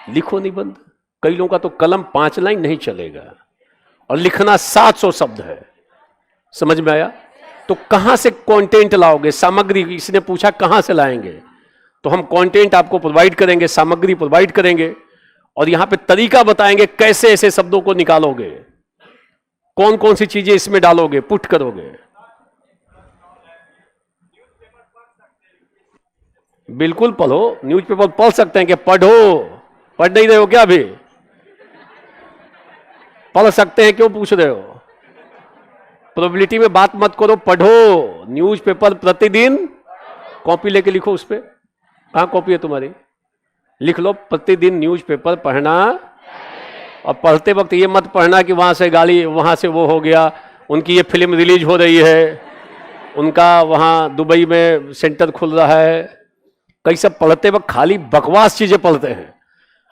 लिखो निबंध। कई लोगों का तो कलम 5 लाइन नहीं चलेगा और लिखना 700 शब्द है। समझ में आया? तो कहां से कंटेंट लाओगे, सामग्री? इसने पूछा कहां से लाएंगे, तो हम कंटेंट आपको प्रोवाइड करेंगे, सामग्री प्रोवाइड करेंगे, और यहां पे तरीका बताएंगे कैसे ऐसे शब्दों को निकालोगे, कौन कौन सी चीजें इसमें डालोगे, पुट करोगे। बिल्कुल पढ़ो, न्यूज़पेपर पढ़ सकते हैं कि पढ़ो, पढ़ नहीं रहे हो क्या? अभी पढ़ सकते हैं, क्यों पूछ रहे हो? प्रोबेबिलिटी में बात मत करो, पढ़ो। न्यूज़पेपर प्रतिदिन, कॉपी लेके लिखो उस पे, कहां कॉपी है तुम्हारी, लिख लो प्रतिदिन न्यूज़पेपर पढ़ना। और पढ़ते वक्त ये मत पढ़ना कि वहां से गाली, वहां से वो हो गया, उनकी ये फिल्म रिलीज हो रही है, उनका वहां दुबई में सेंटर खुल रहा है। कई सब पढ़ते वक्त खाली बकवास चीजें पढ़ते हैं।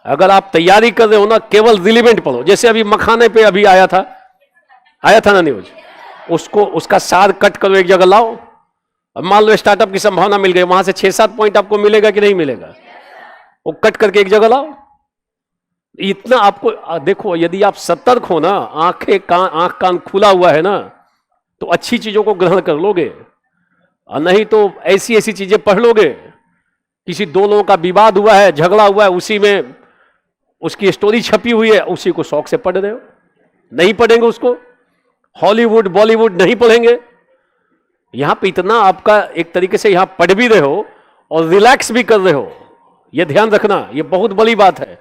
अगर आप तैयारी कर रहे हो ना, केवल रिलेवेंट पढ़ो। जैसे अभी मखाने पे अभी आया था ना न्यूज, उसको उसका सार कट करो, एक जगह लाओ। अब मान लो स्टार्टअप की संभावना मिल गई, वहां से 6-7 पॉइंट आपको मिलेगा कि नहीं मिलेगा, वो कट करके एक जगह लाओ। इतना आपको देखो, यदि आप सतर्क हो ना, आंख कान खुला हुआ है ना, तो अच्छी चीजों को ग्रहण कर लोगे। और नहीं तो ऐसी ऐसी चीजें पढ़ लोगे। किसी दो लोगों का विवाद हुआ है, झगड़ा हुआ है, उसी में उसकी स्टोरी छपी हुई है, उसी को शौक से पढ़ रहे हो। नहीं पढ़ेंगे उसको, हॉलीवुड बॉलीवुड नहीं पढ़ेंगे। यहां पे इतना आपका एक तरीके से यहां पढ़ भी रहे हो और रिलैक्स भी कर रहे हो। यह ध्यान रखना, यह बहुत बड़ी बात है।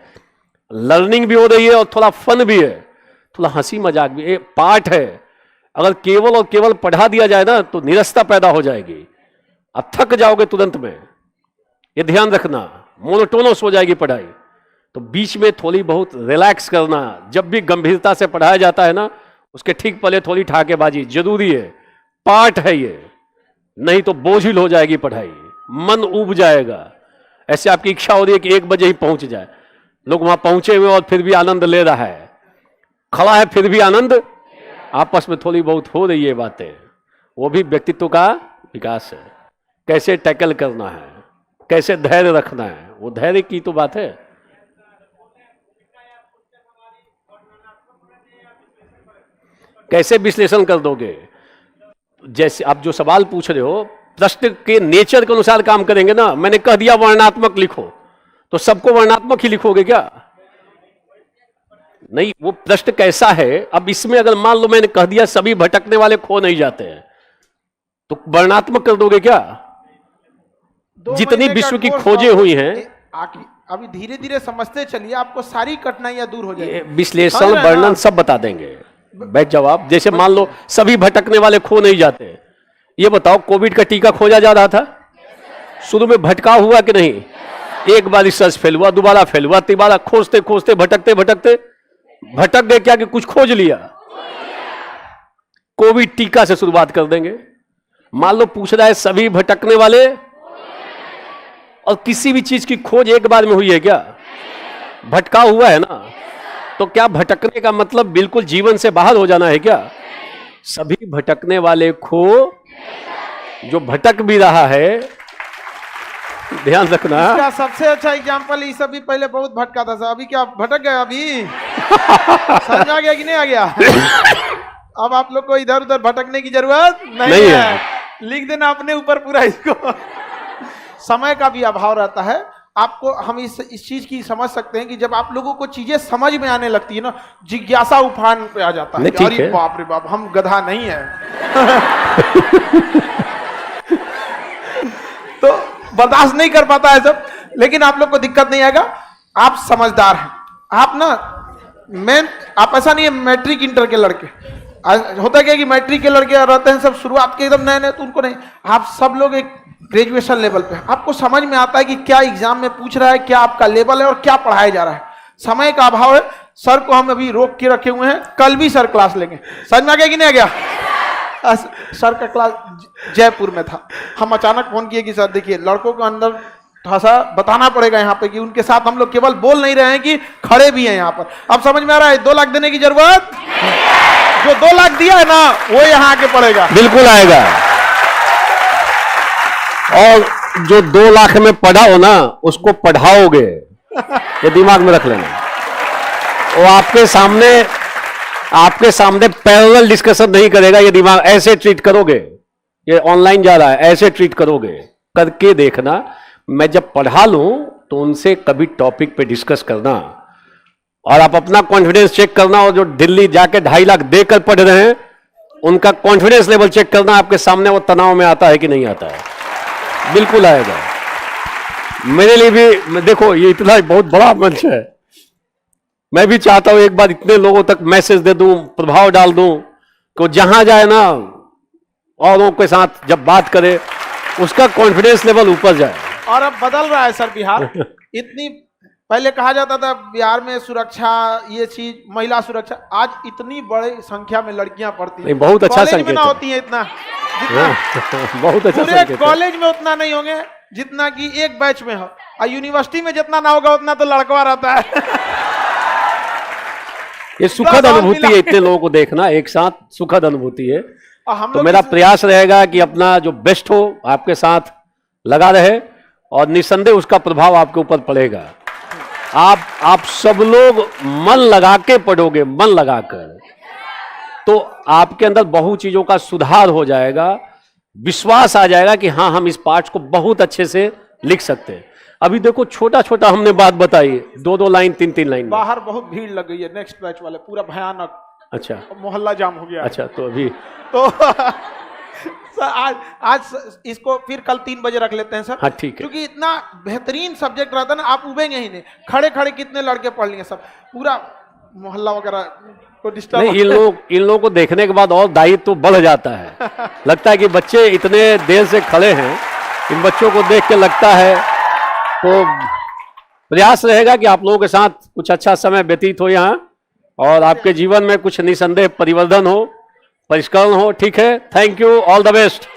लर्निंग भी हो रही है और थोड़ा फन भी है, थोड़ा हंसी मजाक भी, एक पार्ट है। अगर केवल और केवल पढ़ा दिया जाए ना तो निरस्ता पैदा हो जाएगी, अब थक जाओगे तुरंत में। ये ध्यान रखना, मोनोटोनस हो जाएगी पढ़ाई। तो बीच में थोड़ी बहुत रिलैक्स करना। जब भी गंभीरता से पढ़ाया जाता है ना, उसके ठीक पहले थोड़ी ठाकेबाजी जरूरी है, पार्ट है ये। नहीं तो बोझिल हो जाएगी पढ़ाई, मन उब जाएगा। ऐसे आपकी इच्छा हो रही है कि 1 बजे ही पहुंच जाए, लोग वहां पहुंचे हुए और फिर भी आनंद ले रहा है, खड़ा है फिर भी आनंद। आपस में थोड़ी बहुत हो रही है बातें, वो भी व्यक्तित्व का विकास है। कैसे टैकल करना है, कैसे धैर्य रखना है, वो धैर्य की तो बात है। कैसे विश्लेषण कर दोगे? जैसे आप जो सवाल पूछ रहे हो, प्रश्न के नेचर के अनुसार काम करेंगे ना। मैंने कह दिया वर्णात्मक लिखो, तो सबको वर्णात्मक ही लिखोगे क्या? नहीं, वो प्रश्न कैसा है। अब इसमें अगर मान लो मैंने कह दिया सभी भटकने वाले खो नहीं जाते हैं, तो वर्णात्मक कर दोगे क्या? जितनी विश्व की खोजें हुई हैं, अभी धीरे धीरे समझते चलिए, आपको सारी कठिनाइयां दूर हो जाएगी। विश्लेषण वर्णन सब बता देंगे। बैठ जाओ आप। जैसे मान लो सभी भटकने वाले खो नहीं जाते, ये बताओ कोविड का टीका खोजा जा रहा था, शुरू में भटकाव हुआ कि नहीं? एक बार रिसर्च फेल हुआ, दोबारा फेल हुआ, तिबारा खोजते खोजते भटकते भटकते भटक गए क्या कि कुछ खोज लिया? कोविड टीका से शुरुआत कर देंगे। मान लो पूछ रहा है सभी भटकने वाले, और किसी भी चीज की खोज एक बार में हुई है क्या? भटकाव हुआ है ना। तो क्या भटकने का मतलब बिल्कुल जीवन से बाहर हो जाना है क्या? सभी भटकने वाले खो, जो भटक भी रहा है, ध्यान रखना। इसका सबसे अच्छा एग्जांपल, ये सभी पहले बहुत भटका था, अभी क्या भटक गया? अभी समझ आ गया कि नहीं आ गया? अब आप लोग को इधर उधर भटकने की जरूरत नहीं है। लिख देना अपने ऊपर पूरा इसको। समय का भी अभाव रहता है। आपको हम इस चीज की समझ सकते हैं कि जब आप लोगों को चीजें समझ में आने लगती है ना, जिज्ञासा उफान पे आ जाता है। अरे बाप रे बाप, हम गधा नहीं है। तो बर्दाश्त नहीं कर पाता है सब। लेकिन आप लोग को दिक्कत नहीं आएगा, आप समझदार हैं। आप ना आप ऐसा नहीं है मैट्रिक इंटर के लड़के, होता क्या कि मैट्रिक के लड़के रहते हैं सब शुरुआत के एकदम नए नए, तो उनको नहीं। आप सब लोग एक ग्रेजुएशन लेवल पे, आपको समझ में आता है कि क्या एग्जाम में पूछ रहा है, क्या आपका लेवल है और क्या पढ़ाया जा रहा है। समय का अभाव है। सर को हम अभी रोक के रखे हुए हैं, कल भी सर क्लास लेंगे। समझ में आ गया कि नहीं आ गया? सर का क्लास जयपुर में था। हम अचानक फोन किए कि सर देखिए लड़कों को अंदर थोड़ा सा बताना पड़ेगा यहाँ पे कि उनके साथ हम लोग केवल बोल नहीं रहे हैं कि खड़े भी हैं यहाँ पर। अब समझ में आ रहा है? 2 लाख देने की जरूरत, जो 2 लाख दिया है ना वो यहाँ आके पड़ेगा। बिल्कुल आएगा। और जो 2 लाख में पढ़ाओ ना, उसको पढ़ाओगे, ये दिमाग में रख लेना। वो आपके सामने पैरेलल डिस्कशन नहीं करेगा, ये दिमाग ऐसे ट्रीट करोगे। ये ऑनलाइन जा रहा है, ऐसे ट्रीट करोगे, करके देखना। मैं जब पढ़ा लूं तो उनसे कभी टॉपिक पे डिस्कस करना, और आप अपना कॉन्फिडेंस चेक करना। और जो दिल्ली जाके 2.5 लाख देकर पढ़ रहे हैं, उनका कॉन्फिडेंस लेवल चेक करना। आपके सामने वो तनाव में आता है कि नहीं आता है? बिल्कुल आएगा। मेरे लिए भी देखो, ये इतना बहुत बड़ा मंच है। मैं भी चाहता हूं एक बार इतने लोगों तक मैसेज दे दूं, प्रभाव डाल दूं कि जहां जाए ना, औरों के साथ जब बात करे, उसका कॉन्फिडेंस लेवल ऊपर जाए। और अब बदल रहा है सर बिहार। इतनी पहले कहा जाता था बिहार में सुरक्षा, ये चीज, महिला सुरक्षा, आज इतनी बड़ी संख्या में लड़कियां पढ़ती हैं। बहुत अच्छा संकेत में ना होती है इतना, बहुत अच्छा पूरे कॉलेज में उतना नहीं होंगे जितना कि एक बैच में हो, और यूनिवर्सिटी में जितना ना होगा उतना तो लड़का रहता है। ये सुखद अनुभूति है, इतने लोगों को देखना एक साथ, सुखद अनुभूति है। तो मेरा प्रयास रहेगा कि अपना जो बेस्ट हो आपके साथ लगा रहे, और निसंदेह उसका प्रभाव आपके ऊपर पड़ेगा। आप सब लोग मन लगा के पढ़ोगे, मन लगाकर, तो आपके अंदर बहुत चीजों का सुधार हो जाएगा। विश्वास आ जाएगा कि हाँ, हम इस पाठ को बहुत अच्छे से लिख सकते हैं। अभी देखो छोटा छोटा हमने बात बताई, 2-2 लाइन 3-3 लाइन। बाहर बहुत भीड़ लग गई है, नेक्स्ट बैच वाले पूरा भयानक। अच्छा, मोहल्ला जाम हो गया। अच्छा, तो अभी तो सर आज इसको फिर कल 3 बजे रख लेते हैं सर। हाँ, ठीक है। क्योंकि इतना बेहतरीन सब्जेक्ट रहता है ना, आप उबेंगे ही नहीं। खड़े खड़े कितने लड़के पढ़ लेंगे, सब पूरा मोहल्ला वगैरह को डिस्टर्ब नहीं। इन लोगों को देखने के बाद और दायित्व तो बढ़ जाता है। लगता है कि बच्चे इतने देर से खड़े हैं, इन बच्चों को देख के लगता है। तो प्रयास रहेगा कि आप लोगों के साथ कुछ अच्छा समय व्यतीत हो यहाँ, और आपके जीवन में कुछ निसंदेह परिवर्तन हो, परिष्करण हो। ठीक है, thank you, all the best.